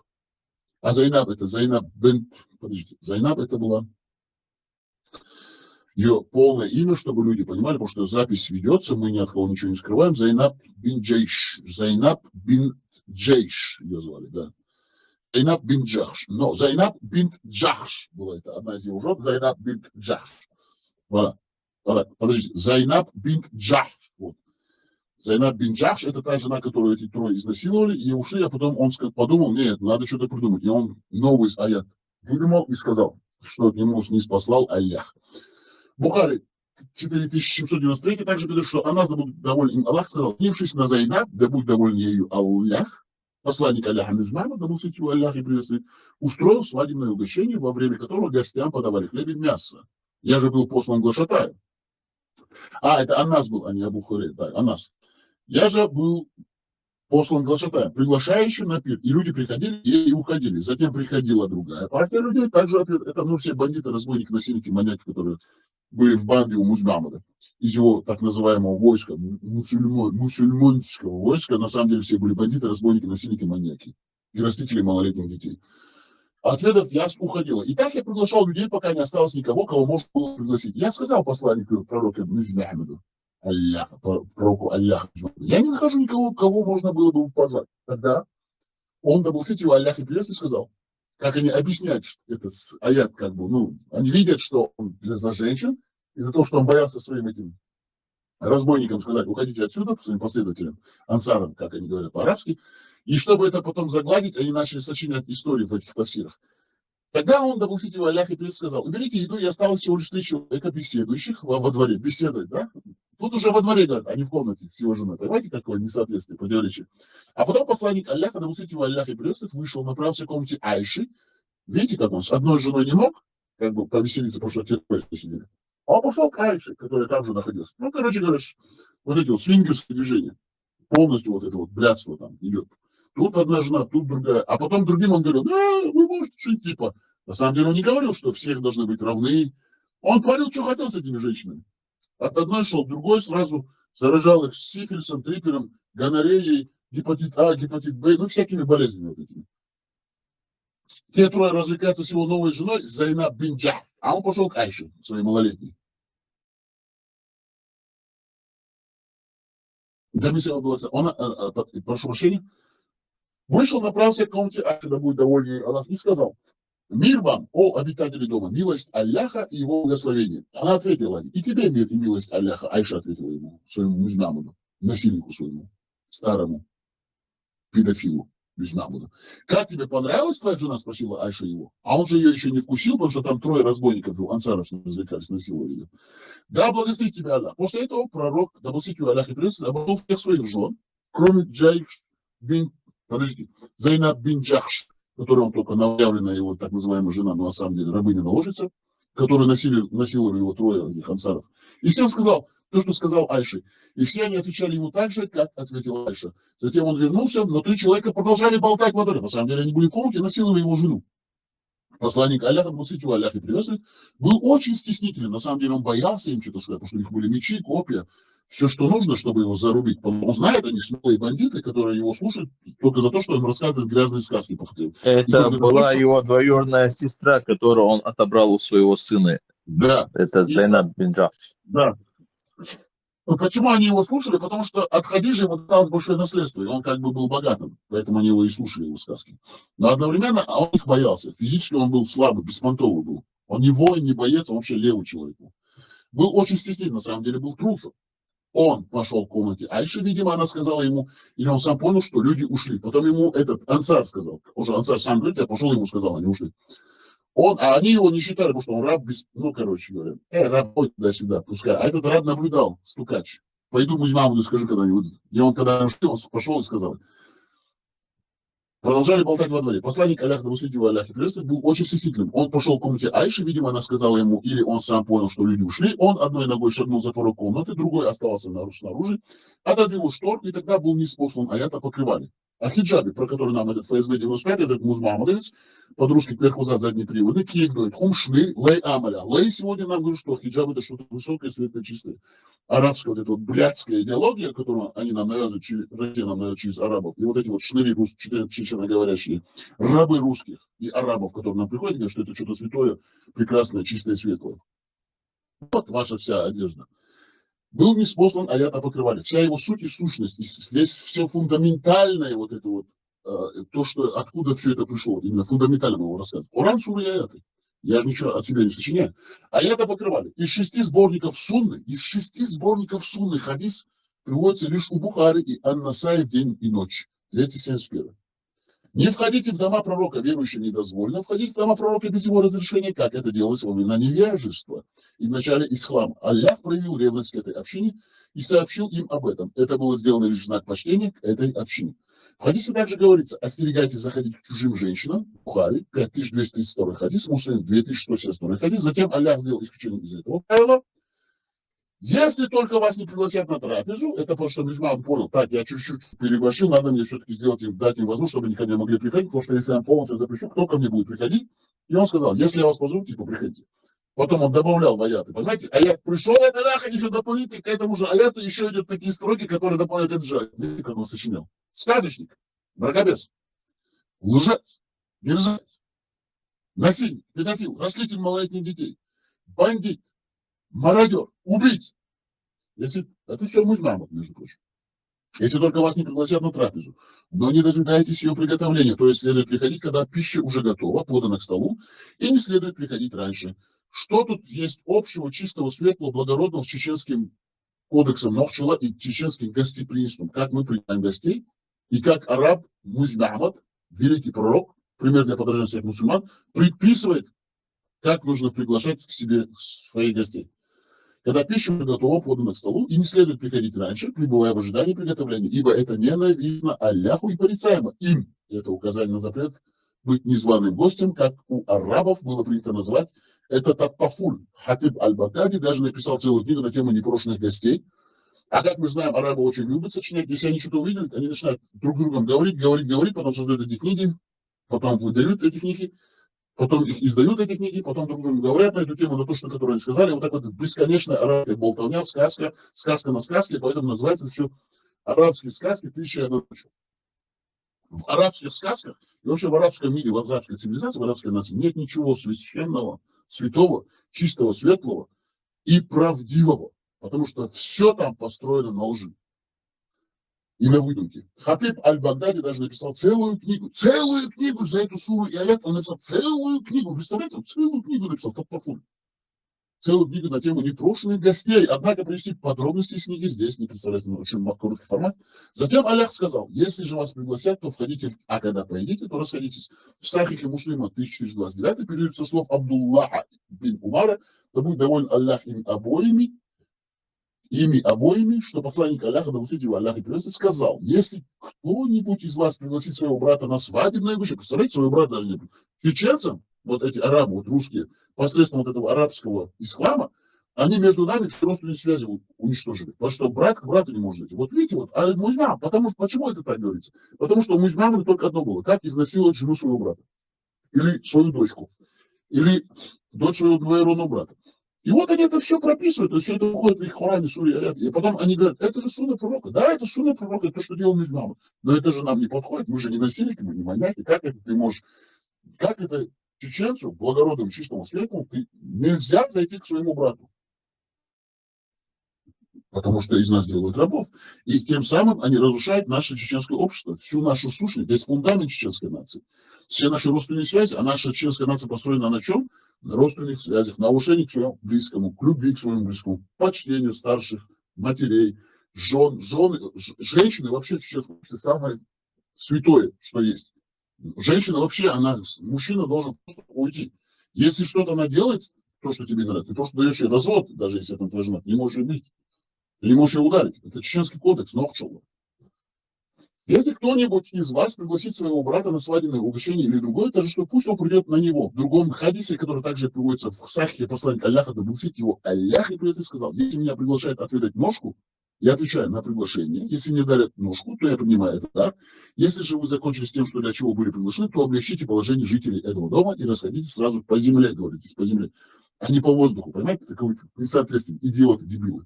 а Зайнаб это Зайнаб бин, подождите, Зайнаб это была ее полное имя, чтобы люди понимали, потому что запись ведется, мы ни от кого ничего не скрываем. Зайнаб бин Джейш. Зайнаб бин Джейш ее звали, да. Зайнаб бин Джахш. Но Зайнаб бин Джахш была это, одна из его жен. Зайнаб бин Джахш. Voilà. Подождите, Зайнаб бин Джахш. Вот. Зайнаб бин Джахш это та жена, которую эти трое изнасиловали и ушли, а потом он подумал, нет, надо что-то придумать. И он новый аят выдумал и сказал, что к нему не спаслал Аллах. Бухари 4793 также говорит, что она будет доволен им Аллах, сказал, внившись на Зайнаб, да будет доволен ею Аллах, посланник Аллаха Мизмама, да будет его Аллах и приветствует, устроил свадебное угощение, во время которого гостям подавали хлеб и мясо. Я же был послан глашатаем. А, это Аннас был, а не Абу Хурейра, да, Аннас. Я же был послан глашатаем, приглашающим на пир, и люди приходили и уходили. Затем приходила другая партия людей, также это, ну, все бандиты, разбойники, насильники, маньяки, которые были в банде у Музмамада, из его так называемого войска, мусульманского войска, на самом деле все были бандиты, разбойники, насильники, маньяки и растители малолетних детей. Ответов я уходила. И так я приглашал людей, пока не осталось никого, кого можно было пригласить. Я сказал посланнику пророка Мухаммаду, пророку Аллаха, я не нахожу никого, кого можно было бы позвать. Тогда он, да благословит его Аллах и приветствует, сказал, как они объясняют этот аят, как бы, ну, они видят, что он за женщин, из-за того, что он боялся своим этим разбойникам сказать, уходите отсюда, своим последователям, ансарам, как они говорят по-арабски, и чтобы это потом загладить, они начали сочинять истории в этих тафсирах. Тогда он, да благословит его Аллах и приветствует, сказал, уберите еду, и осталось всего лишь 3 человека беседующих во дворе, беседовать, да? Тут уже во дворе, говорят, а не в комнате с его женой. Понимаете, какое несоответствие, противоречие? А потом посланник Аллаха, да благословит его Аллах и приветствует, вышел, направился к комнате Айши. Видите, как он с одной женой не мог, как бы повеселиться, потому что те посидели. А он пошел к Айше, которая там же находилась. Ну, короче говоря, вот эти вот свингерские движения. Полностью вот это вот блядство там идет. Тут одна жена, тут другая. А потом другим он говорил, да, вы можете жить, типа. На самом деле он не говорил, что всех должны быть равны. Он творил, что хотел с этими женщинами. От одной шел, другой сразу заражал их сифилисом, трипером, гонореей, гепатит А, гепатит Б, ну, всякими болезнями вот этими. Те трое развлекаются с его новой женой Зайнаб бин Джах, а он пошел к Айше, своей малолетней. Он, прошу прощения, вышел, направился к комнате Айши, да будет доволен Аллах, и сказал, мир вам, о обитатели дома, милость Аллаха и его благословение. Она ответила, и тебе мир и милость Аллаха. Айша ответила ему, своему Музмамуду, насильнику своему, старому педофилу Музмамуду. Как тебе понравилась твоя жена, спросила Айша его. А он же ее еще не вкусил, потому что там 3 разбойников, ансаров, развлекались, насиловали ее. Да, благословит тебя Аллах. После этого пророк, да благословит тебя Аллах и приветствует, обошел всех своих жен, кроме Зайнаб бин Джахш, который он только новоявленная его так называемая жена, но на самом деле рабыня-наложница, которые насиловали его трое этих ансаров. И всем сказал то, что сказал Айше. И все они отвечали ему так же, как ответила Айша. Затем он вернулся, но 3 человека продолжали болтать во дворе. На самом деле они были в комнате и насиловали его жену. Посланник Аллаха, его Аллах и приветствует, был очень стеснителен. На самом деле он боялся им что-то сказать, потому что у них были мечи, копья, все, что нужно, чтобы его зарубить. Он знает, они смелые бандиты, которые его слушают только за то, что им рассказывают грязные сказки. Это была его двоюродная сестра, которую он отобрал у своего сына. Да. Это Зайнаб бин Джахш. Да. Почему они его слушали? Потому что от Хадиджи ему досталось большое наследство, и он как бы был богатым, поэтому они его и слушали, его сказки. Но одновременно он их боялся. Физически он был слабый, беспонтовый был. Он не воин, не боец, он вообще левый человек. Был очень стеснительный, на самом деле был трусом. Он пошел в комнате Айши, видимо, она сказала ему, или он сам понял, что люди ушли. Потом ему этот ансар сказал, уже ансар сам говорит, я пошел, ему сказал, они ушли. А они его не считали, потому что он раб, короче говоря, раб, ходит туда-сюда, пускай. А этот раб наблюдал, стукач. Пойду Музмамуду скажу, когда они выйдут. И он, когда ушли, он пошел и сказал. Продолжали болтать во дворе. Посланник Аллаха, да его Аллах и приветствует, был очень стеснительным. Он пошел в комнате Айши, видимо, она сказала ему, или он сам понял, что люди ушли. Он одной ногой шагнул за порог комнаты, другой остался снаружи, отодвинул шторку, и тогда был ниспослан аят о покрывале. О хиджабе, про который нам этот ФСБ-95, этот Музмамадовец, под-русски кверху за задний приводный, киегдует, хумшны, лей амаля. Лей сегодня нам говорит, что хиджаб это что-то высокое, светлое, чистое. Арабская вот эта вот блядская идеология, которую они нам навязывают, Россия нам навязывает через арабов, и вот эти вот шныри чеченоговорящие, рабы русских и арабов, которые нам приходят, говорят, что это что-то святое, прекрасное, чистое, светлое. Вот ваша вся одежда. Был ниспослан аят о покрывале. Вся его суть и сущность, все фундаментальное вот это вот, то, что откуда все это пришло, вот именно фундаментально его рассказывать. Коран, суры и аяты. Я же ничего от себя не сочиняю. Аяты покрывали. Из 6 сборников сунны хадис приводится лишь у Бухари и Ан-Насаи в день и ночь. 271. Не входите в дома пророка, верующим недозволено входить в дома пророка без его разрешения, как это делалось во времена невежества и в начале ислама. Аллах проявил ревность к этой общине и сообщил им об этом. Это было сделано лишь в знак почтения к этой общине. В хадисе также говорится, остерегайтесь заходить к чужим женщинам, Бухари, 5232 хадис, Муслим, 2162 хадис, затем Аллах сделал исключение из этого правила. Если только вас не пригласят на трапезу, это потому что Мизман понял, так, я чуть-чуть переборщил, надо мне все-таки сделать им, дать им возможность, чтобы они ко мне могли приходить, потому что если я полностью запрещу, кто ко мне будет приходить? И он сказал, если я вас позову, типа, приходите. Потом он добавлял в аяты, понимаете? Аят пришел, это Аллах, еще дополнительно к этому же аяту еще идут такие строки, которые дополняют этот же. Видите, как он сочинял? Сказочник, мракобес, лжец, мерзавец, насильник, педофил, растлитель малолетних детей, бандит, мародер, убийца. Если это все Музмамад, между прочим. Если только вас не пригласят на трапезу, но не дожидаетесь ее приготовления, то есть следует приходить, когда пища уже готова, подана к столу, и не следует приходить раньше. Что тут есть общего, чистого, светлого, благородного с чеченским кодексом Нохчела и чеченским гостеприимством? Как мы принимаем гостей, и как араб Музмамад, великий пророк, пример для подражания всех мусульман, предписывает, как нужно приглашать к себе своих гостей. Когда пища готова, подана к столу, и не следует приходить раньше, пребывая в ожидании приготовления, ибо это ненавистно Алляху и порицаемо им. Это указание на запрет быть незваным гостем, как у арабов было принято называть. Это Таттафуль. Хатиб аль-Багдади даже написал целую книгу на тему непрошенных гостей. А как мы знаем, арабы очень любят сочинять. Если они что-то увидели, они начинают друг с другом говорить, потом создают эти книги, потом выдают эти книги, потом их издают, эти книги, потом друг другу говорят на эту тему, на то, что которые они сказали. Вот так вот бесконечная арабская болтовня, сказка на сказке, поэтому называется это все арабские сказки «Тысяча и одна ночь». В арабских сказках и вообще в арабском мире, в арабской цивилизации, в арабской нации нет ничего священного, святого, чистого, светлого и правдивого, потому что все там построено на лжи и на выдумке. Хатиб аль-Багдади даже написал целую книгу за эту суру и аят, он написал целую книгу, представляете, он целую книгу написал, Таттафуль. Целую книгу на тему непрошенных гостей. Однако привести подробности из книги здесь не представляется, очень короткий формат. Затем Аллах сказал, если же вас пригласят, то входите, а когда поедете, то расходитесь. В Сахихе Муслима 1429 переводится со слов Абдуллаха бин Умара, да будет доволен Аллах им обоими, ими обоими, что посланник Аллаха, да его Аллах и приветствие, сказал, если кто-нибудь из вас пригласит своего брата на свадебное гуще, представляете, своего брата даже не чеченцам, вот эти арабы, вот русские, посредством вот этого арабского ислама, они между нами все родственные связи уничтожили. Потому что брат к брату не может идти. Вот видите, вот, а музмам, почему это так говорится? Потому что у музмама только одно было, как изнасиловать жену своего брата, или свою дочку, или дочь своего двоюродного брата. И вот они это все прописывают, и все это выходит в их Коране, суре, аяты. И потом они говорят, это же сунна пророка. Да, это сунна пророка, это то, что делал музмам. Но это же нам не подходит, мы же не насильники, мы не маньяки. Как это ты можешь, как это чеченцу, благородному, чистому, светлому, нельзя зайти к своему брату? Потому что из нас делают рабов. И тем самым они разрушают наше чеченское общество, всю нашу сущность, весь фундамент чеченской нации. Все наши родственные связи, а наша чеченская нация построена на чем? На родственных связях, на уважении к своему близкому, к любви к своему близкому, почтению старших, матерей, жены, женщины вообще в чеченском обществе самое святое, что есть. Женщина вообще, мужчина должен просто уйти. Если что-то она делает, то, что тебе не нравится, ты просто даешь ей развод, даже если это твоя жена, ты не можешь ее бить. Ты не можешь ее ударить. Это чеченский кодекс, нохчола. Если кто-нибудь из вас пригласит своего брата на свадебное угощение или другое, то же что, пусть он придет на него. В другом хадисе, который также приводится в Сахихе, посланник Аллаха, да будет его Аллах, и сказал, если меня приглашают отведать ножку, я отвечаю на приглашение. Если мне дарят ножку, то я принимаю этот дар. Если же вы закончили с тем, что для чего были приглашены, то облегчите положение жителей этого дома и расходитесь сразу по земле, говорите, по земле, а не по воздуху. Понимаете, какое несоответствие, идиоты, дебилы.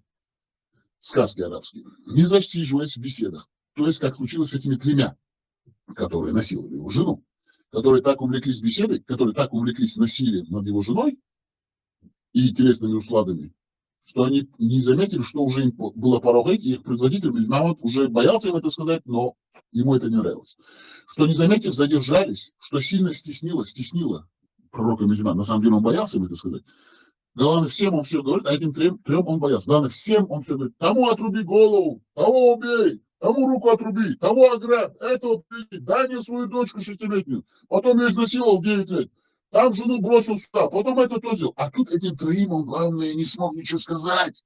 Сказки арабские. Не засиживаясь в беседах. То есть, как случилось с этими тремя, которые насиловали его жену, которые так увлеклись беседой, которые так увлеклись насилием над его женой и телесными усладами, что они не заметили, что уже им было пора уходить, и их предводитель Мухаммад уже боялся им это сказать, но ему это не нравилось. Что не заметив, задержались, что сильно стеснило пророка Мухаммада. На самом деле он боялся им это сказать. Главное, всем он все говорит, а этим трем он боялся. Главное, всем он все говорит, тому отруби голову, того убей, тому руку отруби, того ограбь, этого убей, дай мне свою дочку 6-летнюю, потом ее изнасиловал 9 лет, там жену бросил сюда, потом это то сделал. А тут этим троим он, главное, не смог ничего сказать.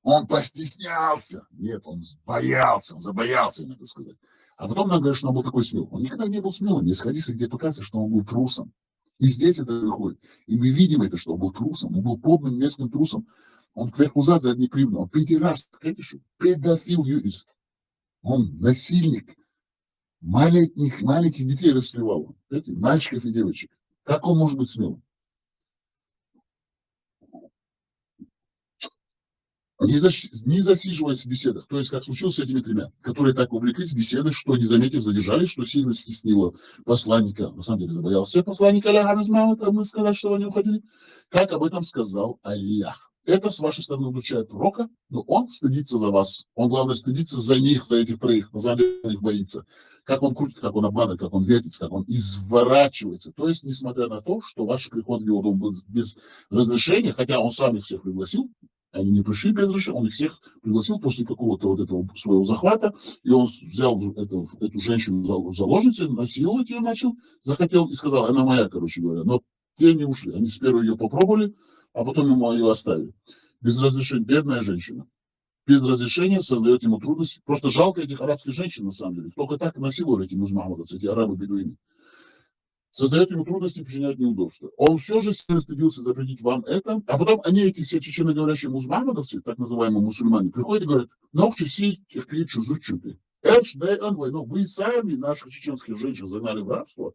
Он постеснялся. Нет, он забоялся им это сказать. А потом нам говорят, что он был такой смелый. Он никогда не был смелым. Есть хадисы, где показывают, что он был трусом. И здесь это выходит. И мы видим это, что он был трусом. Он был полным местным трусом. Он кверхузад за непривно. Он педераст, педофил юрис. Он насильник. Маленьких детей расслевал. Мальчиков и девочек. Как он может быть смелым? Не засиживаясь в беседах, то есть как случилось с этими тремя, которые так увлеклись в беседы, что не заметив задержались, что сильно стеснило посланника, на самом деле боялся посланника Аллаха, мы сказать, что они уходили, как об этом сказал Аллах. Это с вашей стороны удручает пророка, но он стыдится за вас, он, главное, стыдится за них, за этих троих, на самом деле он их боится. Как он крутит, как он обманывает, как он вертится, как он изворачивается. То есть, несмотря на то, что ваш приход в его дом был без разрешения, хотя он сам их всех пригласил, они не пришли без разрешения, он их всех пригласил после какого-то вот этого своего захвата, и он взял эту женщину в заложницу, насиловать ее начал, захотел и сказал, она моя, короче говоря. Но те не ушли, они сперва ее попробовали, а потом ему ее оставили. Без разрешения, бедная женщина. Без разрешения создает ему трудности. Просто жалко этих арабских женщин, на самом деле. Только так насиловали эти мусульманцы, эти арабы-бедуины. Создает ему трудности, причиняет неудобства. Он все же сильно стыдился запретить вам это. А потом они, эти все чеченоговорящие мусульмановцы, так называемые мусульмане, приходят и говорят, но вы сами, наших чеченских женщин, загнали в рабство,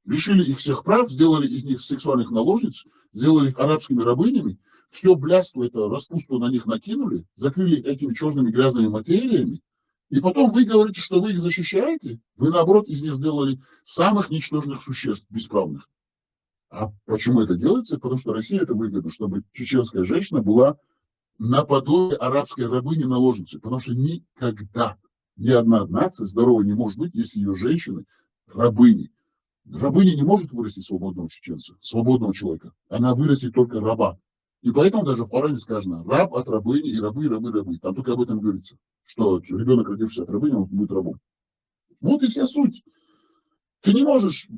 лишили их всех прав, сделали из них сексуальных наложниц, сделали их арабскими рабынями, все блядство, это распутство на них накинули, закрыли этими черными грязными материями, и потом вы говорите, что вы их защищаете, вы, наоборот, из них сделали самых ничтожных существ, бесправных. А почему это делается? Потому что России это выгодно, чтобы чеченская женщина была наподобие арабской рабыни-наложницы, потому что никогда ни одна нация здоровой не может быть, если ее женщины рабыни. Рабыня не может вырастить свободного чеченца, свободного человека. Она вырастет только раба. И поэтому даже в Коране сказано, раб от рабыни и рабы. Там только об этом говорится, что ребенок, родившийся от рабыни, он будет рабом. Вот и вся суть. Ты не можешь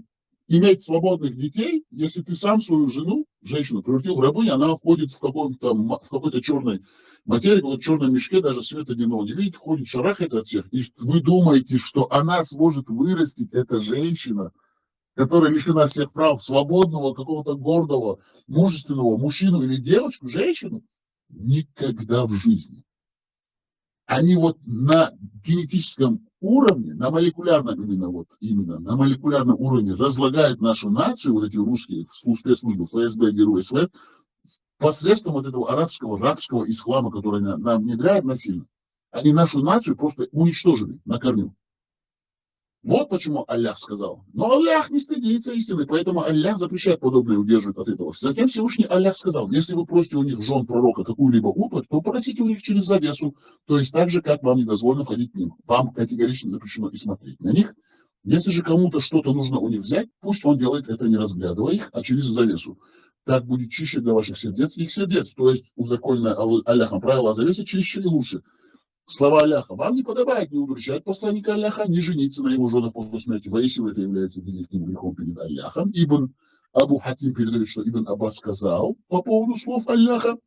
иметь свободных детей, если ты сам свою жену женщину превратил в рабыню, она ходит в какой-то черной материи, в черном мешке, даже света дневного не видит, ходит, шарахается от всех. И вы думаете, что она сможет вырастить, эта женщина, которая лишена всех прав, свободного, какого-то гордого, мужественного мужчину или девочку, женщину? Никогда в жизни. Они вот на генетическом уровне, на молекулярном именно на молекулярном уровне разлагают нашу нацию, вот эти русские спецслужбы, ФСБ, ГРУ, СВ, посредством вот этого арабского, рабского ислама, который нам внедряют насильно. Они нашу нацию просто уничтожили на корню. Вот почему Аллах сказал. Но Аллах не стыдится истины, поэтому Аллах запрещает подобное, удерживает от этого. Затем Всевышний Аллах сказал, если вы просите у них жен пророка какую-либо упадь, то просите у них через завесу, то есть так же, как вам не дозволено входить к ним. Вам категорично запрещено и смотреть на них. Если же кому-то что-то нужно у них взять, пусть он делает это не разглядывая их, а через завесу. Так будет чище для ваших сердец и их сердец. То есть узаконенное Аллахом правило о завесе чище и лучше. Слова Аллаха. Вам не подобает не удручать посланника Аллаха, не жениться на его женах после смерти. Воистину это является великим грехом перед Аллахом. Ибн Абу Хатим передает, что Ибн Аббас сказал по поводу слов Аллаха.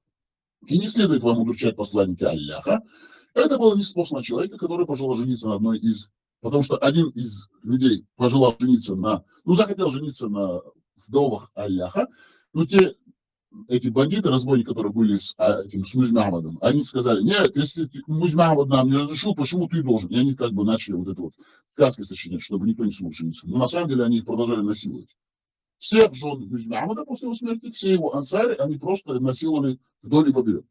И не следует вам удручать посланника Аллаха. Это было неспослано человека, который пожелал жениться на одной из... Потому что один из людей пожелал жениться захотел жениться на вдовах Аллаха. Но эти бандиты, разбойники, которые были с Музь-Махмадом, они сказали, нет, если Музь-Махмад нам не разрешил, почему ты должен? И они как бы начали вот это вот сказки сочинять, чтобы никто не смог жениться. Но на самом деле они их продолжали насиловать. Всех жен Музь-Махмада после его смерти, все его ансары, они просто насиловали вдоль и поперек.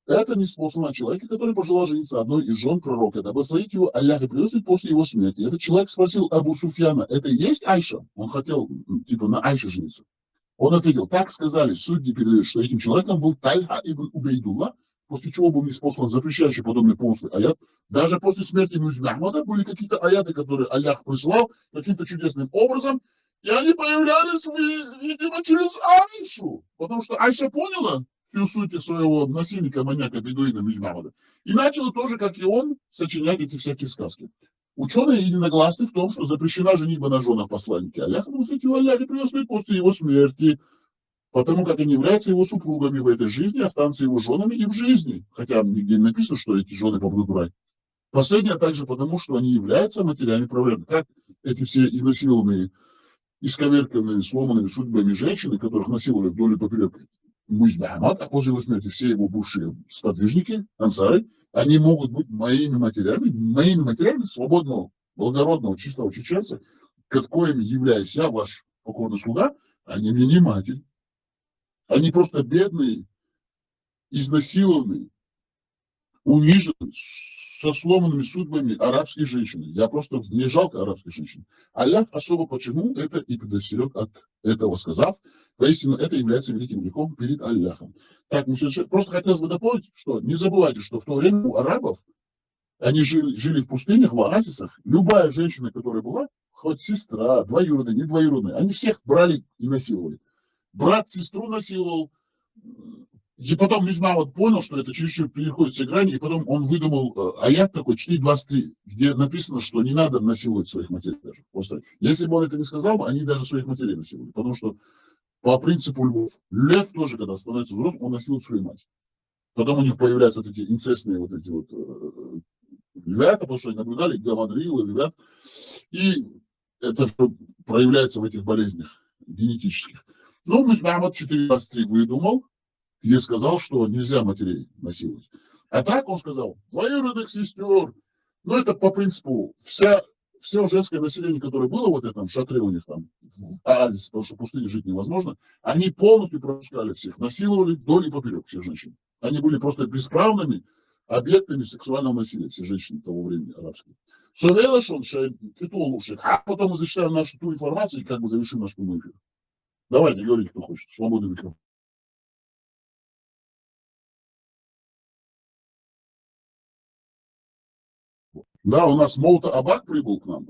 Это неспосланный человек, который пожелал жениться одной из жен пророка, дабы славить его Аллах и приветствовать после его смерти. Этот человек спросил Абу Суфьяна, это и есть Айша? Он хотел на Айше жениться. Он ответил, так сказали, судьи передают, что этим человеком был Тальха ибн Убейдулла, после чего был неспослан запрещающий подобные помыслы аят. Даже после смерти Музь-Махмада были какие-то аяты, которые Аллах прислал каким-то чудесным образом, и они появлялись, видимо, через Айшу, потому что Айша поняла всю суть своего насильника, маньяка, бедуина Музь-Махмада, и начала тоже, как и он, сочинять эти всякие сказки. Ученые единогласны в том, что запрещена женитьба на женах посланника Аллаха, но его Аллах и приветствует после его смерти, потому как они являются его супругами в этой жизни, останутся его женами и в жизни, хотя нигде не написано, что эти жены попадут в рай. Последнее также потому, что они являются матерями проблемы. Как эти все изнасилованные, исковерканные, сломанными судьбами женщины, которых насиловали вдоль и поперек Музь-Махмад, а после его смерти все его бывшие сподвижники, ансары, они могут быть моими матерями свободного, благородного, чистого чеченца, коими являюсь я, ваш покорный слуга, они мне не матерь. Они просто бедные, изнасилованные, униженные, со сломанными судьбами арабские женщины. Мне жалко арабских женщин. Аллах особо почему это и предостерег от этого, сказав, поистину это является великим грехом перед Аллахом. Так, просто хотелось бы дополнить, что не забывайте, что в то время у арабов, они жили в пустынях, в оазисах, любая женщина, которая была, хоть сестра, двоюродная, не двоюродная, они всех брали и насиловали. Брат сестру насиловал, и потом Музь-Махмад понял, что это чересчур переходит все грани, и потом он выдумал аят такой, 4.23, где написано, что не надо насиловать своих матерей даже. Просто, если бы он это не сказал, они даже своих матерей насиловали, потому что по принципу львов, лев тоже, когда становится взрослым, он насилует свою мать. Потом у них появляются вот эти инцестные львята, потому что они наблюдали гамадрилы, львят, и это проявляется в этих болезнях генетических. Но Музь-Махмад 4.23 выдумал, где сказал, что нельзя матерей насиловать. А так он сказал, двоюродных сестер. Ну, это по принципу, все женское население, которое было вот в этом шатре у них там, в оазисе, потому что в пустыне жить невозможно, они полностью пропускали всех, насиловали вдоль и поперек все женщин. Они были просто бесправными объектами сексуального насилия, все женщины того времени арабские. А потом мы зачитаем нашу ту информацию и как бы завершим наш прямой эфир. Давайте, говорите, кто хочет. Свободный микрофон. Да, у нас Молта Абак прибыл к нам.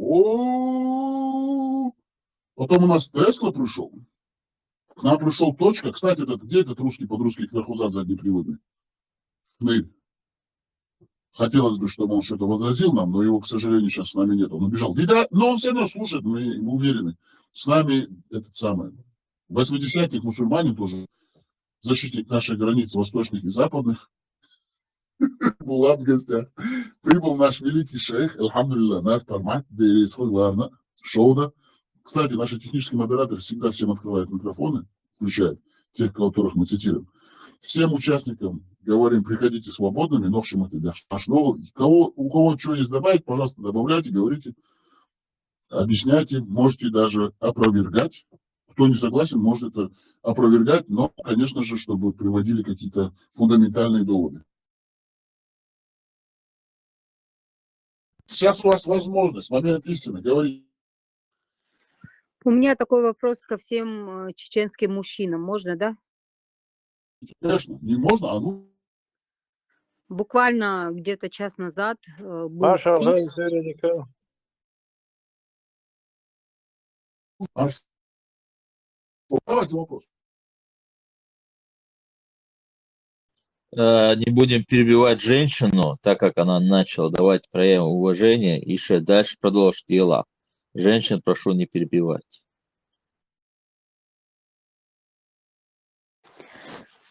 Потом у нас Тесла пришел. К нам пришел Точка. Кстати, где этот русский под-русский Кнахузат заднеприводный? Хотелось бы, чтобы он что-то возразил нам, но его, к сожалению, сейчас с нами нет. Он убежал. Но он все равно слушает, мы уверены. С нами этот самый В 80-х мусульмане тоже, защитник наших границ восточных и западных, была в гостях. Прибыл наш великий шейх, алхамдулилля, наш Пармат, Дейрейсхой Варна, Шоуда. Кстати, наши технические модераторы всегда всем открывают микрофоны, включают тех, которых мы цитируем. Всем участникам говорим, приходите свободными, но в чем это у кого что есть добавить, пожалуйста, добавляйте, говорите, объясняйте, можете даже опровергать. Кто не согласен, может это опровергать, но, конечно же, чтобы приводили какие-то фундаментальные доводы. Сейчас у вас возможность, момент истины, говорить. У меня такой вопрос ко всем чеченским мужчинам. Можно, да? Конечно, не можно, а ну. Буквально где-то час назад был Маша, спич. Давайте вопрос. Не будем перебивать женщину, так как она начала. Давайте проявим уважение и еще дальше продолжить дела. Женщин прошу не перебивать.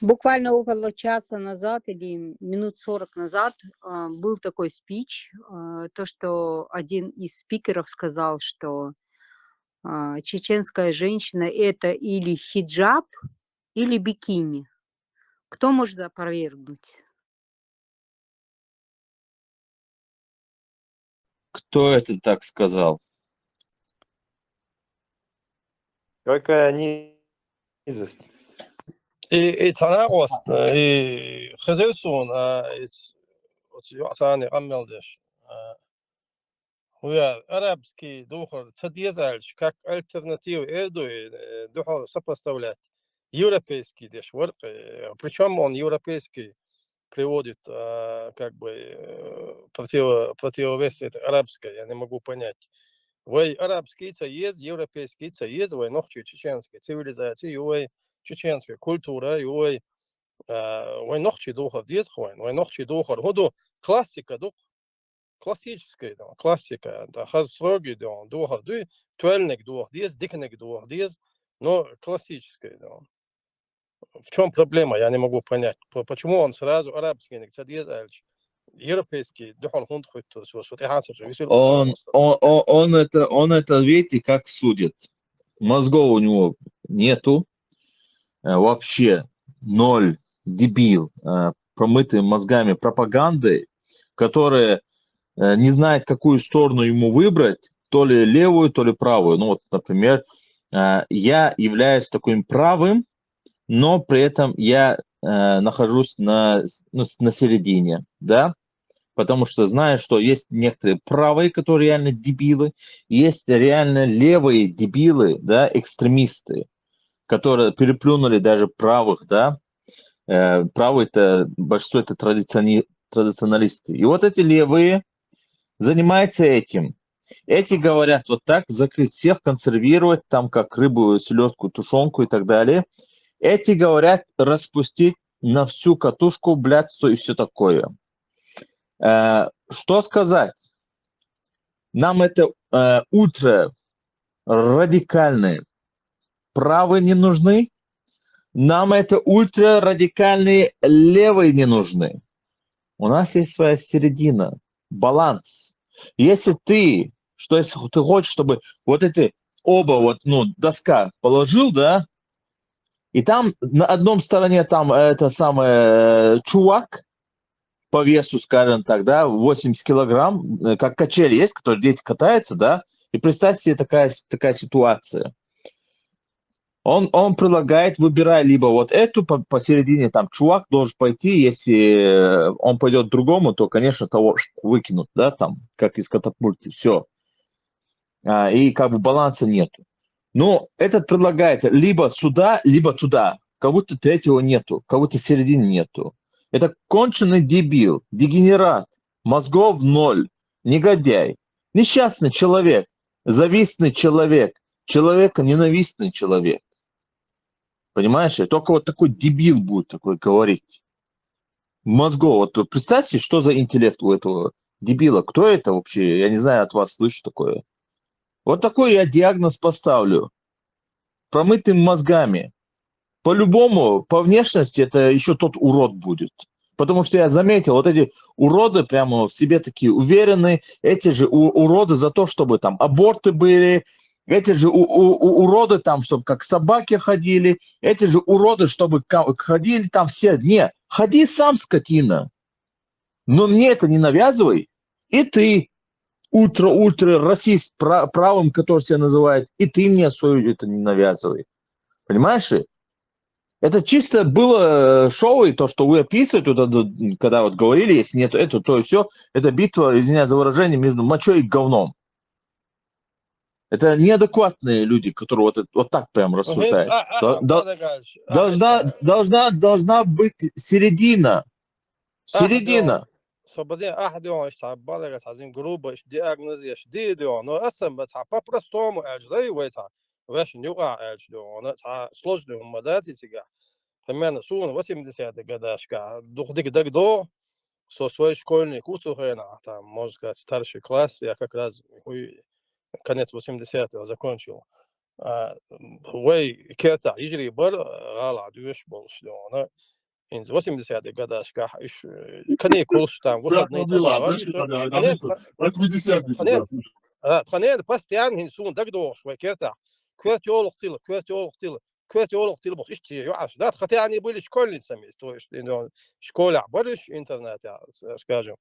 Буквально около часа назад или минут 40 назад был такой спич, то, что один из спикеров сказал, что чеченская женщина это или хиджаб, или бикини. Кто может опровергнуть? Кто это так сказал? Какая низость. И تناقض خزلسون ثاني قملدش هو арабский духор цадьезальч как альтернативу эду духор сопоставлять европейский деш ворк, причем он европейский приводит как бы противовес это арабское, я не могу понять. Вой арабский есть, европейский есть, вой нохчи чеченской цивилизации, вой чеченская культура, вой нохчи духор дизхвайн, вой нохчи духор, худу классика дух, классическая классика, да хазроги духор, дуй туэльник дух диз, дикник дух диз, но классическая, да. В чем проблема, я не могу понять, почему он сразу арабский не диз альч. Европейский духор хунд хоть он это, видите, как судит. Мозгов у него нету, вообще ноль, дебил, промытый мозгами пропаганды, которые не знает, какую сторону ему выбрать, то ли левую, то ли правую. Ну вот, например, я являюсь таким правым, но при этом я нахожусь на середине, да, потому что знаю, что есть некоторые правые, которые реально дебилы, есть реально левые дебилы, да, экстремисты, которые переплюнули даже правых, да, правые-то, большинство это традиционалисты. И вот эти левые занимаются этим. Эти говорят вот так, закрыть всех, консервировать, там как рыбу, селедку, тушенку и так далее. Эти говорят распустить на всю катушку блядство и все такое. Что сказать? Нам это ультра радикальные правые не нужны, нам это ультра радикальные левые не нужны. У нас есть своя середина, баланс. Если ты хочешь, чтобы вот эти оба вот, доска положил, да, и там на одном стороне там это самое чувак по весу, скажем так, да, 80 килограмм, как качели есть, которые дети катаются, да, и представьте себе такая ситуация. Он предлагает, выбирай либо вот эту посередине, там чувак должен пойти, если он пойдет к другому, то, конечно, того выкинут, да, там, как из катапульты, все. И как бы баланса нету. Но этот предлагает либо сюда, либо туда. Как будто третьего нету, как будто середины нету. Это конченый дебил, дегенерат, мозгов ноль, негодяй, несчастный человек, завистный человек, человеконенавистный человек. Понимаешь? Только вот такой дебил будет такой говорить. Мозгов. Вот представьте, что за интеллект у этого дебила. Кто это вообще? Я не знаю, от вас слышу такое. Вот такой я диагноз поставлю. промытыми мозгами. По-любому, по внешности это еще тот урод будет. Потому что я заметил, вот эти уроды прямо в себе такие уверенные, эти же уроды за то, чтобы там аборты были, эти же уроды там, чтобы как собаки ходили, эти же уроды, чтобы ходили там все. Не, ходи сам, скотина. Но мне это не навязывай. И ты, ультра-расист правым, который себя называет, и ты мне свою это не навязывай. Понимаешь? Это чисто было шоу, и то, что вы описываете, когда вот говорили, если нет это, то и все, это битва, извиняюсь за выражение, между мочой и говном. Это неадекватные люди, которые вот так прям рассуждают. Должна быть середина. Середина. Свободен ахдион ишта балагас один грубо иш диагнозия шдидион, но асам та по-простому эльждай вейта. Веш нюга эльждион, та сложный мадатитига. Примерно сун 80-х годашка. Духдик дагдо, со свой школьный курс там, можно сказать, старший класс, я как раз конец 80-го закончил. Вей керта, ижри бар, гала, дюш болшлиона. In 80-х годашках, каникул там, выходные Тханен постоянно инсун дагдош, векета. Квертиолог тил бос ишти юаш. Да, хотя они были школьницами, то есть школа больше интернета, скажем.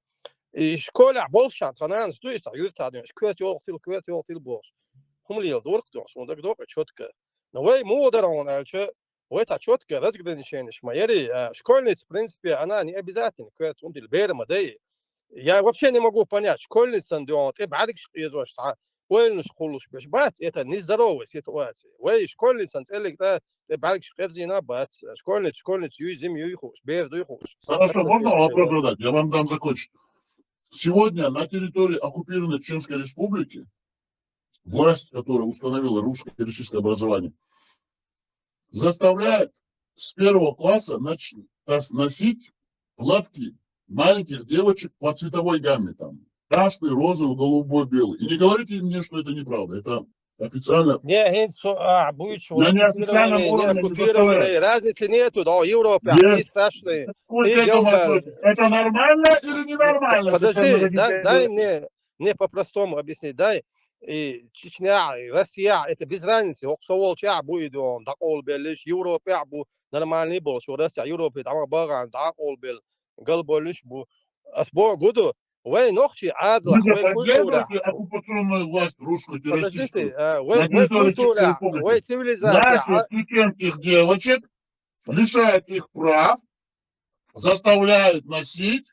И школа больше, Тханен стоит, юрта, квертиолог тил бос. Хумлил дурктос, он дагдош четко. Но вы мудрон, альче. Это четкое разграничение. Школьница, в принципе, она не обязательно. Я вообще не могу понять, школьница, это нездоровая ситуация. Школьница, Хорошо, можно вопрос задать? Я вам дам закончить. Сегодня на территории оккупированной Чеченской Республики власть, которая установила русское и российское образование, заставляет с 1 класса носить платки маленьких девочек по цветовой гамме. Там, красный, розовый, голубой, белый. И не говорите мне, что это неправда. Это официально. На неофициальном уровне разницы нету, да, Европа, они страшные. Это нормально или ненормально? Подожди, дай мне по-простому объяснить, дай. И Чечня, и Россия, это без разницы. Оксовол чабу идем, так олбелиш, Европа бу нормальный был, что Россия, Европа, там баран, так олбел, голболиш бу. А с Бога году, вы ночи адла, вы культура. Оккупационную власть русскую и российскую. Подождите, вы культура, вы цивилизация. Наших чеченских девочек лишает их прав, заставляет носить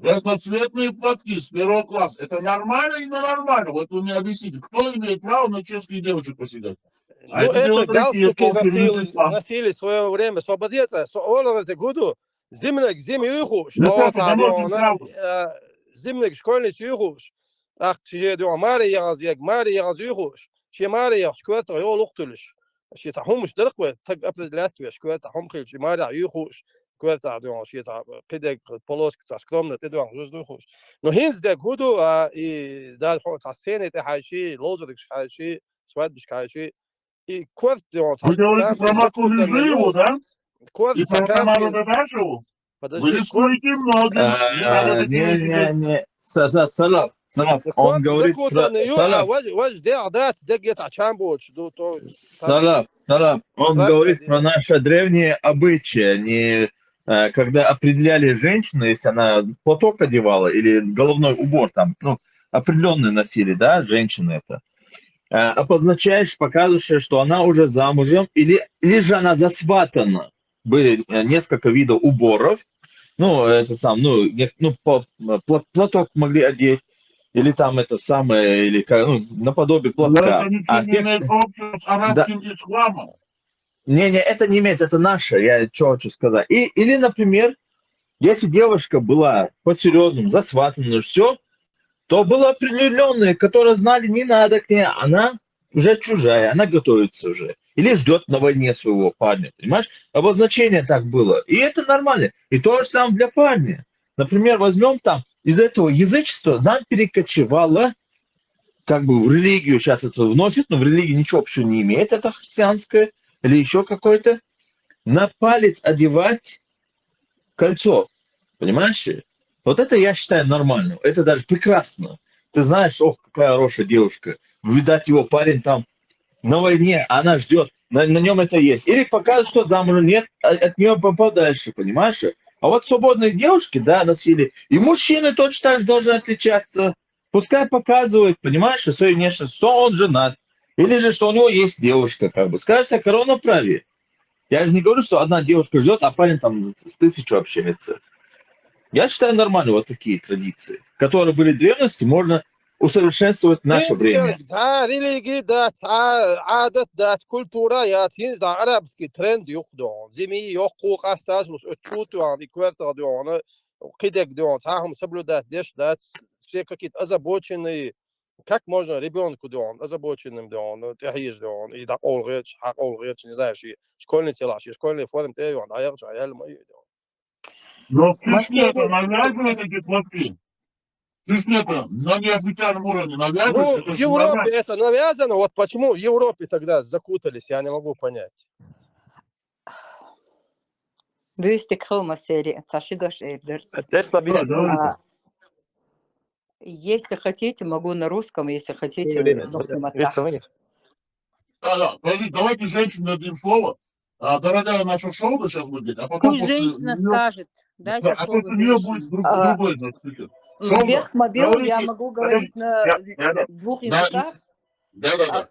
разноцветные платки с 1 класса. Это нормально или ненормально? Вот вы мне объясните, кто имеет право на чешских девочек посидеть? Ну, это галстуки носили в свое время. Освободиться, это году. Зимник школьниц юхуш. Ах, Мария юхуш. Мария шквета юхтулиш. Хумш дырквет, так определять шквета хумхилш Мария юхуш. Квета педек полоска скромно ты юхуш. Но хинздек году и дал сцены это хайши, лозерик хайши, свадьбиш хайши. И кварт Вы говорите про Маку Межиеву, да? И про Тамару Дадашеву? Вы рискуете многим. Не. Салав, он говорит про... Салав, он говорит про наши древние обычаи. Когда определяли женщину, если она платок одевала или головной убор, там, определенные носили, да, женщины это. Обозначаешь, показываешь, что она уже замужем, или же она засватана. Были несколько видов уборов. Платок могли одеть, или там это самое, или наподобие платка. Это не имеет общего с арабским исламом. Не, это не имеет, это наше, я что хочу сказать. Или, например, если девушка была по-серьезному засватана, все, то было определенные, которые знали, не надо к ней, она уже чужая, она готовится уже. Или ждет на войне своего парня, понимаешь? Обозначение так было. И это нормально. И то же самое для парня. Например, возьмем там, из этого язычества нам перекочевало как бы в религию сейчас это вносит, но в религии ничего общего не имеет, это христианское или еще какое-то, на палец одевать кольцо, понимаешь? Вот это я считаю нормально, это даже прекрасно. Ты знаешь, ох, какая хорошая девушка, видать, его парень там на войне, она ждет, на нем это есть. Или покажет, что замужем, нет, от нее подальше, понимаешь? А вот свободные девушки, да, носили, и мужчины точно так же должны отличаться. Пускай показывают, понимаешь, свою внешность, что он женат, или же, что у него есть девушка, как бы. Скажешь о равноправии. Я же не говорю, что одна девушка ждет, а парень там с тысячу общается. Я считаю нормально вот такие традиции, которые были в древности, можно усовершенствовать в наше время. Да, религии, да, عادة, да, культура, я тинз, да, арабский тренд yok don. Zemi yok kuk astas, us utchut don, ikверта don, кидек don, сахам соблюдать, деш, да, все какие-то озабоченные. Как можно ребенку don, озабоченным don, тяжиш don, и да, олгеч, хак олгеч, не знаю, школьный телаш, школьный форм теон, а я же, мои don. Но в Чечне это Василий, навязывают эти платки. В Чечне-то на неофициальном уровне навязывают, Ну, это в же Европе навязывают. это навязано, вот почему в Европе тогда закутались, я не могу понять. Бюстик Хома серии, Сашидош Эйбдерс. Тесла Да, говорите. Если хотите, могу на русском, если хотите, нухтимата. Да. Подождите, давайте женщине дадим слово. Дорогая наша шоу сейчас будет, а потом Пусть после женщина нее... скажет. Дайте А слово после нее будет женщине. другой наш спикер. Шоуда, Бехмобил я говорите... могу говорить на Да. 2 Да. языках. Да.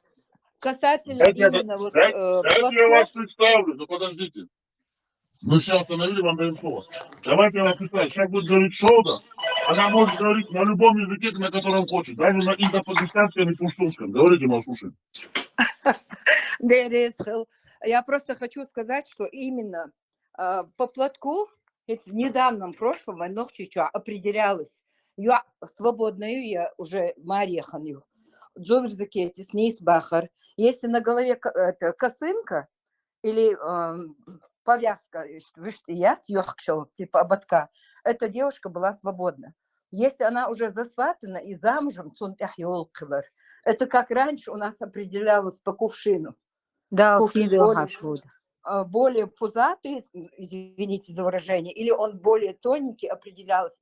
Касательно Дайте именно вот я вас платков. представлю, ну подождите. Мы все остановили, вам даем слово. Давайте я вас представлю. Сейчас будет говорить Шоуда. Она может говорить на любом языке, на котором хочет. Даже на индо-пакистанском и пуштунском. Говорите, мы слушаем. Я просто хочу сказать, что именно по платку в недавнем прошлом ногчича определялось. Я свободную, я уже марьяханю. Джолрзакетис, низ бахар. Если на голове косынка или повязка, типа ободка, эта девушка была свободна. Если она уже засватана и замужем, это как раньше у нас определялось по кувшину. Да, кувшин более пузатый, извините за выражение, или он более тоненький, определялось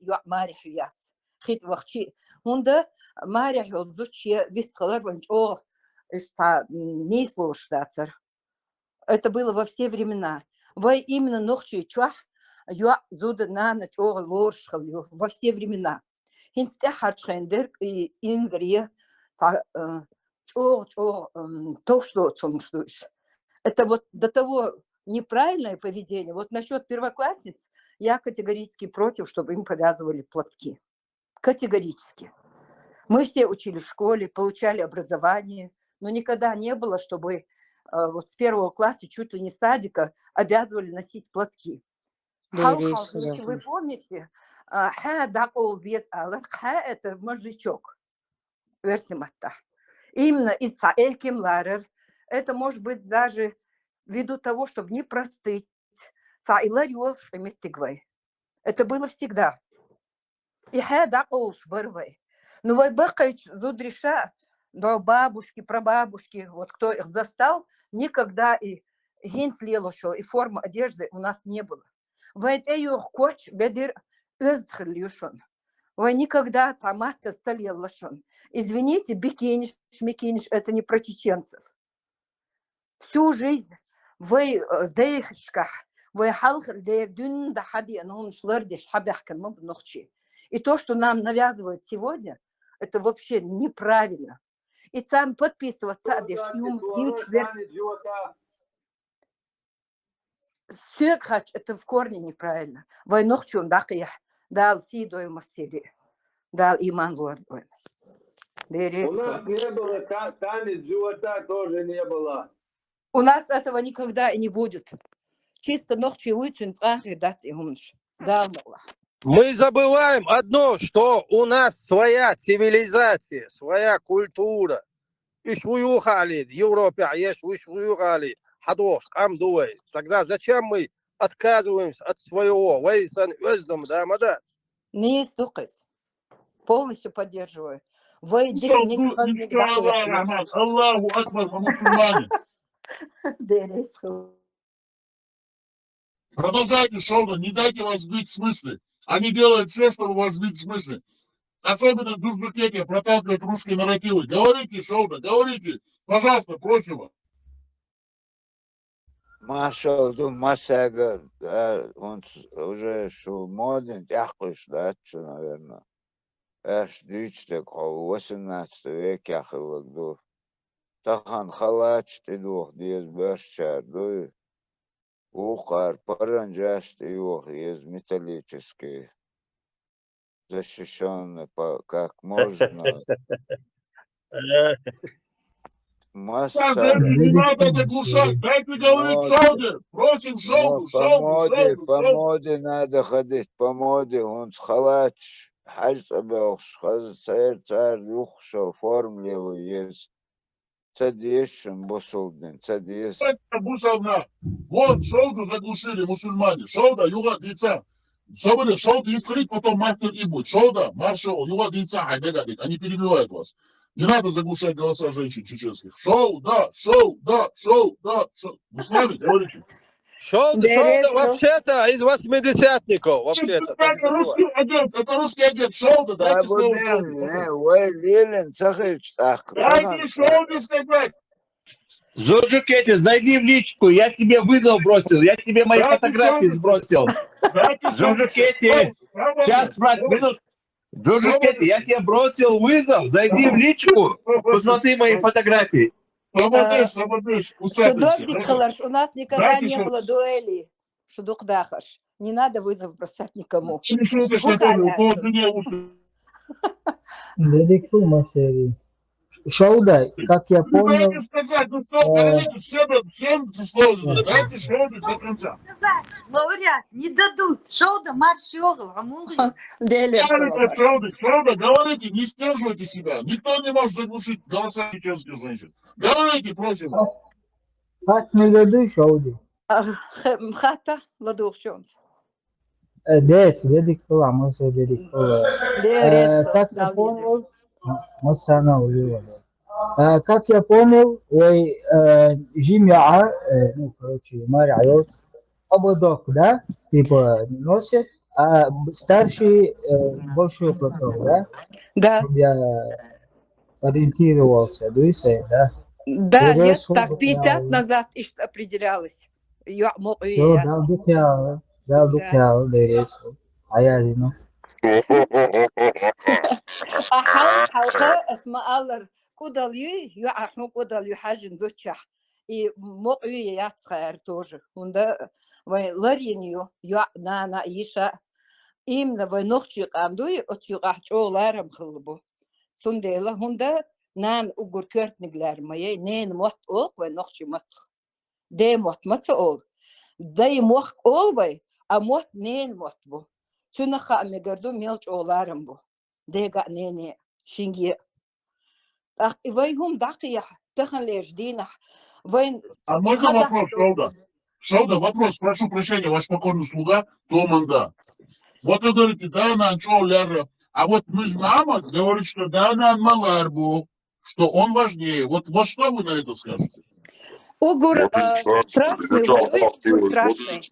хит вахчи. Унда марих зуче висткалар ванчо не слушаться. Это было во все времена. Вы именно нохчи чах я зуда на ночь лоршхал во все времена. Хинсте хачхендер и инзрие то, что это вот до того неправильное поведение. Вот насчет первоклассниц я категорически против, чтобы им повязывали платки. Категорически. Мы все учили в школе, получали образование, но никогда не было, чтобы вот с 1 класса, чуть ли не садика, обязывали носить платки. Если вы помните, это мозжечок. Именно из-за это может быть даже ввиду того, чтобы не простыть. Это было всегда. Но вы бахач зудриша, до бабушки, прабабушки, вот кто их застал, никогда и гинслелошо, и формы одежды у нас не было. Вы никогда таматка столелошон. Извините, бикиниш, шмикиниш, это не про чеченцев. Всю жизнь вы дейхшках, вы халхр дейдюн да хади, он шлердиш хабяхкан мабнохчи. И то, что нам навязывают сегодня, это вообще неправильно. И сам подписываться, Сёкхач, это в корне неправильно. Войнохчун дакиях, дал сидой масери, дал иман владвен. У нас не было, танец живота тоже не было. У нас этого никогда и не будет. Чисто ногчи уйти, дать им дал. Мы забываем одно, что у нас своя цивилизация, своя культура. Ишвуюхали, в Европе, ишвуюхали, хадош, амдуэй. Тогда зачем мы отказываемся от своего? Вейсан өздом, да, мадас? Не стукайся. Полностью поддерживаю. Вы дикник хазник дакия. Аллаху Акбар, мы мусульмане. Продолжайте, Шолда, не дайте вас сбить с мысли. Они делают все, чтобы вас сбить с мысли. Особенно Дурдукети проталкивают русские нарративы. Говорите, Шолда, говорите. Пожалуйста, просим вас. Маша, Масага, он уже моден, тяхкуш, да, что, наверное. Эш дичтек, 18 век яхалык ду. Тахан халач ты дух, диез бэшчар, дуй. Ухар, паранджаш ты юх, есть металлический. Защищенный, как можно. Дайте, не надо заглушать, дайте говорить Шолде. Просим Шолду, Шолду. По моде надо ходить, по моде. Он халач, хajtabelш, царь юхшо, формливый есть. Цадешем босолден, цадеш. Вон, Шолду заглушили мусульмане. Шолда, юга дейца. Соболе, Шолда искрит, потом мартер и будет. Шолда, маршал, юга дейца, хайдегадик. Они перебивают вас. Не надо заглушать голоса женщин чеченских. Шолда. Вы с нами говорите? Шолда, вообще-то из 80-ников. Вообще-то. Это русский агент. Шолда, дайте слово. Дайте Шолде сказать. Жужукети, зайди в личку, я тебе вызов бросил, я тебе мои фотографии сбросил. Жужукети, сейчас, брат, минут. Жужукети, я тебе бросил вызов, зайди в личку, посмотри мои фотографии. Свободыш, усадимся. Шудок, у нас никогда не было дуэли. Шудок Дахаш. Не надо вызов бросать никому. Дедику Масери. Шауда, как я понял... Дайте сказать, ну что, говорите, всем слово, дайте Шолде до конца. Говорят, не дадут. Шоуда маршёгл, Шолда, говорите, не стерживайте себя. Никто не может заглушить голоса чеченских женщин. Говорите, просим. Как не даду Шауди? Хата, ладух шонс. Дец, дедику, а мы все дедику. Как я понял... как я понял, Жимя, ну, короче, Марьот, ободок, да, типа носит, а старший большой платок, да? Да. Я ориентировался, да? Да, лет так 50 назад определялось. Да, а я зину. حلقة اسمها الله كودال يحنو كودال يحاجن زوجح и موقعي ياتخير тоже унда вай ларинью я на иша именно вай нохчи камдуй отюгах чоларам хылбу сундела хунда нан угур кертниглер май нен мот ол вай нохчи мот де мот ол де мох ол вай а мот нен мот бу Тюнаха мегарду мелч оларам бу. Дега нене шинги. Ах, и вайгум дакия тахан леждинах. Вайн. А можно вопрос, Шолда? Шолда, вопрос, прошу прощения, ваш покорный слуга Томанда. Вот вы говорите, да, на Анчоуляра. А вот мы знаем, говорит, что да, на Маларбу, что он важнее. Вот что вы на это скажете? Угур страшный, страшный.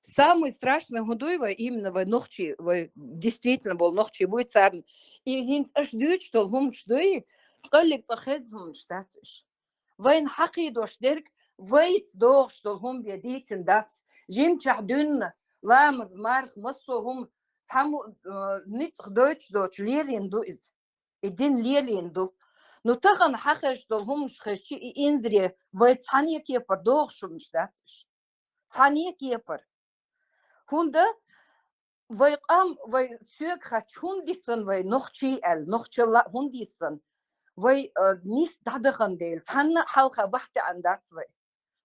Самый страшный Гудуева именно в ночи, действительно был ночи будет царь. И гинц аж дюч, что он что قال تخزهم штатиш. Вайн хаки дошдерк, вайц дох, что он бедитен дац. Жим чахдун, ламаз марх, массохум, саму нит дойч доч лелин ду из. Идин лелин ду. Но тахан хахаш долхум шхаши и инзре вайц хания кепар дох шум штатиш. Хания кепар. Хунда вай qam вай сюк хач хундисан вай нохчи эл нохчла хундисан. وي نيس دادخن ديل تحنا حلقة واحدة عن داتوي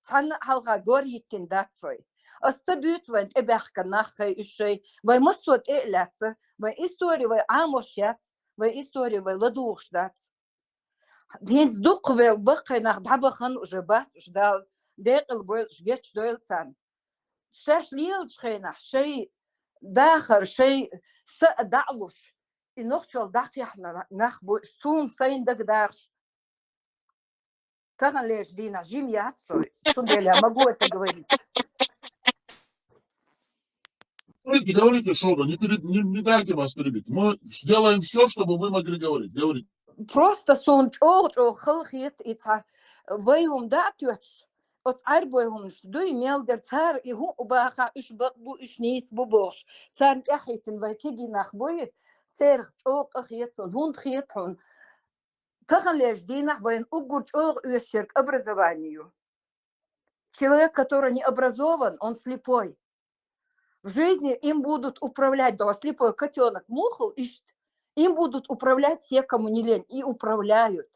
تحنا حلقة غوري كن داتوي استبيت وين إبخ كناخي إشي وي مسود إقلات وي إستوري وي عاموشيات وي إستوري وي لدوش دات دين دوق وي بقي ناخ دعبخن وجبات جدال ديق البويل جيتش دويل تان شاش ليل شخينح شي داخل شيء دعوش إنوخشل داخل إحنا نخبو سون سين دك داخش تغن ليش دينا جيم ياتسوي سون ديلا ما قوة تقويت Говорите, Шога, не дайте вас перебить. Мы сделаем все, чтобы вы могли говорить. Говорите. просто сон чоу خلخيت إتها ويهم داتوش أت عربوهم شدو يميل در تار إهو أباخا إش بقبو إش نيس ببوش تار أحيتن ويكيجي نخبوي تار چوق أخيتون هون خيتون تخن ليش دينا وين أقول чоق يشرك образованию. Человек, который не образован, он слепой. В жизни им будут управлять, да, слепой котенок мухал, им будут управлять все, кому не лень, и управляют.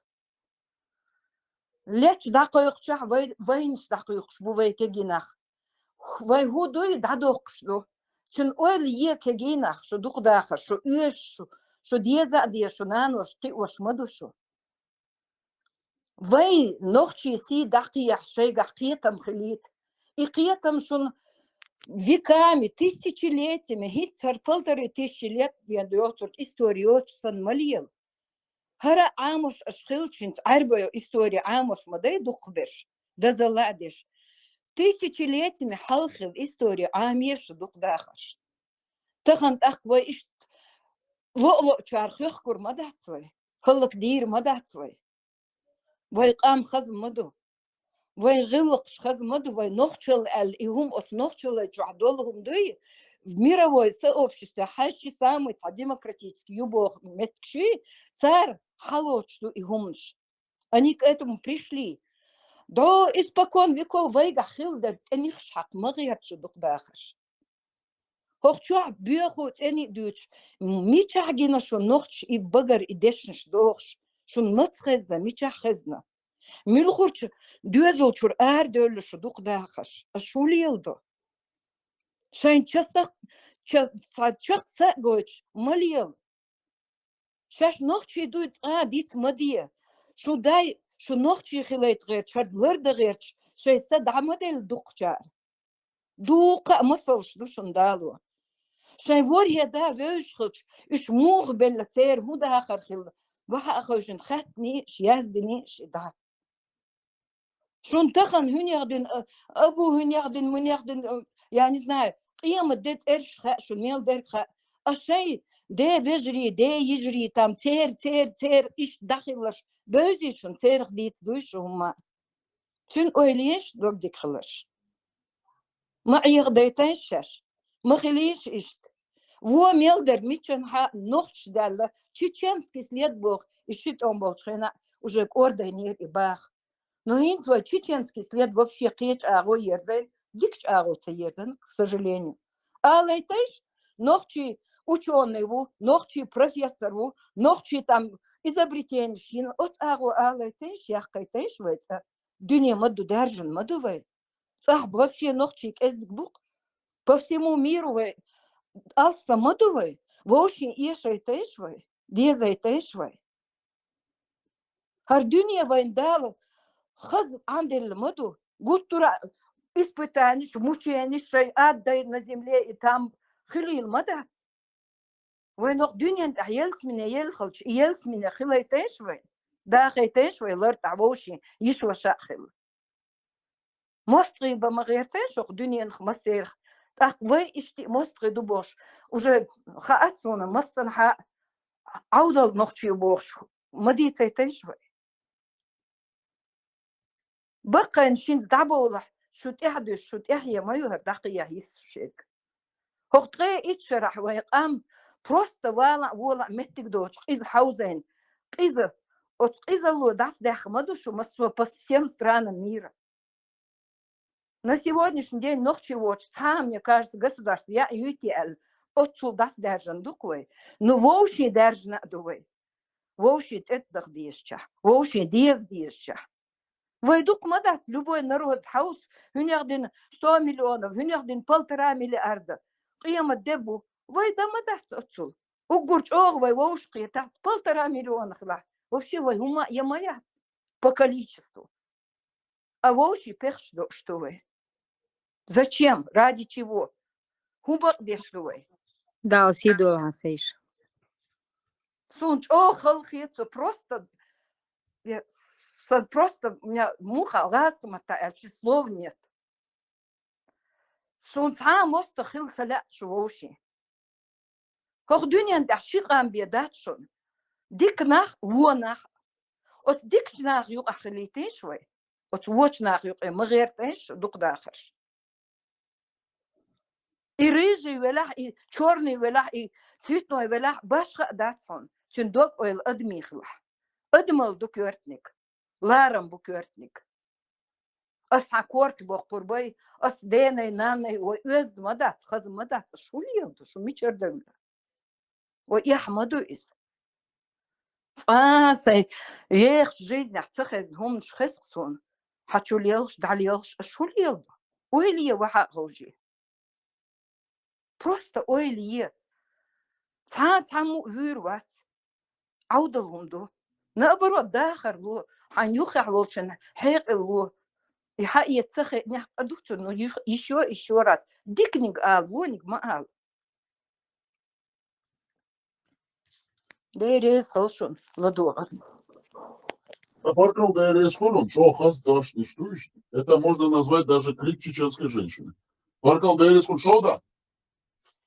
Леч дақойықча, вайнш дақойықш бувай кегинах. Вай гудой дадоқшлу. Чын ойл е кегинах, шо дуқдаха, шо уеш, шо деза де, шо нанош, ти ошмадушу. Вай нохчи си дақиях шей гақиетам хилит. И қиетам шун веками, тысячелетиями, хитцар 1500 лет ведёт историю сан малил. Хара амуш ашхилчинц арбою история амуш мадай духбеш, да заладеш. Тысячелетиями халхив история амеш духдахаш. Тахан тахва ишт ло чархих кур мадацвай, халк дир мадацвай. Вай қам хаз маду. وين غلق خز مدو وين نخشل الإهم أت نخشل جعدولهم دوي в мировое сообщество حاجة самый демократический юбох меткши царь халочту и гумш. Они к этому пришли. До испокон веков вейга хилдер тених шак магиатшу дукдахаш. Хохчуа бюху тени дуч мичагина шо нохч и багар и дешнш дохш шун мацхеза мичахезна. Милхурч дюзел чур дёлле шудук дахаш. А шулилдо. Шайн часах часа гоч малил. Шаш нохчи дует дит мадия. Шудай шу нохчи хилайт гэр чад лырда гэрч. Шайса дамадель дукчар. Дука масалш душундалу. Шайн ворья да вёшхуч иш мух белла цер худа ахар хил. Ваха ахожин хатни шяздини шида. شلون تخن هن ياخدين ابو هن ياخدين من ياخدين يعني знаю قيمة ديت إرش خا شو ميل دير خا الشيء ده بيجري ده يجري تام تير إيش داخلش بوزيشن تير خديت دوش هما شن أوليش دوك ديك خلش ما يغديتنشش ما خليش إيش هو ميل دير ميتشن ها نوخش دالله чеченский след бог ищет он был шена уже орденер и бах. Но им свой чеченский след вообще кеч аго ерзен, дикч аго цеезен, к сожалению. А лейтеш, нохчи ученый-ву, нохчи профессор-ву, нохчи там изобретенщин, от аго а лейтеш, яхкайтеш вайца, дюне маду держен мадувай. Цах вообще нохчи кезгбук, по всему миру вай, алса мадувай, вообще ешайтеш вай, дезайтеш вай. Хар дюне вайндала, خذ عند المدو قلت له испытаешь мучаешь شيء أدي نزملي تام خلي المدات وين الدنيا عيالس من يلخلش يلس من خلي تشوي داخل تشوي لرت عبوشي يشوى شاخل مصري بما غير تشوق دنيا خمسير تقوي اشتي مصري دبوش уже خاصنا مصنع عودة نختي بوش مديتي تشوي بقى نشين دعبولة شو تحدث شو تحيا ما يهر دقيقة يسشك هختغي اتشرح ويقام просто ولا متك دوش إذا حوزين إذا ло даст дахмадушу массу по всем странам мира. На сегодняшний день нохчевоч сам, мне кажется, государство я ЮТЛ отцу даст держан дуквой, но вообще держан дуквой. Вообще это дхдеща, вообще деща. ويدوق مدات любой народ хаус هنيغدين 100 مليون هنيغدين 1,5 مليار قيمة دبو ويدا مدات أتصل وقرش أغوي ووشقي تحت 1,5 مليون خلا вообще вы ума ямаят по количеству а вообще пеш что вы зачем ради чего хуба дешлой Да, Сидо Сейш. Сунч, о, халхицу, просто, просто у меня муха ласкома, слов нет. Сунца моста хил салят швоши. Как дуньян дашикам бедатшон. Дик нах, во нах. От дик нах юг ахилитин швой. От воч нах юг эмгертеш дук дахаш. И рыжий велах, и черный велах, и цветной велах, башка датсон. Чундок ойл адмихлах. Адмал дукертник. Ларам букертник. Ас хакорт бохпурбай, ас денай нанай, ой өз мадац, хаз мадац, шулиянду, шумичердевля. Ой яхмаду из. Сай, ех жизнь, ахцахез, хум шхессон. Хачулелш, далелш, шулиянду. Ой лия ваха гожи. Просто ой лия. Цаму вырвать. Аудалунду. Наоборот, дахарлу, ханюхарлочен, хеклу. И яцехе не адуцу, но еще раз. Дикник лоник маал. Дерез халшун, ладуаз. Паркал ДРС Холланд, что хас дашь, не что. Это можно назвать даже крик чеченской женщины. Паркал ДРС Холланд,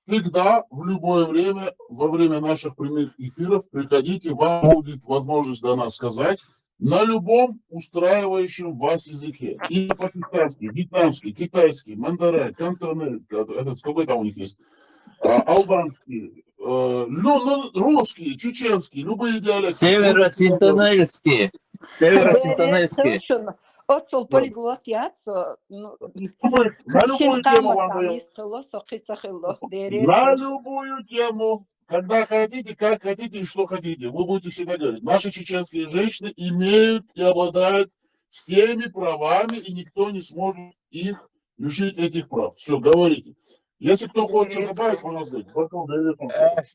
всегда, в любое время, во время наших прямых эфиров, приходите, вам будет возможность до нас сказать на любом устраивающем вас языке. И пакистанский, вьетнамский, китайский, мандарин, кантонель, этот, какой там у них есть, албанский, русский, чеченский, любые диалекты. Северо-синтонельский. Северо-синтонельский. Отцол полиглот яцо. На любую тему вам даем. На любую тему. Когда хотите, как хотите и что хотите. Вы будете всегда говорить. Наши чеченские женщины имеют и обладают всеми правами, и никто не сможет их лишить этих прав. Все, говорите. Если кто хочет добавить, пожалуйста,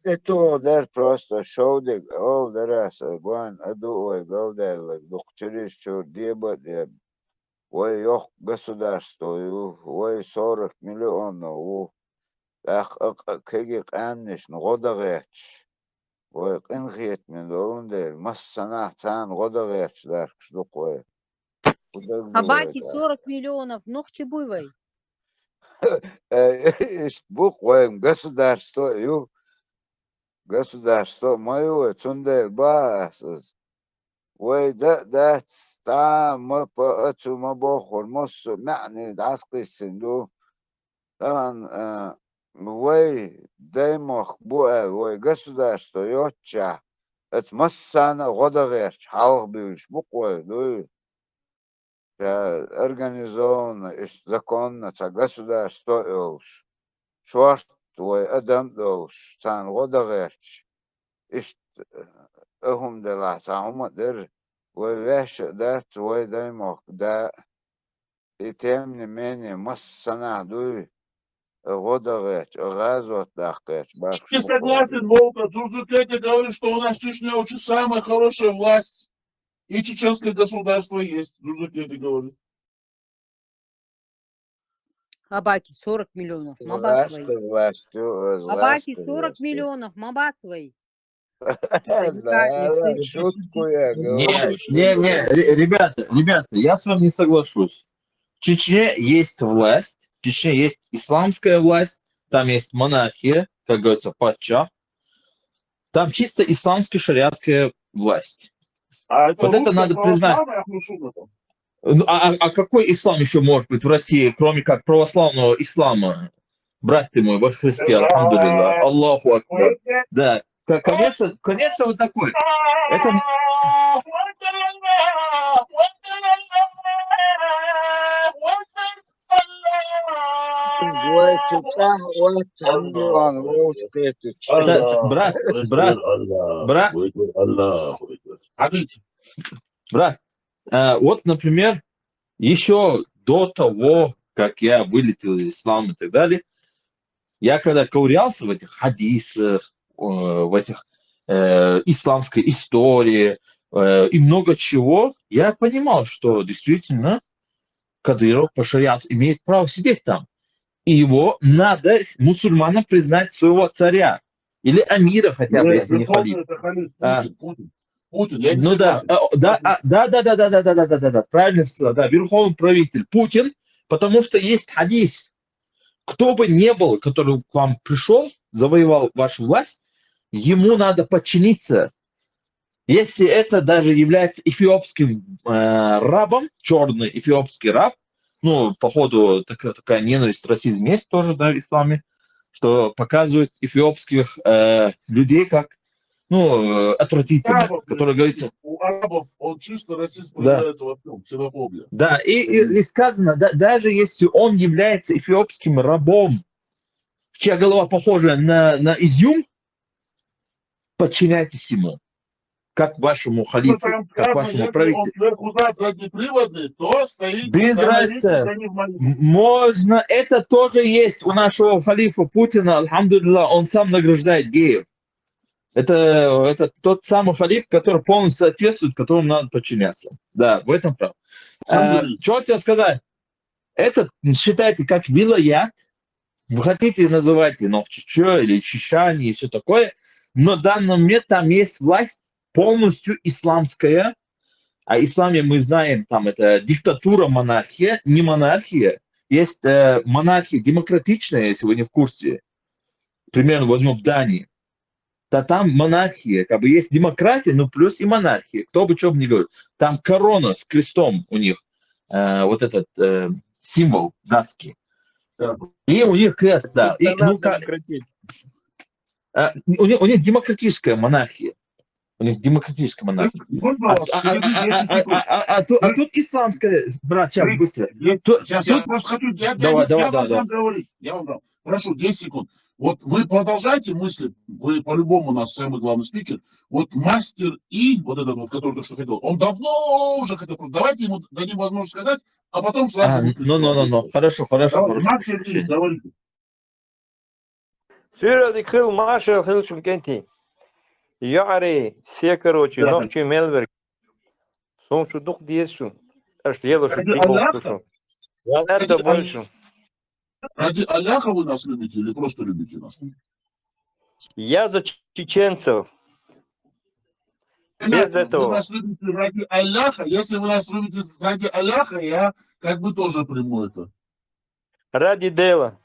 Это дар просто шоудик, ол дарас, гуан, аду, ой, галдег, доктори, что деба, ой, ёх, государство, ой, 40 миллионов, ах, кеги канниш, годагеч, ой, кенгет мен долунде, массана, цан, годагеч, дар, что ой. Абаки 40 миллионов, нох чебуйвай. Буквоем государство, государство мое, цунде бас, ой, да, там мы по отцу мы бохор, мосу, мяни, даскисинду, там, ой, дай мох, ой, государство, йотча, это массана, годагерч, халх бивиш, буквой, дуй. Организованно, законно, государство олш. Шварт твой адам олш. Цан годагерч. Ишт ахум дела, цан дер. Ой веш да твой даймок да. И тем не менее массана дуй. Годагерч, газот дахкерч. Я согласен, Волка. Джурджукети говорит, что у нас в Чечне очень самая хорошая власть. И чеченское государство есть, Джузакети говорит. Абаки 40 миллионов, мабацвай. Абаки 40 миллионов, мабацвай. Не, ребята, я с вами не соглашусь. В Чечне есть власть, в Чечне есть исламская власть, там есть монархия, как говорится, патча. Там чисто исламская шариатская власть. Вот это надо признать. А какой ислам еще может быть в России, кроме как православного ислама? Брат ты мой, во Христе, алхамдулилла, Аллаху акбар. Да, конечно, вот такой. Это... Брат, вот, например, еще до того, как я вылетел из ислама и так далее, я когда ковырялся в этих хадисах, в этих исламской истории и много чего, я понимал, что действительно Кадыров по шариату имеет право сидеть там. его надо мусульманам признать своего царя. Или амира хотя бы, если не халиф. Путин, я не Ну да, согласен. да, правильно сказал, да, верховный правитель Путин, потому что есть хадис. Кто бы ни был, который к вам пришел, завоевал вашу власть, ему надо подчиниться. Если это даже является эфиопским рабом, черный эфиопский раб, ну, походу, такая ненависть, расизм есть тоже, да, в исламе, что показывают эфиопских людей как, ну, отвратительных, которые говорится... У арабов он чисто расизм Да. проявляется во всем, ксенофобия. Да, и сказано, даже если он является эфиопским рабом, чья голова похожа на изюм, подчиняйтесь ему, как вашему халифу, как вашему правителю. Если он сверху заднеприводный, то стоит... Без разницы. Можно, это тоже есть у нашего халифа Путина, альхамдулилlah, он сам награждает геев. Это тот самый халиф, который полностью соответствует, которому надо подчиняться. Да, в этом прав. Что тебе сказать? Это считайте как вилаят. Вы хотите называть Новчичо или Чечани и все такое, но в данном момент там есть власть полностью исламская. А исламе мы знаем, там это диктатура, монархия, не монархия. Есть монархия демократичная, если вы не в курсе. Примерно возьмем Данию. Да там монархия, как бы есть демократия, но плюс и монархия. Кто бы что бы ни говорил. Там корона с крестом у них, вот этот символ датский. И у них крест, да. И, ну, у них демократическая монархия. У них демократическая монархия. А тут исламская, брат, сейчас быстро. Сейчас я просто хочу... Давай. Я вам дам. Прошу, 10 секунд. Вот вы продолжайте мысли, вы по-любому у нас самый главный спикер. Вот мастер И, вот этот вот, который только что хотел, он давно уже хотел. Давайте ему дадим возможность сказать, а потом сразу... Хорошо. Мастер И, говорите. Сюрядик хил маршал хил шумкенти. Яри, все, короче, ночью Мельберг. Солнцу дух десу. Аж ело шутку. Это больше. Ради Аллаха вы нас любите или просто любите нас? Я за чеченцев. Без этого. Вы нас любите ради Аллаха. Если вы нас любите ради Аллаха, я как бы тоже приму это. Ради дела.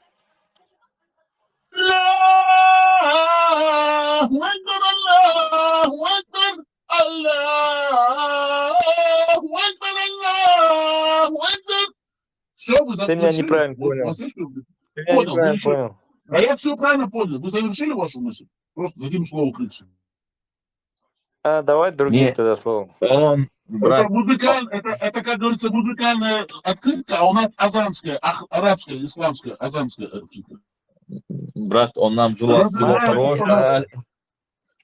Все, вы Ты меня завершили? неправильно Вот, понял. Ты меня Понял, неправильно вы еще- понял. А я все правильно понял. Вы завершили вашу мысль? Просто дадим слово крыше. Давай другим Нет. тогда словом. Он, брат, Это, как говорится, музыкальная открытка, а у нас азанская, арабская, исламская, азанская открытка. брат, он нам желал всего хорошего.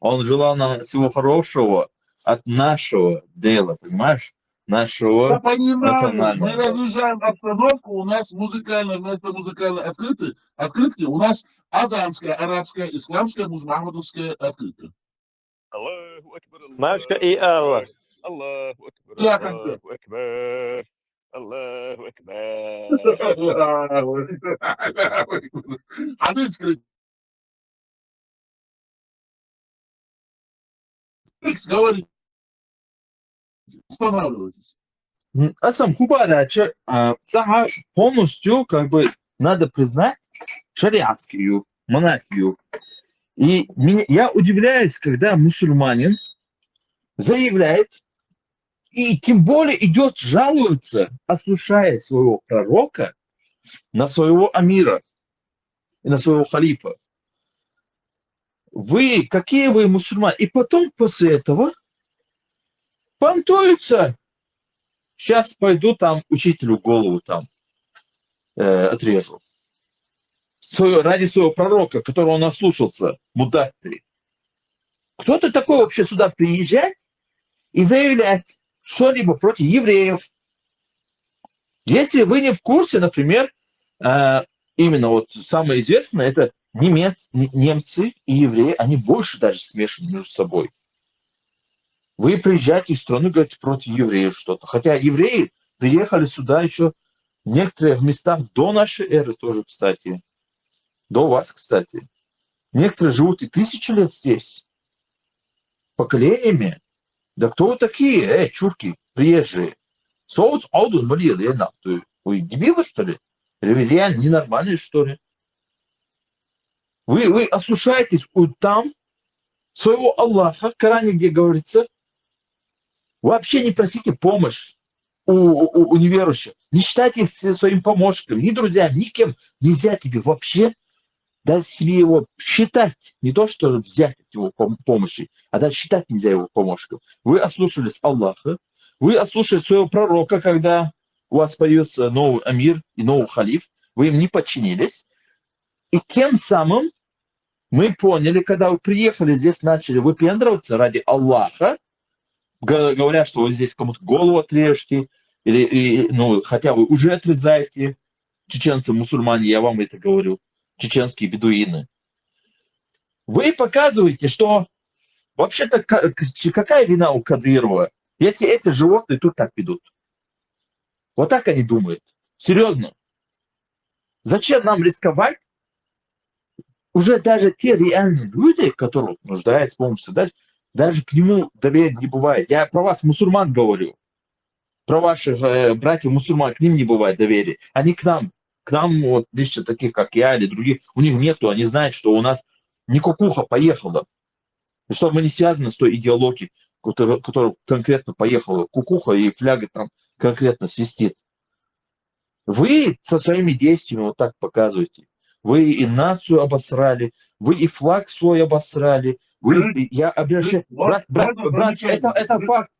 Он желал нам всего хорошего от нашего дела, понимаешь? Я Нашего понимаю, мы национального. разряжаем обстановку, у нас музыкальная, вместо музыкальной открытки у нас азанская, арабская, исламская, мухаммадовская открытка. Машка и Алла. Я как-то. А ты скажи. Икс, говори. Останавливайтесь. Асам Хубара, полностью как бы надо признать шариатскую монархию. И я удивляюсь, когда мусульманин заявляет, и тем более идет жалуется, ослушая своего пророка на своего амира, и на своего халифа. Какие вы мусульмане? И потом после этого понтуются. Сейчас пойду там учителю голову там отрежу. Ради своего пророка, которого он ослушался, мудак ты. Кто-то такой вообще сюда приезжает и заявляет что-либо против евреев. Если вы не в курсе, например, именно вот самое известное, это немцы и евреи, они больше даже смешаны между собой. Вы приезжаете в страну, говорите против евреев что-то. Хотя евреи приехали сюда еще В некоторых местах до нашей эры тоже, кстати. До вас, кстати. Некоторые живут и 1000 лет здесь. Поколениями. Да кто вы такие, чурки, приезжие? Соус аудун болел, я нахуй. Вы дебилы, что ли? Ревелиан ненормальные, что ли? Вы осушаетесь там своего Аллаха, в Коране, где говорится, вообще не просите помощь у неверующих. Не считайте их своим помощником, ни друзьям, никем. Нельзя тебе вообще дать себе его считать. Не то, что взять от его помощи, а даже считать нельзя его помощником. Вы ослушались Аллаха, вы ослушались своего пророка, когда у вас появился новый амир и новый халиф, вы им не подчинились. И тем самым мы поняли, когда вы приехали здесь, начали выпендриваться ради Аллаха, говоря, что вы здесь кому-то голову отрежете, или хотя вы уже отрезаете, чеченцы, мусульмане, я вам это говорю, чеченские бедуины. Вы показываете, что вообще-то какая вина у Кадырова, если эти животные тут так ведут. Вот так они думают. Серьезно. Зачем нам рисковать? Уже даже те реальные люди, которые нуждаются в помощи, даже к нему доверия не бывает. Я про вас, мусульман, говорю. Про ваших братьев мусульман, к ним не бывает доверия. Они к нам вот лично таких, как я или других, у них нету. Они знают, что у нас не кукуха поехала. И что мы не связаны с той идеологией, которая конкретно поехала. Кукуха и фляга там конкретно свистит. Вы со своими действиями вот так показываете. Вы и нацию обосрали, вы и флаг свой обосрали. Я обращаюсь... Брат, это факт.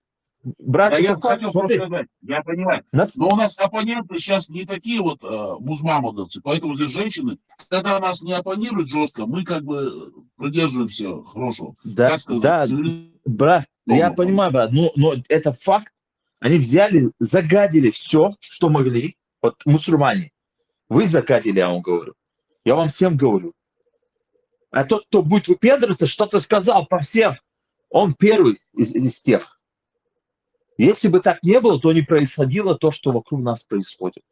Брат, Да я это факт, хотел смотри. сказать, я понимаю. Но у нас оппоненты сейчас не такие вот музмамудовцы, поэтому здесь женщины, когда нас не оппонируют жестко, мы как бы придерживаемся хорошего. Да, Как сказать, да, брат, я понимаю, брат, но это факт. Они взяли, загадили все, что могли. Вот мусульмане. Вы загадили, я вам говорю. Я вам всем говорю. А тот, кто будет выпендриваться, что-то сказал про всех, он первый из тех. Если бы так не было, то не происходило то, что вокруг нас происходит.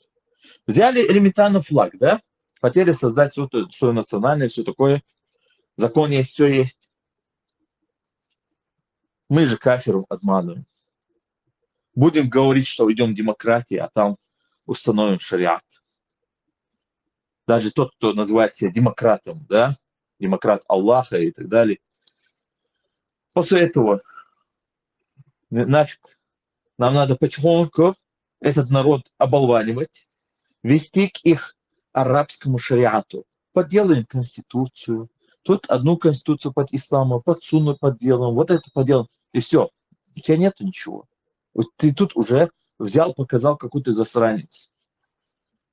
Взяли элементарно флаг, да? Хотели создать свое национальное, все такое. Закон есть, все есть. Мы же кафиру обманываем. Будем говорить, что идем к демократии, а там установим шариат. Даже тот, кто называет себя демократом, да? Демократ Аллаха и так далее. После этого, нафиг, нам надо потихоньку этот народ оболванивать, вести к их арабскому шариату. Подделаем конституцию. Тут одну конституцию под исламом, под сунну подделаем, вот это подделаем. И все. У тебя нету ничего. Вот ты тут уже взял, показал, какой ты засранец.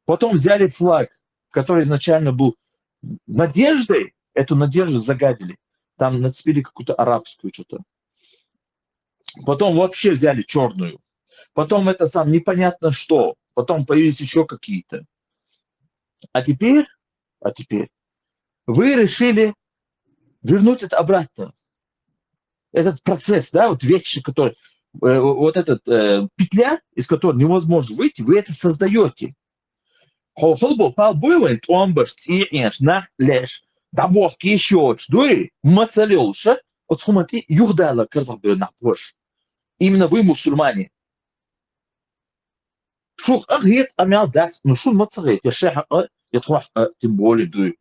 Потом взяли флаг, который изначально был надеждой, эту надежду загадили. Там нацепили какую-то арабскую что-то. Потом вообще взяли черную. Потом это сам непонятно что. Потом появились еще какие-то. А теперь вы решили вернуть это обратно. Этот процесс, да, вот вечный, который, вот этот петля, из которой невозможно выйти, вы это создаете. Именно вы, мусульмане. Шух агит амял дас, ну шун мацарит, я шех ятрух тем более дуй.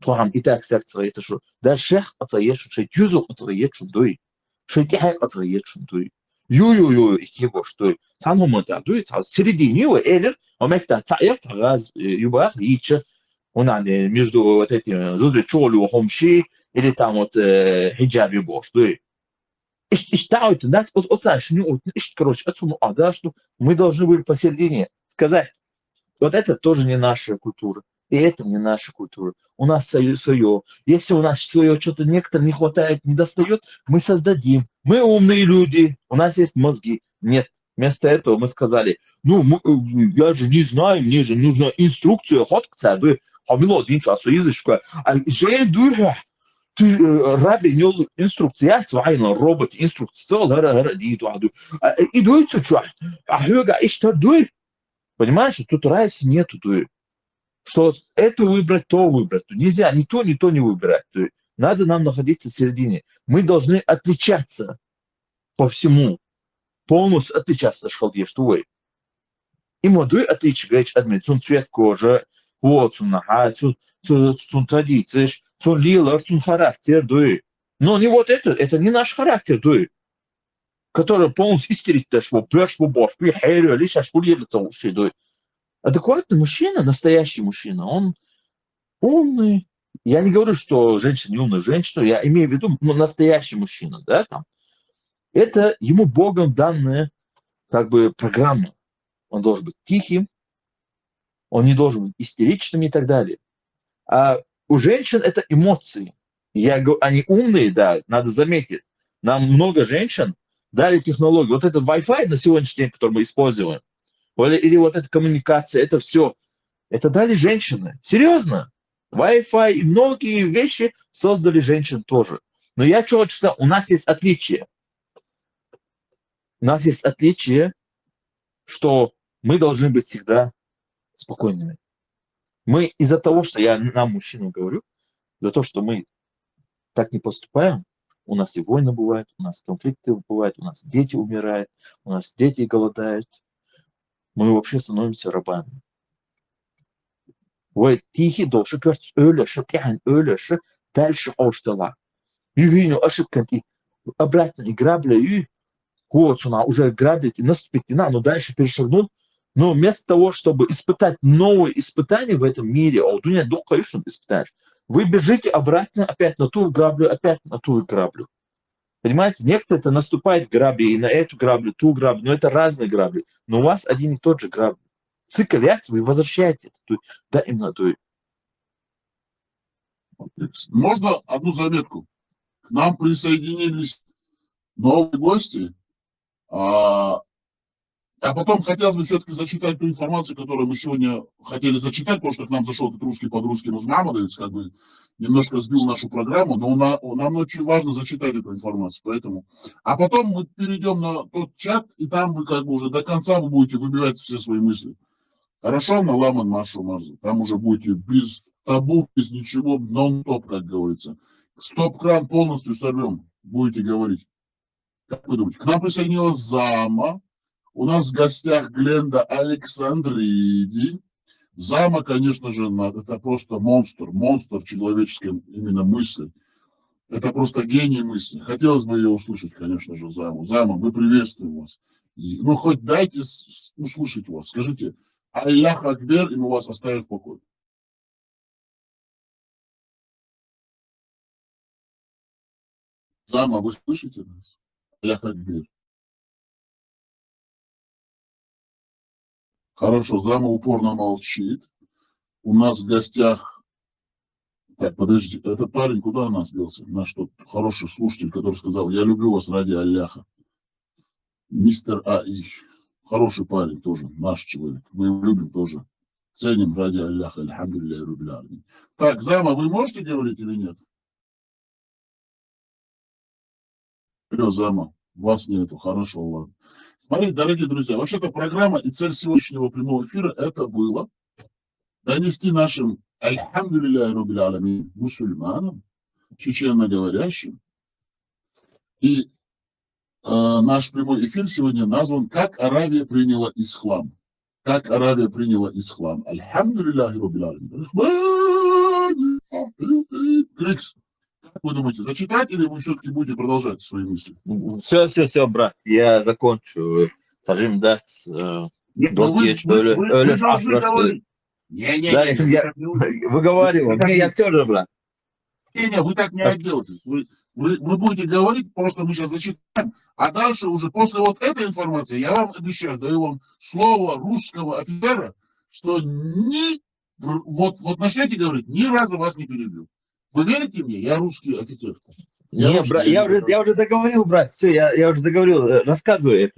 Тухам и так сакцарит шо. Да шех ацаеш, шей юзу ацариет шундуй. Шей тихай ацариет шундуй. Ю, ихего что. Санхумата дуй, в середине его элер, омекта цаер цараз юбах ича. Он между вот этим зудри чолю хомши или там вот хиджаби бош дуй. Считают, да, короче, отсюда, да, что мы должны были посередине сказать, вот это тоже не наша культура, и это не наша культура. У нас свое. Если у нас свое что-то некоторые не хватает, не достает, мы создадим. Мы умные люди, у нас есть мозги. Нет, вместо этого мы сказали, я же не знаю, мне же нужна инструкция, ход к царю, хамило один час язычка, а же духа. Ты раби нёл инструкция, цвайна робот инструкция, лара ди туаду. И дуй цуча. А хёга иштар дуй. Понимаешь, тут разницы нету. То есть, что это выбрать, то выбрать. Нельзя ни то не выбирать. То есть, надо нам находиться в середине. Мы должны отличаться по всему. Полностью отличаться от шхалдеш, что вы. И молодой отличие, говоришь, админ, цвет кожи, вот, нога, традиции, лилар, характер, да. Но не вот это не наш характер, да. Который полностью истерит, что пляж, бобов, пихерю, лишь аж курьер целуши, да. Адекватный мужчина, настоящий мужчина, он умный. Я не говорю, что женщина не умная женщина, я имею в виду настоящий мужчина, да, там. Это ему Богом данная, как бы, программа. Он должен быть тихим, он не должен быть истеричным и так далее. А у женщин это эмоции. Я говорю, они умные, да, надо заметить. Нам много женщин дали технологию. Вот этот Wi-Fi на сегодняшний день, который мы используем, или вот эта коммуникация, это все, это дали женщины. Серьезно. Wi-Fi и многие вещи создали женщин тоже. Но я что хочу сказать, у нас есть отличие. У нас есть отличие, что мы должны быть всегда спокойными. Мы из-за того, что я нам, мужчинам, говорю, за то, что мы так не поступаем, у нас и войны бывают, у нас конфликты бывают, у нас дети умирают, у нас дети голодают. Мы вообще становимся рабами. Ve tihi doşu göç öyle şu yani öyle şu дальше оштала. Югиню ошибканти обратно и грабли, вот она уже грабит и наступит, но дальше перешагнул. Но вместо того, чтобы испытать новые испытания в этом мире, а у меня дух, конечно, испытаешь, вы бежите обратно опять на ту граблю, опять на ту граблю. Понимаете, некоторые это наступает грабли и на эту граблю, ту граблю, но это разные грабли. Но у вас один и тот же грабли. Цикл реакции вы возвращаете. Да, именно то. Можно одну заметку? К нам присоединились новые гости, а потом хотелось бы все-таки зачитать ту информацию, которую мы сегодня хотели зачитать, потому что к нам зашел этот русский под русским Мамадович, как бы немножко сбил нашу программу, но нам очень важно зачитать эту информацию, поэтому. А потом мы перейдем на тот чат, и там вы как бы уже до конца вы будете выбивать все свои мысли. Хорошо, на Ламан Машу Марзу, там уже будете без табу, без ничего, нон-стоп, как говорится. Стоп-кран полностью сорвем, будете говорить. Как вы думаете? К нам присоединилась Зама. У нас в гостях Гленда Александриди. Зама, конечно же, это просто монстр человеческим именно мысли. Это просто гений мысли. Хотелось бы ее услышать, конечно же, Заму. Зама, мы приветствуем вас. Ну, хоть дайте услышать вас. Скажите, Аллах Акбер, и мы вас оставим в покое. Зама, вы слышите нас? Аллах Акбер. Хорошо, Зама упорно молчит. У нас в гостях... Так, подождите, этот парень куда у нас делся? Наш тот хороший слушатель, который сказал, я люблю вас ради Алляха. Мистер А.И. Хороший парень тоже, наш человек. Мы его любим тоже. Ценим ради Алляха. Альхамдулилля рубля. Так, Зама, вы можете говорить или нет? Алло, Зама, вас нету. Хорошо, ладно. Смотрите, дорогие друзья, вообще-то программа и цель сегодняшнего прямого эфира это было донести нашим альхамдулилля рубля аламин мусульманам, чеченноговорящим. И наш прямой эфир сегодня назван «Как Аравия приняла ислам». Как Аравия приняла ислам. Альхамдулилля рубля аламин. Крикс. Как вы думаете, зачитать или вы все-таки будете продолжать свои мысли? Все, брат, я закончу. Сажим дать. Вы должны говорить. Выговариваю. Я все же, брат. Не, вы так не отделаетесь. Вы будете говорить, просто мы сейчас зачитаем, а дальше уже после вот этой информации я вам обещаю, даю вам слово русского офицера, что вот начнете говорить, ни разу вас не перебью. Вы верите мне? Я русский офицер. Я уже договорил, брат. Все, я уже договорил. Рассказывай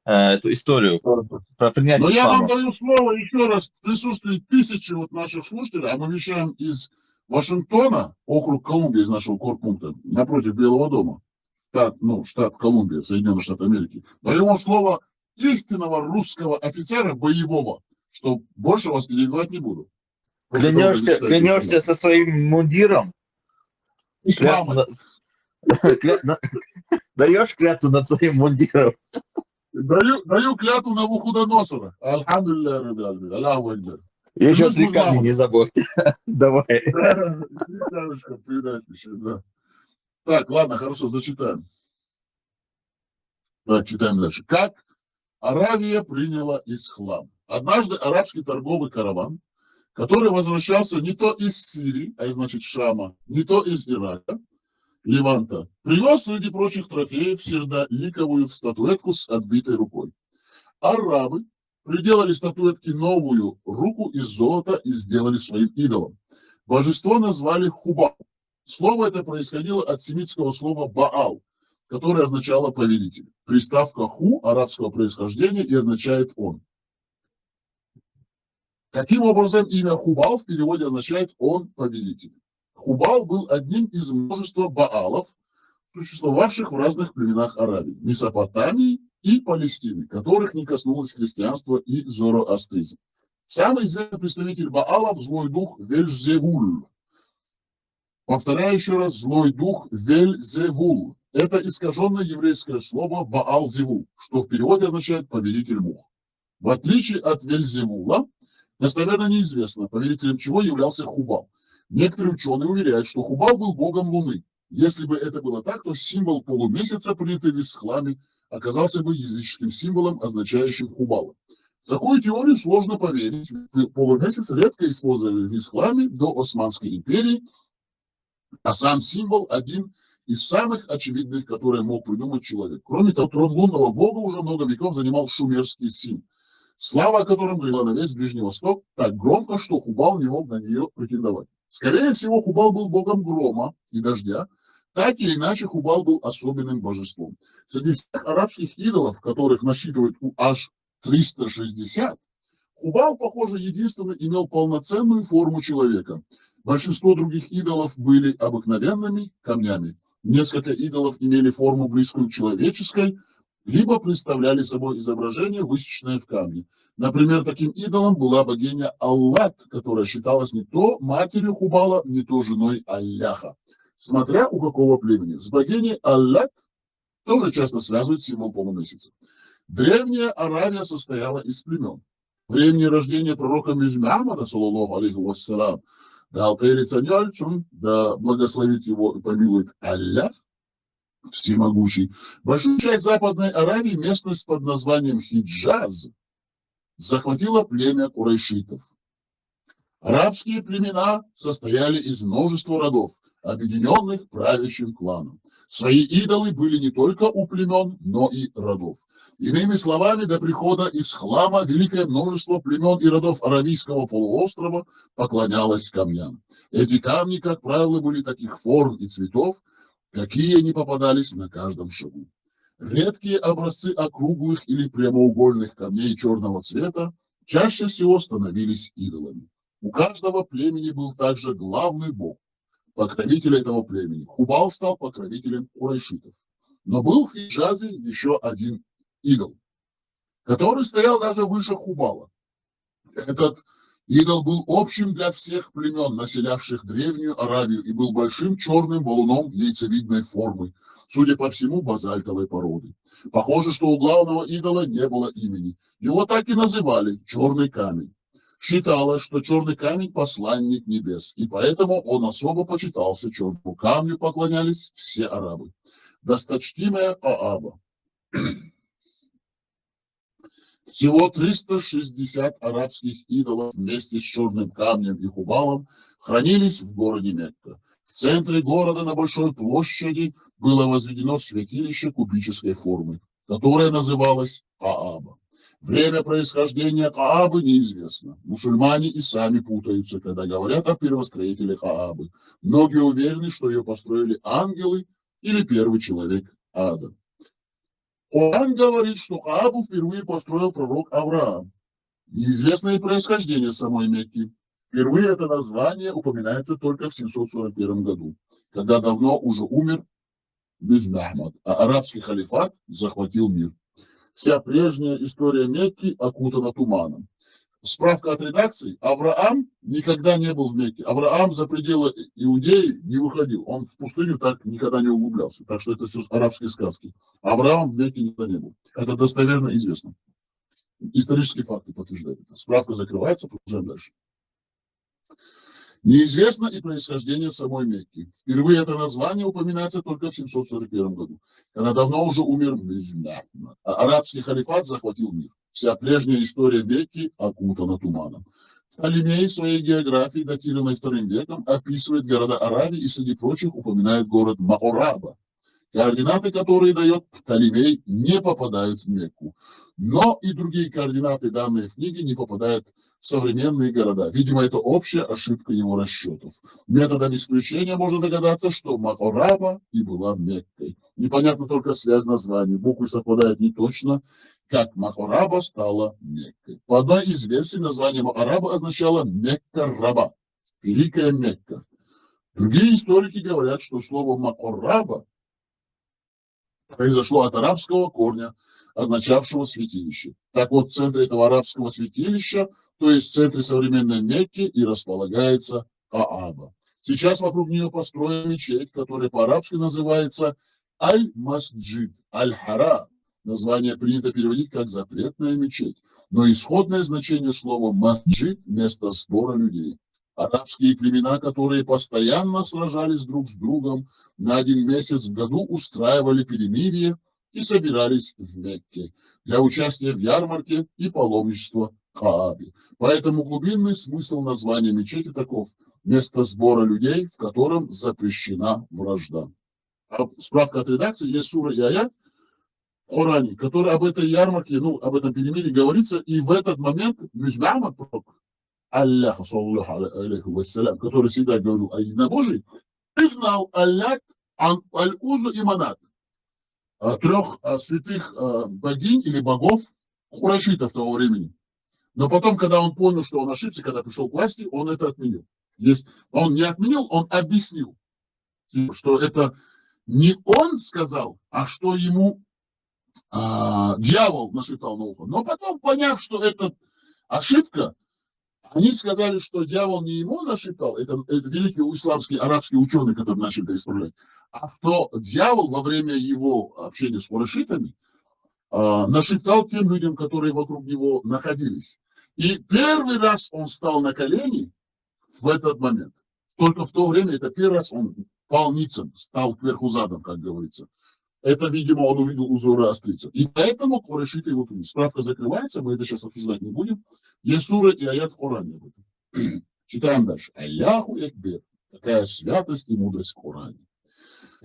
эту историю про принятие Но ислама. я вам даю слово еще раз в присутствии тысячи вот наших слушателей, а мы вещаем из Вашингтона, округ Колумбия, из нашего корпункта, напротив Белого дома, штат Колумбия, Соединенные Штаты Америки. Даю вам слово истинного русского офицера боевого, что больше вас перебивать не буду. После того, как Клянешься, зачитаю клянешься письмо. со своим мундиром? И с Клятву мамой. Даешь клятву над своим мундиром? Даю клятву на Навуходоносора. Альхамдулилля, ребята. Аллаху акбар. И еще Клянусь три камня мамой. не забудь. Давай. Девушка, передать еще, да. Так, ладно, хорошо, зачитаем. Так, читаем дальше. Как Аравия приняла ислам. Однажды арабский торговый караван, который возвращался не то из Сирии, а значит Шама, не то из Ирака, Леванта, привез среди прочих трофеев сердоликовую статуэтку с отбитой рукой. Арабы приделали статуэтке новую руку из золота и сделали своим идолом. Божество назвали Хубал. Слово это происходило от семитского слова Баал, которое означало повелитель. Приставка ху арабского происхождения и означает он. Таким образом, имя Хубал в переводе означает он повелитель. Хубал был одним из множества Баалов, существовавших в разных племенах Аравии, Месопотамии и Палестины, которых не коснулось христианство и зороастризм. Самый известный представитель Баалов – злой дух Вельзевул. Повторяю еще раз, злой дух Вельзевул. Это искаженное еврейское слово Баал-Зевул, что в переводе означает повелитель мух. В отличие от Вельзевула, достоверно неизвестно, повелителем чего являлся Хубал. Некоторые ученые уверяют, что Хубал был богом Луны. Если бы это было так, то символ полумесяца, принятый в исламе, оказался бы языческим символом, означающим Хубала. В такую теорию сложно поверить. Полумесяц редко использовали в исламе до Османской империи, а сам символ один из самых очевидных, которые мог придумать человек. Кроме того, трон лунного бога уже много веков занимал шумерский Син, слава о котором говорила на весь Ближний Восток так громко, что Хубал не мог на нее претендовать. Скорее всего, Хубал был богом грома и дождя. Так или иначе, Хубал был особенным божеством. Среди всех арабских идолов, которых насчитывают аж 360, Хубал, похоже, единственный имел полноценную форму человека. Большинство других идолов были обыкновенными камнями. Несколько идолов имели форму близкую к человеческой, либо представляли собой изображение, высеченное в камне. Например, таким идолом была богиня Аллат, которая считалась не то матерью Хубала, не то женой Алляха. Смотря у какого племени. С богиней Аллат тоже часто связывают символ полумесяца. Древняя Аравия состояла из племен. Времени рождения пророка Мухаммада, саллаллаху алейхи вассалам, да благословит его и помилует Аллах, всемогущий. Большую часть Западной Аравии, местность под названием Хиджаз, захватило племя курайшитов. Арабские племена состояли из множества родов, объединенных правящим кланом. Свои идолы были не только у племен, но и родов. Иными словами, до прихода ислама великое множество племен и родов Аравийского полуострова поклонялось камням. Эти камни, как правило, были таких форм и цветов, какие не попадались на каждом шагу. Редкие образцы округлых или прямоугольных камней черного цвета чаще всего становились идолами. У каждого племени был также главный бог, покровитель этого племени. Хубал стал покровителем курайшитов. Но был в Хиджазе еще один идол, который стоял даже выше Хубала. Этот идол был общим для всех племен, населявших древнюю Аравию, и был большим черным валуном яйцевидной формы, судя по всему, базальтовой породы. Похоже, что у главного идола не было имени. Его так и называли «черный камень». Считалось, что черный камень – посланник небес, и поэтому он особо почитался. Черному камню поклонялись все арабы. Досточтимая Кааба. Всего 360 арабских идолов вместе с черным камнем и Хубалом хранились в городе Мекка. В центре города на большой площади было возведено святилище кубической формы, которое называлось Кааба. Время происхождения Каабы неизвестно. Мусульмане и сами путаются, когда говорят о первостроителе Каабы. Многие уверены, что ее построили ангелы или первый человек Адам. Коран говорит, что Каабу впервые построил пророк Авраам. Неизвестно и происхождение самой Мекки. Впервые это название упоминается только в 741 году, когда давно уже умер Мухаммад, а арабский халифат захватил мир. Вся прежняя история Мекки окутана туманом. Справка от редакции. Авраам никогда не был в Мекке. Авраам за пределы Иудеи не выходил. Он в пустыню так никогда не углублялся. Так что это все арабские сказки. Авраам в Мекке никогда не был. Это достоверно известно. Исторические факты подтверждают это. Справка закрывается, продолжаем дальше. Неизвестно и происхождение самой Мекки. Впервые это название упоминается только в 741 году, когда давно уже умер Мюзьмя. Арабский халифат захватил мир. Вся прежняя история Мекки окутана туманом. Птолемей в своей географии, датированной II веком, описывает города Аравии и среди прочих упоминает город Маораба. Координаты, которые дает Птолемей, не попадают в Мекку. Но и другие координаты, данные в книге, не попадают в современные города. Видимо, это общая ошибка его расчетов. Методом исключения можно догадаться, что Маораба и была Меккой. Непонятна только связь названий. Буквы совпадают не точно, как Маораба стала Меккой. По одной из версий название Маораба означало Мекка-Раба, Великая Мекка. Другие историки говорят, что слово Маораба произошло от арабского корня, означавшего святилище. Так вот, в центре этого арабского святилища, то есть в центре современной Мекки, и располагается Кааба. Сейчас вокруг нее построена мечеть, которая по-арабски называется Аль-Масджид, Аль-Хара. Название принято переводить как «запретная мечеть». Но исходное значение слова «масджид» – место сбора людей. Арабские племена, которые постоянно сражались друг с другом, на 1 месяц в году устраивали перемирие и собирались в Мекке для участия в ярмарке и паломничества к Каабе. Поэтому глубинный смысл названия мечети таков: место сбора людей, в котором запрещена вражда. Справка от редакции: есть сура и аят в Коране, который об этой ярмарке, об этом перемирии говорится, и в этот момент Мюзьмама, пророк Аллаха, саллаллаху алейхи вассалям, который всегда говорил о единобожии, признал Аллах, Аль-Узу и Манат, 3 святых богинь или богов курайшитов того времени. Но потом, когда он понял, что он ошибся, когда пришел к власти, он это отменил. Он не отменил, он объяснил, что это не он сказал, а что ему дьявол нашептал на ухо. Но потом, поняв, что это ошибка, они сказали, что дьявол не ему нашептал, это великие исламские арабские ученые, которые начали это исправлять, а что дьявол во время его общения с курайшитами нашептал тем людям, которые вокруг него находились. И первый раз он встал на колени в этот момент. Только в то время, это первый раз он пал ницем, стал кверху задом, как говорится. Это, видимо, он увидел узоры острицев. И поэтому курайшиты его приняли. Справка закрывается, мы это сейчас обсуждать не будем. Есть сура и аят в Коране об этом. Читаем дальше. Алляху Экбер. Какая святость и мудрость в Коране.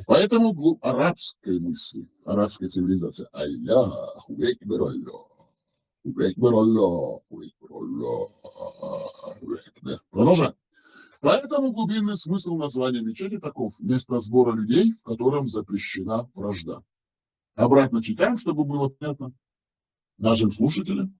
Поэтому в арабской мысли, арабской цивилизации, Алляху Экбер, Аллаху Экбер, Аллаху Экбер, Аллаху Экбер. Продолжаем. Поэтому глубинный смысл названия мечети таков: место сбора людей, в котором запрещена вражда. Обратно читаем, чтобы было понятно нашим слушателям.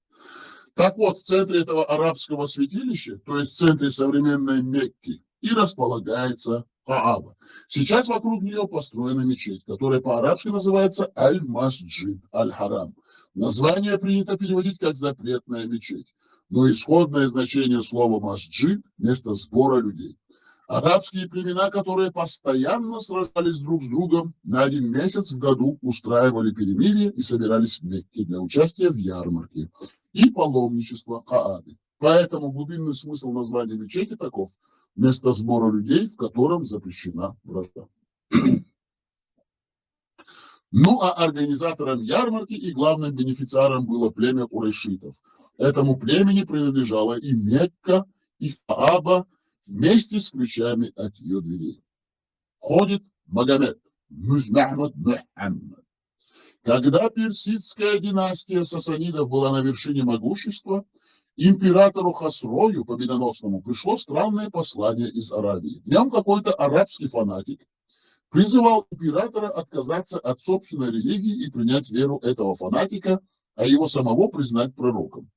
Так вот, в центре этого арабского святилища, то есть в центре современной Мекки, и располагается Кааба. Сейчас вокруг нее построена мечеть, которая по-арабски называется Аль-Масджид, Аль-Харам. Название принято переводить как «запретная мечеть». Но исходное значение слова «масджид» – место сбора людей. Арабские племена, которые постоянно сражались друг с другом, на 1 месяц в году устраивали перемирие и собирались в Мекке для участия в ярмарке и паломничества Каабе. Поэтому глубинный смысл названия мечети таков: место сбора людей, в котором запрещена вражда. Ну а организатором ярмарки и главным бенефициаром было племя курайшитов. Этому племени принадлежала и Мекка, и Кааба вместе с ключами от ее дверей. Ходит Магомед, Мухаммад. Когда персидская династия сасанидов была на вершине могущества, императору Хасрою, победоносному, пришло странное послание из Аравии. В нем какой-то арабский фанатик призывал императора отказаться от собственной религии и принять веру этого фанатика, а его самого признать пророком.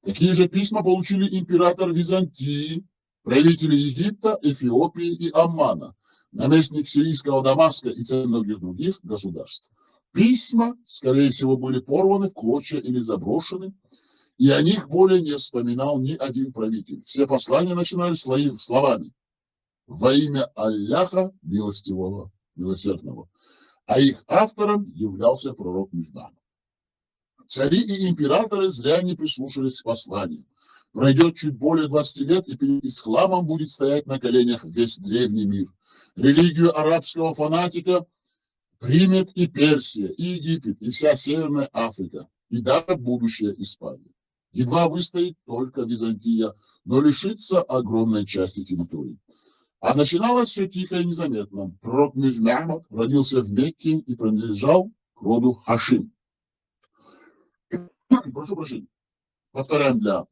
Такие же письма получили император Византии, правители Египта, Эфиопии и Аммана, наместник сирийского Дамаска и многих других государств. Письма, скорее всего, были порваны в клочья или заброшены, И о них более не вспоминал ни один правитель. Все послания начинались словами «Во имя Аллаха милостивого, милосердного». А их автором являлся пророк Мюзмахмад. Цари и императоры зря не прислушались к посланию. Пройдет чуть более 20 лет, и перед исламом будет стоять на коленях весь древний мир. Религию арабского фанатика примет и Персия, и Египет, и вся Северная Африка, и даже будущая Испания. Едва выстоит только Византия, но лишится огромной части территории. А начиналось все тихо и незаметно. Пророк Мюзмахмад родился в Мекке и принадлежал к роду Хашим. Прошу прощения. Повторяем для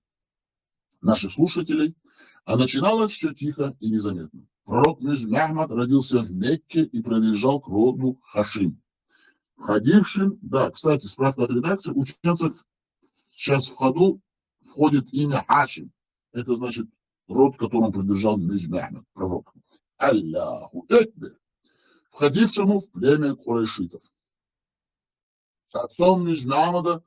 наших слушателей. А начиналось все тихо и незаметно. Пророк Мюзмахмад родился в Мекке и принадлежал к роду Хашим. Ходившим, да, кстати, справка от редакции, у чеченцев сейчас в ходу входит имя Хашим. Это значит род, которому принадлежал Мюзмахмад, пророк. Аллаху Экбер, входившему в племя курайшитов. Отцом Мюзмахмада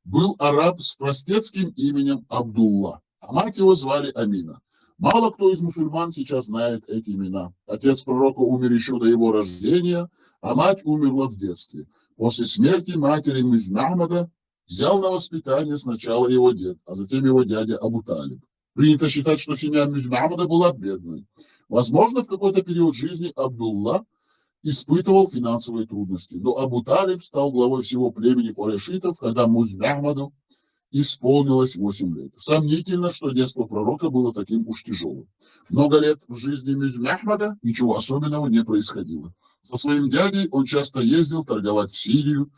был араб с простецким именем Абдулла, а мать его звали Амина. Мало кто из мусульман сейчас знает эти имена. Отец пророка умер еще до его рождения, а мать умерла в детстве. После смерти матери Мюзмахмада взял на воспитание сначала его дед, а затем его дядя Абу Талиб. Принято считать, что семья Мюзмахмада была бедной. Возможно, в какой-то период жизни Абдулла испытывал финансовые трудности, но Абу Талиб стал главой всего племени курайшитов, когда Мюзмахмаду исполнилось 8 лет. Сомнительно, что детство пророка было таким уж тяжелым. Много лет в жизни Мюзмахмада ничего особенного не происходило. Со своим дядей он часто ездил торговать в Сирию,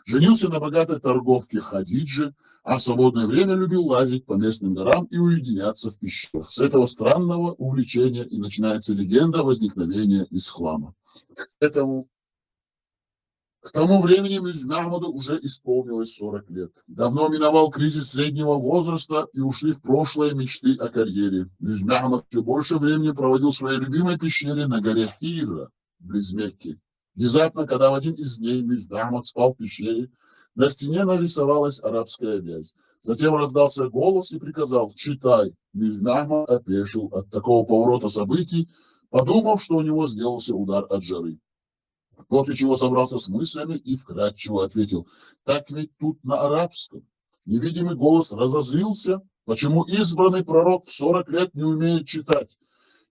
женился на богатой торговке Хадидже, а в свободное время любил лазить по местным горам и уединяться в пещерах. С этого странного увлечения и начинается легенда возникновения ислама. К тому времени Мюзмахмаду уже исполнилось 40 лет. Давно миновал кризис среднего возраста и ушли в прошлое мечты о карьере. Мюзмахмад все больше времени проводил в своей любимой пещере на горе Хира, близ Мекки. Внезапно, когда в один из дней Мюзмахмад спал в пещере, на стене нарисовалась арабская вязь. Затем раздался голос и приказал «Читай». Мюзмахмад опешил от такого поворота событий, подумав, что у него сделался удар от жары. После чего собрался с мыслями и вкратчиво ответил: «Так ведь тут на арабском». Невидимый голос разозлился, почему избранный пророк в 40 лет не умеет читать.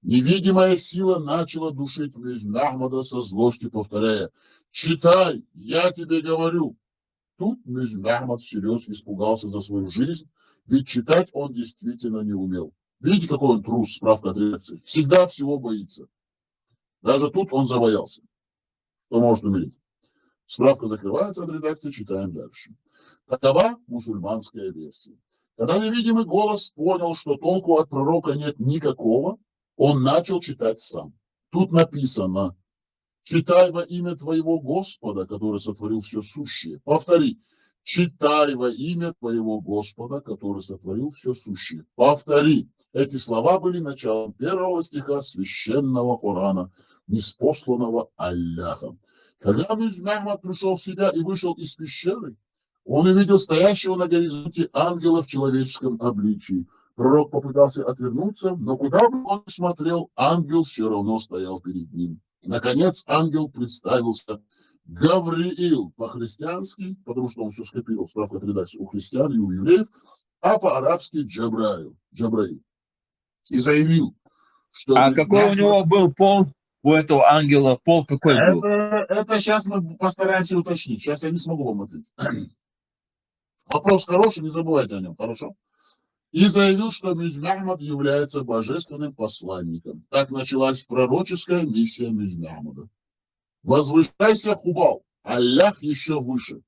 Невидимая сила начала душить Мюзмахмада со злостью, повторяя: «Читай, я тебе говорю». Тут Мюзмахмад всерьез испугался за свою жизнь, ведь читать он действительно не умел. Видите, какой он трус, справка от редакции. Всегда всего боится. Даже тут он забоялся. Кто может умереть? Справка закрывается от редакции, читаем дальше. Такова мусульманская версия. Когда невидимый голос понял, что толку от пророка нет никакого, он начал читать сам. Тут написано: «Читай во имя твоего Господа, который сотворил все сущее». Повтори: «Читай во имя твоего Господа, который сотворил все сущее». Повтори. Эти слова были началом первого стиха священного Корана, ниспосланного Аллахом. Когда Мюзмахмад пришел в себя и вышел из пещеры, он увидел стоящего на горизонте ангела в человеческом обличии. Пророк попытался отвернуться, но куда бы он ни смотрел, ангел все равно стоял перед ним. Наконец ангел представился: Гавриил по-христиански, потому что он все скопировал, справка от редакции, у христиан и у евреев, а по-арабски Джабраил. И заявил, что... А какой у него был пол? У этого ангела пол какой был? Это сейчас мы постараемся уточнить. Сейчас я не смогу вам ответить. Вопрос хороший, не забывайте о нем, хорошо? И заявил, что Мюзмахмад является божественным посланником. Так началась пророческая миссия Мюзмахмада. Возвышайся, Хубал, Аллах еще выше.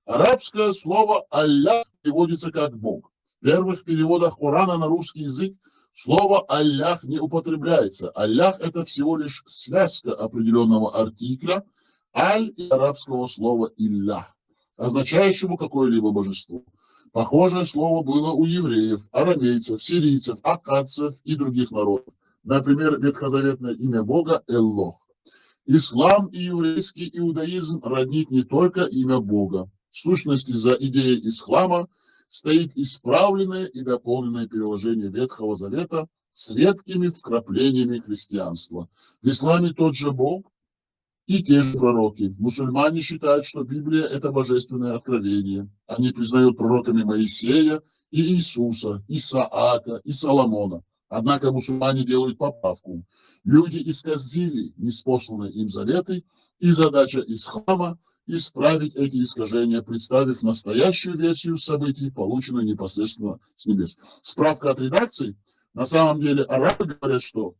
Арабское слово «Аллах» переводится как «Бог». В первых переводах Корана на русский язык слово «Аллах» не употребляется. Аллах – это всего лишь связка определенного артикля «аль» и арабского слова «Иллях», означающего какое-либо божество. Похожее слово было у евреев, арамейцев, сирийцев, аккадцев и других народов. Например, ветхозаветное имя Бога – Эллох. Ислам и еврейский иудаизм роднит не только имя Бога. В сущности, за идеей ислама стоит исправленное и дополненное переложение Ветхого Завета с редкими вкраплениями христианства. В исламе тот же Бог и те же пророки. Мусульмане считают, что Библия – это божественное откровение. Они признают пророками Моисея и Иисуса, Исаака и Соломона. Однако мусульмане делают поправку. Люди исказили ниспосланные им заветы, и задача ислама – исправить эти искажения, представив настоящую версию событий, полученную непосредственно с небес. Справка от редакции. На самом деле арабы говорят, что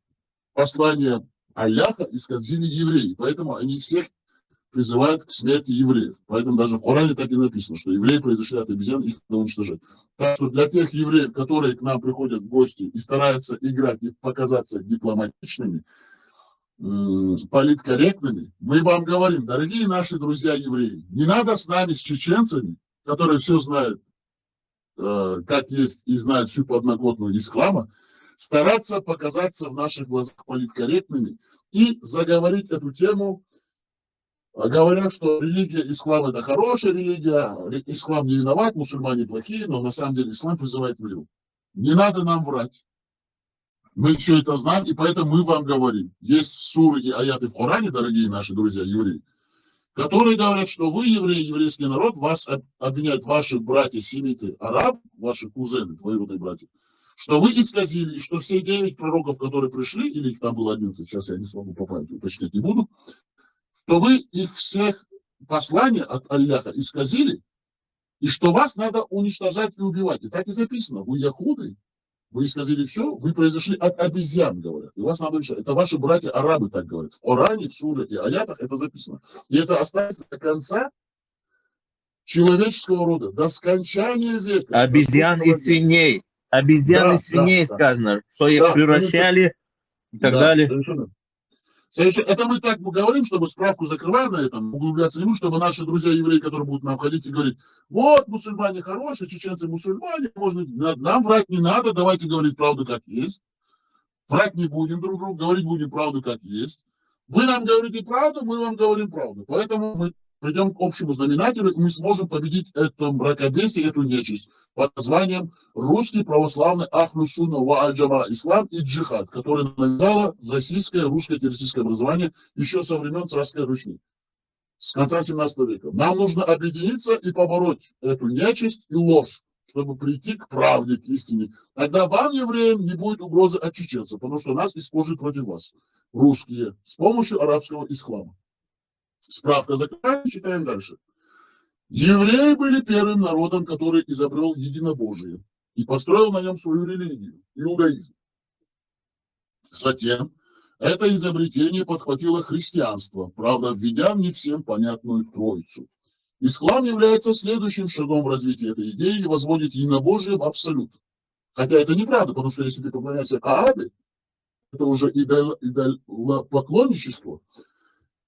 послание Аллаха исказили евреи, поэтому они всех призывают к смерти евреев. Поэтому даже в Коране так и написано, что евреи произошли от обезьян, их надо уничтожать. Так что для тех евреев, которые к нам приходят в гости и стараются играть и показаться дипломатичными, политкорректными, мы вам говорим, дорогие наши друзья евреи, не надо с нами, с чеченцами, которые все знают, как есть, и знают всю подноготную ислама, стараться показаться в наших глазах политкорректными и заговорить эту тему, говоря, что религия ислам это хорошая религия, ислам не виноват, мусульмане плохие, но на самом деле ислам призывает к миру. Не надо нам врать. Мы все это знаем, и поэтому мы вам говорим. Есть суры и аяты в Коране, дорогие наши друзья евреи, которые говорят, что вы, евреи, еврейский народ, вас обвиняют ваши братья-семиты, араб, ваши кузены, двоюродные братья, что вы исказили, и что все 9 пророков, которые пришли, или их там было 11, сейчас я не смогу по памяти уточнять не буду, что вы их всех послания от Аллаха исказили, и что вас надо уничтожать и убивать. И так и записано. Вы яхуды, вы исказили все, вы произошли от обезьян, говорят. И вас надо уничтожать. Это ваши братья-арабы так говорят. В Коране, в суре и аятах это записано. И это останется до конца человеческого рода, до скончания века. Обезьян и свиней. Обезьян и свиней сказано, что их превращали и так далее. Совершенно. Это мы так говорим, чтобы справку закрываем на этом, углубляться не будем, чтобы наши друзья-евреи, которые будут нам ходить и говорить, вот, мусульмане хорошие, чеченцы мусульмане, можно... нам врать не надо, давайте говорить правду как есть. Врать не будем друг другу, говорить будем правду как есть. Вы нам говорите правду, мы вам говорим правду. Поэтому мы придем к общему знаменателю, и мы сможем победить это мракобесие, эту нечисть под названием русский православный Ахлу Сунна ва Аль-Джама Ислам и Джихад, который навязало российское русское террористическое образование еще со времен царской Руси, с конца 17 века. Нам нужно объединиться и побороть эту нечисть и ложь, чтобы прийти к правде, к истине. Тогда вам, евреям, не будет угрозы от чеченцев, потому что нас используют против вас, русские, с помощью арабского ислама. Справка закрываем, читаем дальше. Евреи были первым народом, который изобрел единобожие и построил на нем свою религию, иудаизм. Затем это изобретение подхватило христианство, правда, введя не всем понятную Троицу. Ислам является следующим шагом в развитии этой идеи и возводит единобожие в абсолют. Хотя это неправда, потому что если ты поклоняешься Каабе, это уже идолопоклонничество,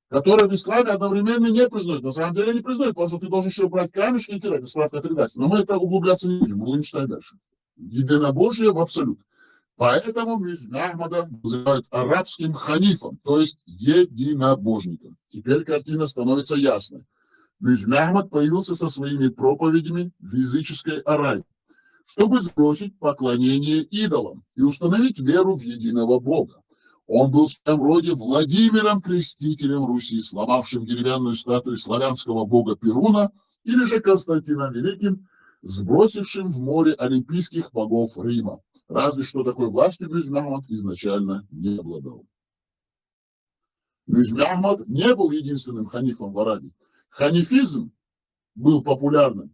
которые в исламе одновременно не признают. На самом деле не признают, потому что ты должен еще брать камешки и кидать. Это справка от редакции. Но мы это углубляться не будем, мы будем читать дальше. Единобожие в абсолют. Поэтому Мюзьме Ахмада называют арабским ханифом, то есть единобожником. Теперь картина становится ясной. Мюзьме Ахмад появился со своими проповедями в языческой Аравии, чтобы сбросить поклонение идолам и установить веру в единого Бога. Он был в своем роде Владимиром Крестителем Руси, сломавшим деревянную статую славянского бога Перуна, или же Константином Великим, сбросившим в море олимпийских богов Рима. Разве что такой властью Мюзьме Ахмад изначально не обладал. Мюзьме Ахмад не был единственным ханифом в Аравии. Ханифизм был популярным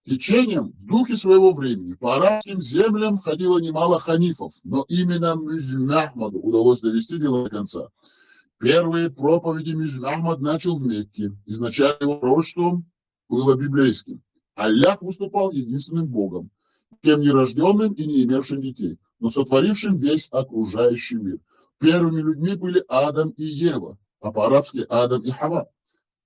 течением в духе своего времени. По арабским землям ходило немало ханифов, но именно Мюзьме Ахмаду удалось довести дело до конца. Первые проповеди Мюзьме Ахмад начал в Мекке. Изначально его пророчеством было библейским. Аллах выступал единственным Богом, кем нерожденным и не имевшим детей, но сотворившим весь окружающий мир. Первыми людьми были Адам и Ева, а по-арабски Адам и Хава,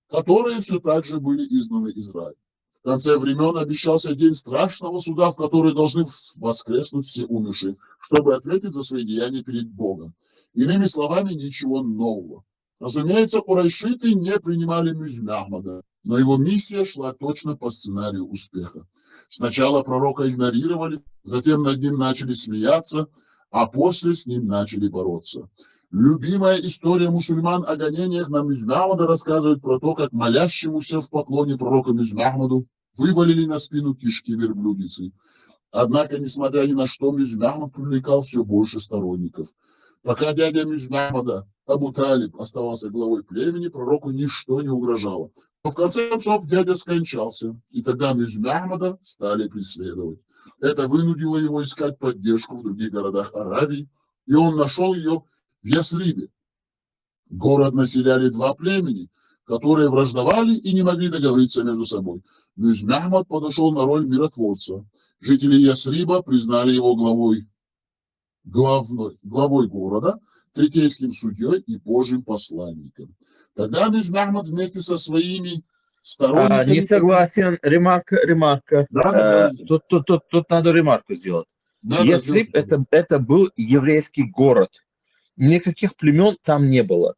которые все так же были изгнаны из рая. В конце времен обещался день страшного суда, в который должны воскреснуть все умершие, чтобы ответить за свои деяния перед Богом. Иными словами, ничего нового. Разумеется, курайшиты не принимали Мюзьме Ахмада, но его миссия шла точно по сценарию успеха. Сначала пророка игнорировали, затем над ним начали смеяться, а после с ним начали бороться. Любимая история мусульман о гонениях на Мухаммада рассказывает про то, как молящемуся в поклоне пророку Мухаммаду вывалили на спину кишки верблюдицы. Однако, несмотря ни на что, Мухаммад привлекал все больше сторонников. Пока дядя Мухаммада, Абу Талиб, оставался главой племени, пророку ничто не угрожало. Но в конце концов дядя скончался, и тогда Мухаммада стали преследовать. Это вынудило его искать поддержку в других городах Аравии, и он нашел ее в Ясрибе. Город населяли два племени, которые враждовали и не могли договориться между собой. Мухаммад подошел на роль миротворца. Жители Ясриба признали его главой города, третейским судьей и Божьим посланником. Тогда Мухаммад вместе со своими сторонниками... Не согласен, ремарка. Да. Тут надо ремарку сделать. Да, Ясриб это был еврейский город. Никаких племен там не было.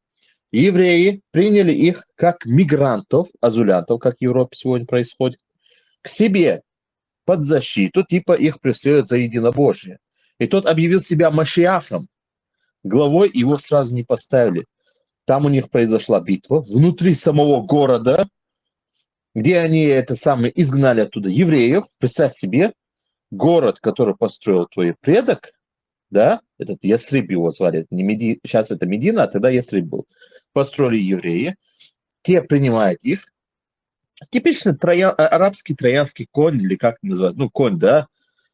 Евреи приняли их как мигрантов, азулянтов, как в Европе сегодня происходит, к себе под защиту, типа их преследуют за единобожие. И тот объявил себя Машиахом. Главой его сразу не поставили. Там у них произошла битва внутри самого города, где они изгнали оттуда евреев. Представь себе, город, который построил твой предок, да, этот Ясриб его звали, сейчас это Медина, а тогда Ясриб был. Построили евреи, те принимают их. Типичный арабский троянский конь, или как называют, конь, да,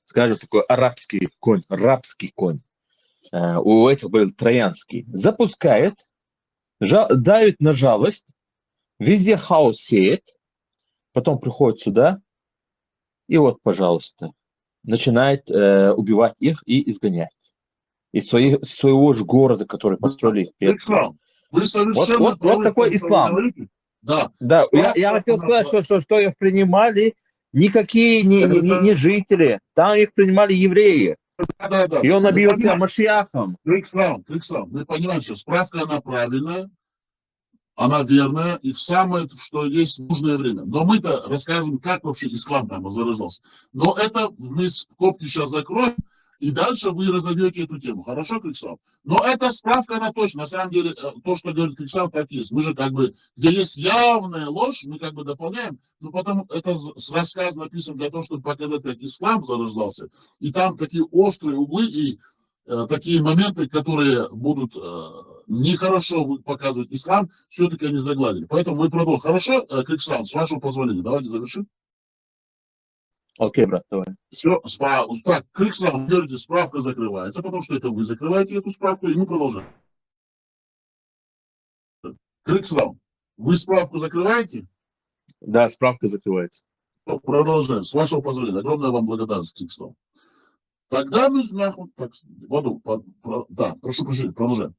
скажем, такой арабский конь, рабский конь. У этих был троянский. Запускает, давит на жалость, везде хаос сеет, потом приходит сюда, и вот, пожалуйста, начинает убивать их и изгонять из своего же города, который построили их. Вы совершенно вот такой ислам. Да. Я хотел сказать, что их принимали никакие не жители, там их принимали евреи. Да. И он объявил себя Машиахом. Крикслам, мы понимаем, что справка она правильная, она верная и в самое, что есть, нужное время. Но мы-то рассказываем, как вообще ислам там зарождался. Но это мы скобки сейчас закроем, и дальше вы разовьете эту тему. Хорошо, Крикслам? Но эта справка, она точно. На самом деле, то, что говорит Крикслам, так есть. Мы же где есть явная ложь, мы дополняем. Но потом это рассказ написан для того, чтобы показать, как ислам зарождался. И там такие острые углы и такие моменты, которые будут нехорошо показывать ислам, все-таки они загладили. Поэтому мы продолжим. Хорошо, Крикслам, с вашего позволения, давайте завершим. Окей, брат, давай. Все, так, Крикслам, говорите, справка закрывается, потому что это вы закрываете эту справку, и мы продолжаем. Крикслам, вы справку закрываете? Да, справка закрывается. Продолжаем. С вашего позволения. Огромная вам благодарность, Крикслам. Тогда мы прошу прощения, продолжаем.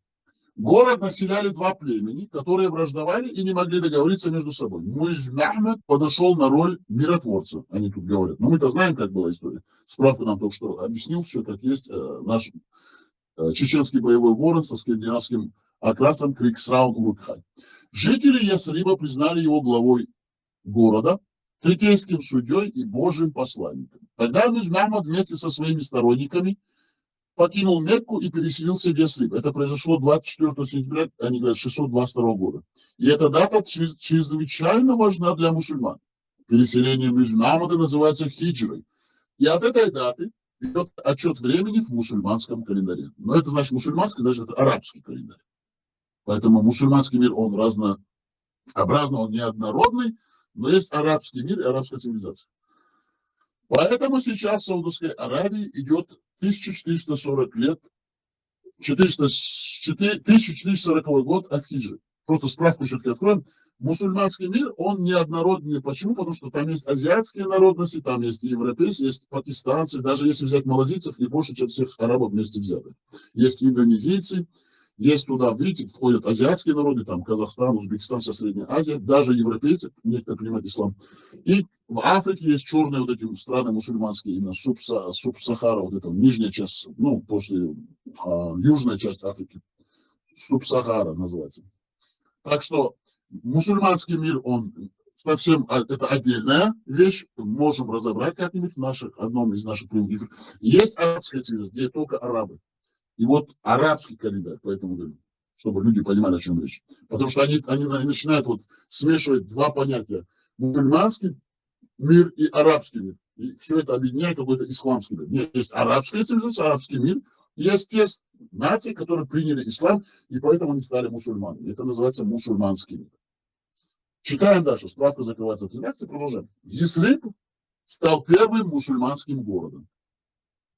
Город населяли два племени, которые враждовали и не могли договориться между собой. Мухаммад подошел на роль миротворца, они тут говорят. Но мы-то знаем, как была история. Справка нам только что объяснил все, как есть наш чеченский боевой ворон со скандинавским окрасом Криксраун Урукхай. Жители Ясриба признали его главой города, третейским судьей и Божьим посланником. Тогда Мухаммад вместе со своими сторонниками покинул Мекку и переселился в Ясриб. Это произошло 24 сентября, они говорят, 622 года. И эта дата чрезвычайно важна для мусульман. Переселение Мухаммада называется хиджрой. И от этой даты идет отчет времени в мусульманском календаре. Но это значит мусульманский, значит это арабский календарь. Поэтому мусульманский мир, он разнообразный, он неоднородный, но есть арабский мир и арабская цивилизация. Поэтому сейчас в Саудовской Аравии идет 1440 лет, 1440 год от хиджры. Просто справку все-таки откроем. Мусульманский мир, он неоднородный. Почему? Потому что там есть азиатские народности, там есть и европейцы, есть пакистанцы, даже если взять малазийцев, и больше, чем всех арабов вместе взятых. Есть индонезийцы, есть туда, видите, входят азиатские народы, там Казахстан, Узбекистан, вся Средняя Азия, даже европейцы, некоторые понимают ислам. И в Африке есть черные вот эти страны мусульманские, именно Субсахара, вот эта нижняя часть, после южная часть Африки. Субсахара называется. Так что мусульманский мир, он совсем это отдельная вещь, можем разобрать как-нибудь в одном из наших прямых эфиров. Есть арабская цивилизация, где только арабы. И вот арабский календарь, поэтому говорю, чтобы люди понимали, о чем речь. Потому что они начинают вот смешивать два понятия. Мусульманский мир и арабский мир. И все это объединяет какой-то исламский мир. Нет, есть арабская цивилизация, арабский мир. Есть те нации, которые приняли ислам, и поэтому они стали мусульманами. Это называется мусульманский мир. Читаем дальше. Справка закрывается от редакции. Продолжаем. Яслиб стал первым мусульманским городом.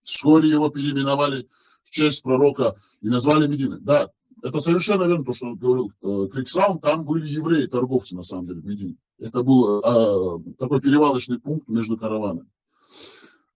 Вскоре его переименовали в честь пророка и назвали Мединой. Да, это совершенно верно, то, что говорил Криксаун. Там были евреи, торговцы, на самом деле, в Медине. Это был такой перевалочный пункт между караванами.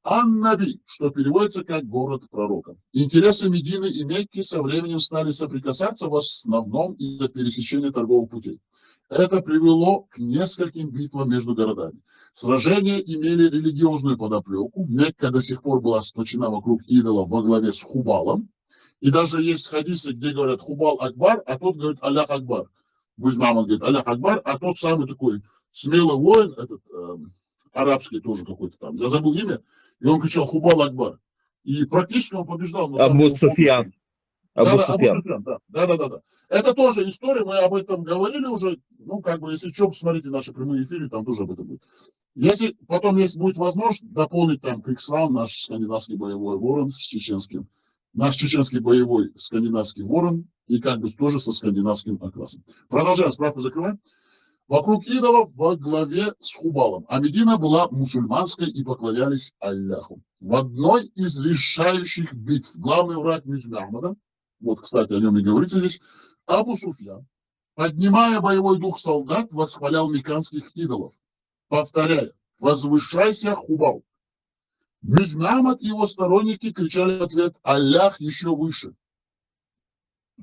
Ан-Наби, что переводится как город пророка. Интересы Медины и Мекки со временем стали соприкасаться в основном из-за пересечения торговых путей. Это привело к нескольким битвам между городами. Сражения имели религиозную подоплеку. Мекка до сих пор была сплочена вокруг идолов во главе с Хубалом. И даже есть хадисы, где говорят Хубал Акбар, а тот говорит Аллах Акбар. Музмаман говорит Аллах Акбар, а тот самый такой смелый воин, этот арабский тоже какой-то там, я забыл имя, и он кричал Хубал Акбар. И практически он побеждал. Абу Суфьян. Абу Суфьян, да. Это тоже история, мы об этом говорили уже. Ну, как бы, если что, посмотрите наши прямые эфиры, там тоже об этом будет. Если потом, если будет возможность, дополнить там Криксран, наш скандинавский боевой ворон с чеченским. Наш чеченский боевой скандинавский ворон и как бы тоже со скандинавским окрасом. Продолжаем, справку закрываем. Вокруг идолов во главе с Хубалом. А Медина была мусульманской и поклонялись Аллаху. В одной из решающих битв главный враг Мухаммада, вот, кстати, о нем и говорится здесь, Абу Суфьян, поднимая боевой дух солдат, восхвалял мекканских идолов, повторяя: «Возвышайся, Хубал». Мухаммад и его сторонники кричали в ответ: «Аллах еще выше».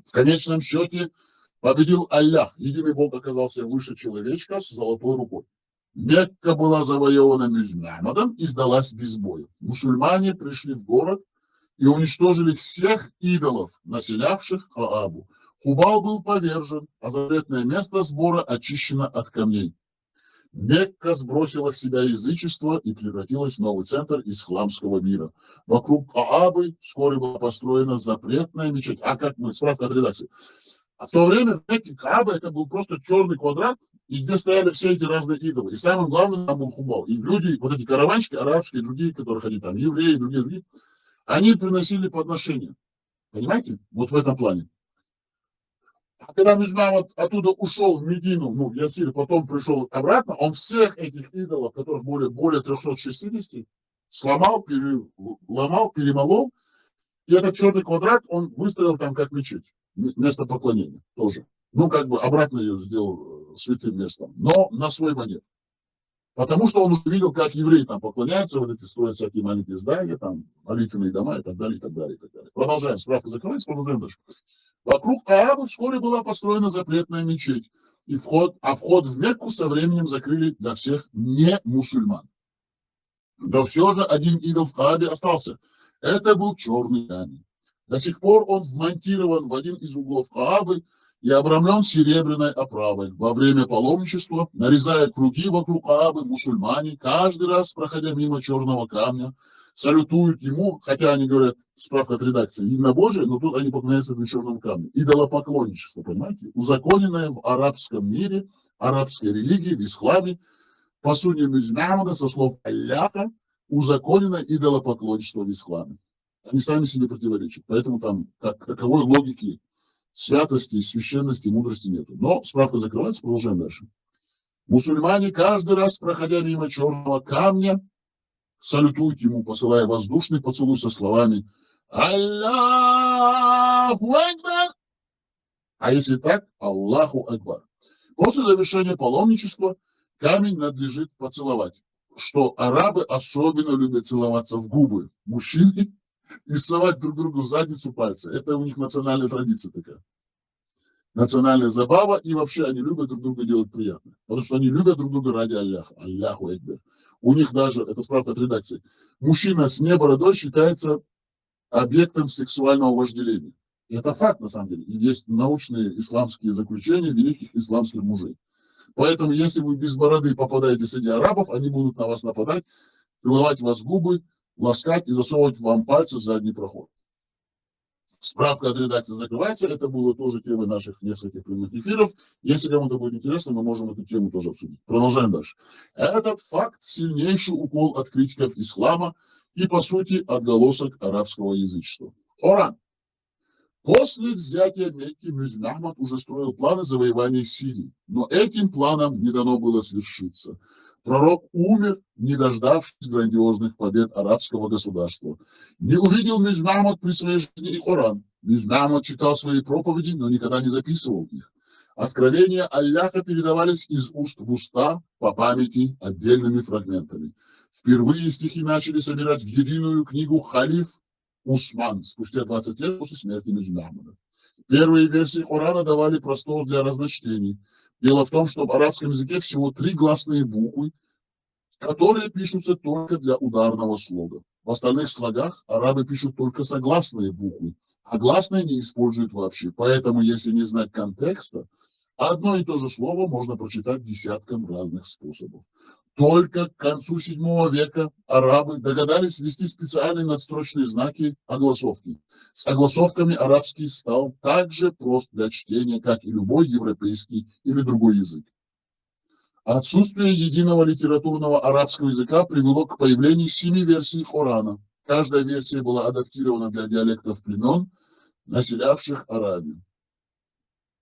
В конечном счете победил Аллах. Единый Бог оказался выше человечка с золотой рукой. Мекка была завоевана Мухаммадом и сдалась без боя. Мусульмане пришли в город и уничтожили всех идолов, населявших Каабу. Хубал был повержен, а запретное место сбора очищено от камней. Мекка сбросила с себя язычество и превратилась в новый центр исламского мира. Вокруг Каабы вскоре была построена запретная мечеть. А как мы, справка от редакции. А в то время в Мекке Кааба это был просто черный квадрат, и где стояли все эти разные идолы. И самым главным там был Хубал. И люди, вот эти караванщики арабские, другие, которые ходили там, евреи, другие, они приносили подношения. Понимаете? Вот в этом плане. А когда Мухаммад оттуда ушел в Медину, в Ясир, потом пришел обратно, он всех этих идолов, которых более 360, сломал, переломал, перемолол, и этот черный квадрат он выстроил там как мечеть, место поклонения тоже. Ну, как бы обратно ее сделал святым местом, но на свой манер. Потому что он уже видел, как евреи там поклоняются, вот эти строят всякие маленькие здания, там молитвенные дома и так далее, и так далее, и так далее. Продолжаем, справка закрывается, продолжаем дальше. Вокруг Каабы вскоре была построена запретная мечеть, вход в Мекку со временем закрыли для всех не мусульман. Но все же один идол в Каабе остался. Это был черный камень. До сих пор он вмонтирован в один из углов Каабы и обрамлен серебряной оправой. Во время паломничества, нарезая круги вокруг Каабы, мусульмане, каждый раз, проходя мимо черного камня, салютуют ему, хотя они говорят, справка от редакции, единобожие, но тут они поклоняются этому черному камню. Идолопоклонничество, понимаете? Узаконенное в арабском мире, арабской религии, в исламе, по сути Мухаммада, со слов Аллаха, узаконено идолопоклонничество в исламе. Они сами себе противоречат. Поэтому там как таковой логики, святости, священности, мудрости нету. Но справка закрывается, продолжаем дальше. Мусульмане, каждый раз, проходя мимо черного камня, салютуют ему, посылая воздушный поцелуй со словами «Аллаху Акбар». А если так, Аллаху Акбар. После завершения паломничества камень надлежит поцеловать, что арабы особенно любят целоваться в губы мужчины и совать друг другу в задницу пальцы. Это у них национальная традиция такая. Национальная забава, и вообще они любят друг друга делать приятно. Потому что они любят друг друга ради Аллаха. Аллаху Акбар. У них даже, это справка от редакции, мужчина с небородой считается объектом сексуального вожделения. И это факт, на самом деле. И есть научные исламские заключения великих исламских мужей. Поэтому, если вы без бороды попадаете среди арабов, они будут на вас нападать, целовать вас в губы, ласкать и засовывать вам пальцы в задний проход. Справка от редакции закрывается. Это было тоже темой наших нескольких прямых эфиров. Если кому-то будет интересно, мы можем эту тему тоже обсудить. Продолжаем дальше. Этот факт – сильнейший укол от критиков ислама и, по сути, отголосок арабского язычества. Коран. После взятия Мекки Мюзин Ахмад уже строил планы завоевания Сирии, но этим планам не дано было свершиться. Пророк умер, не дождавшись грандиозных побед арабского государства. Не увидел Мюзин Ахмад при своей жизни и Коран. Мюзин Ахмад читал свои проповеди, но никогда не записывал их. Откровения Аллаха передавались из уст в уста по памяти отдельными фрагментами. Впервые стихи начали собирать в единую книгу халиф Усман спустя 20 лет после смерти Мюзин Ахмада. Первые версии Корана давали простор для разночтений. Дело в том, что в арабском языке всего 3 гласные буквы, которые пишутся только для ударного слога. В остальных слогах арабы пишут только согласные буквы, а гласные не используют вообще. Поэтому, если не знать контекста, одно и то же слово можно прочитать десятком разных способов. Только к концу VII века арабы догадались ввести специальные надстрочные знаки огласовки. С огласовками арабский стал так же прост для чтения, как и любой европейский или другой язык. Отсутствие единого литературного арабского языка привело к появлению 7 версий Корана. Каждая версия была адаптирована для диалектов племен, населявших Аравию.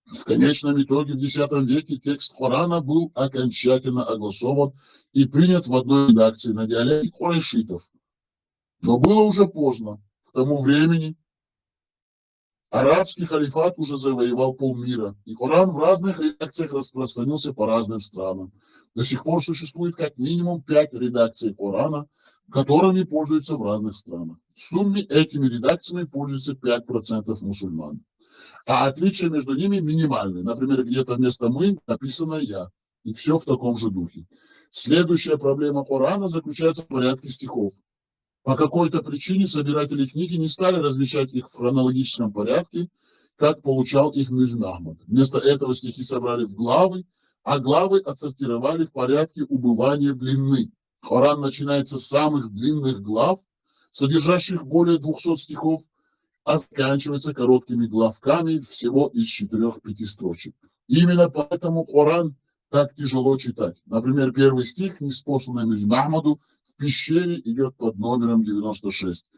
В конечном итоге в X веке текст Корана был окончательно огласован и принят в одной редакции на диалекте курайшитов. Но было уже поздно. К тому времени арабский халифат уже завоевал полмира, и Коран в разных редакциях распространился по разным странам. До сих пор существует как минимум 5 редакций Корана, которыми пользуются в разных странах. В сумме этими редакциями пользуются 5% мусульман. А отличия между ними минимальны. Например, где-то вместо «мы» написано «я». И все в таком же духе. Следующая проблема Корана заключается в порядке стихов. По какой-то причине собиратели книги не стали размещать их в хронологическом порядке, как получал их Мюзин Ахмад. Вместо этого стихи собрали в главы, а главы отсортировали в порядке убывания длины. Коран начинается с самых длинных глав, содержащих более 200 стихов, а заканчивается короткими главками всего из 4-5 строчек. Именно поэтому Коран так тяжело читать. Например, первый стих, ниспосланный Мюзин Ахмаду, в пещере идет под номером 96.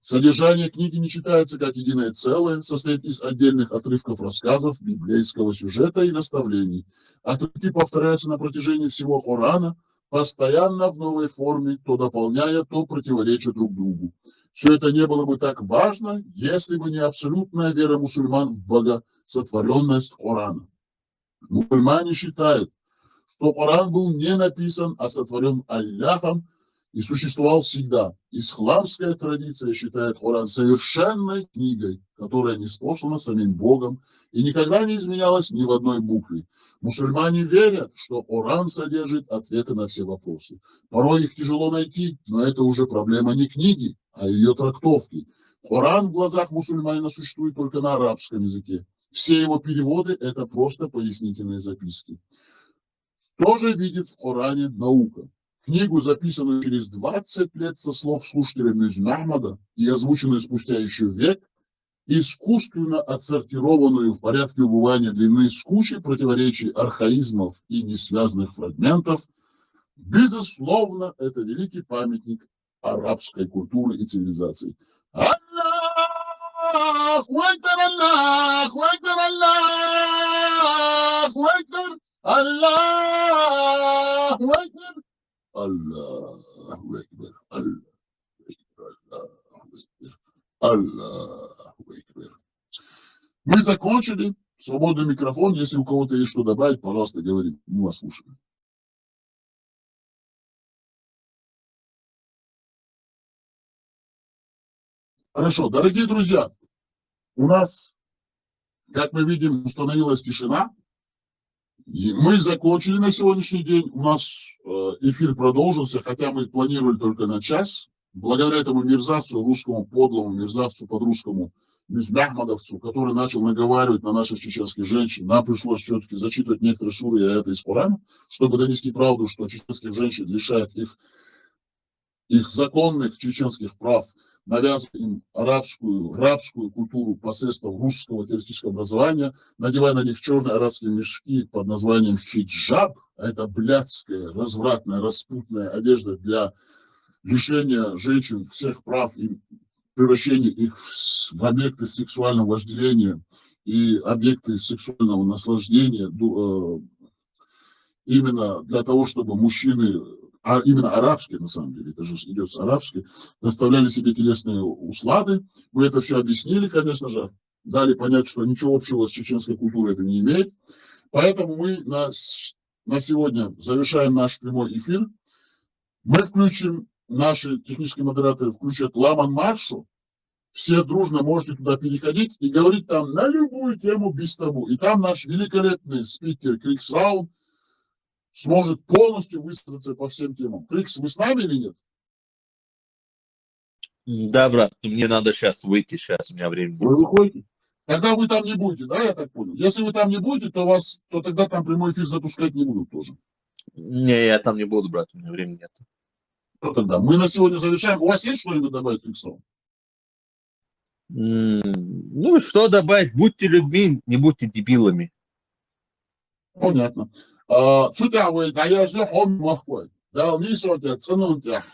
Содержание книги не читается как единое целое, состоит из отдельных отрывков рассказов, библейского сюжета и наставлений. Отрывки повторяются на протяжении всего Корана, постоянно в новой форме, то дополняя, то противореча друг другу. Все это не было бы так важно, если бы не абсолютная вера мусульман в богосотворенность Корана. Мусульмане считают, что Коран был не написан, а сотворен Аллахом и существовал всегда. Исламская традиция считает Коран совершенной книгой, которая ниспослана самим Богом и никогда не изменялась ни в одной букве. Мусульмане верят, что Коран содержит ответы на все вопросы. Порой их тяжело найти, но это уже проблема не книги, а ее трактовки. Коран в глазах мусульманина существует только на арабском языке. Все его переводы – это просто пояснительные записки. Что же видит в Коране наука? Книгу, записанную через 20 лет со слов слушателя Мюзин Ахмада и озвученную спустя еще век, искусственно отсортированную в порядке убывания длины с кучей противоречий, архаизмов и несвязанных фрагментов, безусловно, это великий памятник арабской культуры и цивилизации. Аллаху Акбар, Аллаху Акбар, Аллаху Акбар, Аллаху Акбар, Аллаху Акбар, Аллаху Акбар. Мы закончили. Свободный микрофон. Если у кого-то есть что добавить, пожалуйста, говорите. Мы вас слушаем. Хорошо, дорогие друзья, у нас, как мы видим, установилась тишина. И мы закончили на сегодняшний день. У нас эфир продолжился, хотя мы планировали только на час. Благодаря этому мерзавцу, русскому подлому мерзавцу под русскому Махмадовцу, который начал наговаривать на наших чеченских женщин, нам пришлось все-таки зачитывать некоторые суры, а это из Корана, чтобы донести правду, что чеченских женщин лишают их законных чеченских прав, навязывая им рабскую культуру посредством русского теоретического образования, надевая на них черные арабские мешки под названием хиджаб, а это блядская, развратная, распутная одежда для лишения женщин всех прав и превращения их в объекты сексуального вожделения и объекты сексуального наслаждения именно для того, чтобы мужчины, а именно арабские, на самом деле, это же идет с арабских, доставляли себе телесные услады. Мы это все объяснили, конечно же, дали понять, что ничего общего с чеченской культурой это не имеет. Поэтому мы на сегодня завершаем наш прямой эфир. Мы включим, наши технические модераторы включат Ламан Маршу. Все дружно можете туда переходить и говорить там на любую тему без табу. И там наш великолепный спикер Крикс Раун сможет полностью высказаться по всем темам. Крикс, вы с нами или нет? Да, брат, мне надо сейчас выйти, сейчас у меня времени. Вы выходите? Тогда вы там не будете, да, я так понял? Если вы там не будете, то тогда там прямой эфир запускать не будут тоже. Не, я там не буду, брат, у меня времени нет. Ну, тогда мы на сегодня завершаем. У вас есть что-нибудь добавить, Крикс Раун? Ну, что добавить? Будьте людьми, не будьте дебилами. Понятно. Цутявый, да я же хом махкой. Да, не сотя, ценунтя.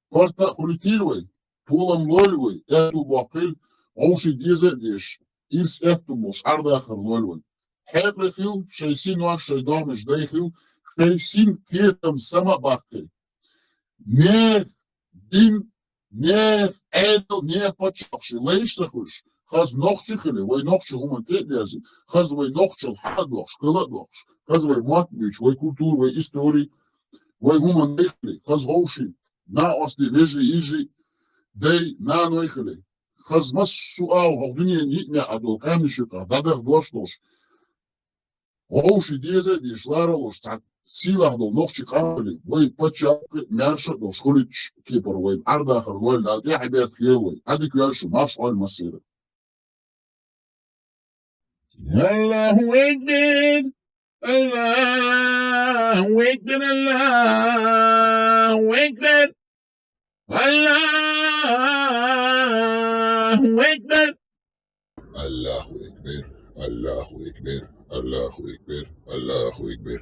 Порта хулитилвой, тулам лольвой, эту бахил, оуши дизедиш. Ирс эту муш, ардахар лольвой. Хепрефил, шейсин ваш, шейдомиш, дейхил, шейсин кетам самабахкой. Не бин, не эдл, не почавший, лейш сахуш. Хаз нохчихили, вой нохчи гумантедерзи, хаз вой нохчил хадохш, кыладохш. Хаз вой матбич, вой культур, вой истории, вой гумантехли, хаз гоуши, на ости вежи ижи, дей на нойхили. Хаз мас суау, галдуния нитмя адол камешика, дадах доштош. Гоуши дезе, деш ларалош, силах дол нохчи камали, вой почавки, мярша дош, хулич кипор, вой ардахар, вой дад, я хаберт хелвой, адик яшу, маш аль масира. الله أكبر الله أكبر الله أكبر الله أكبر الله أكبر الله أكبر الله أكبر الله أكبر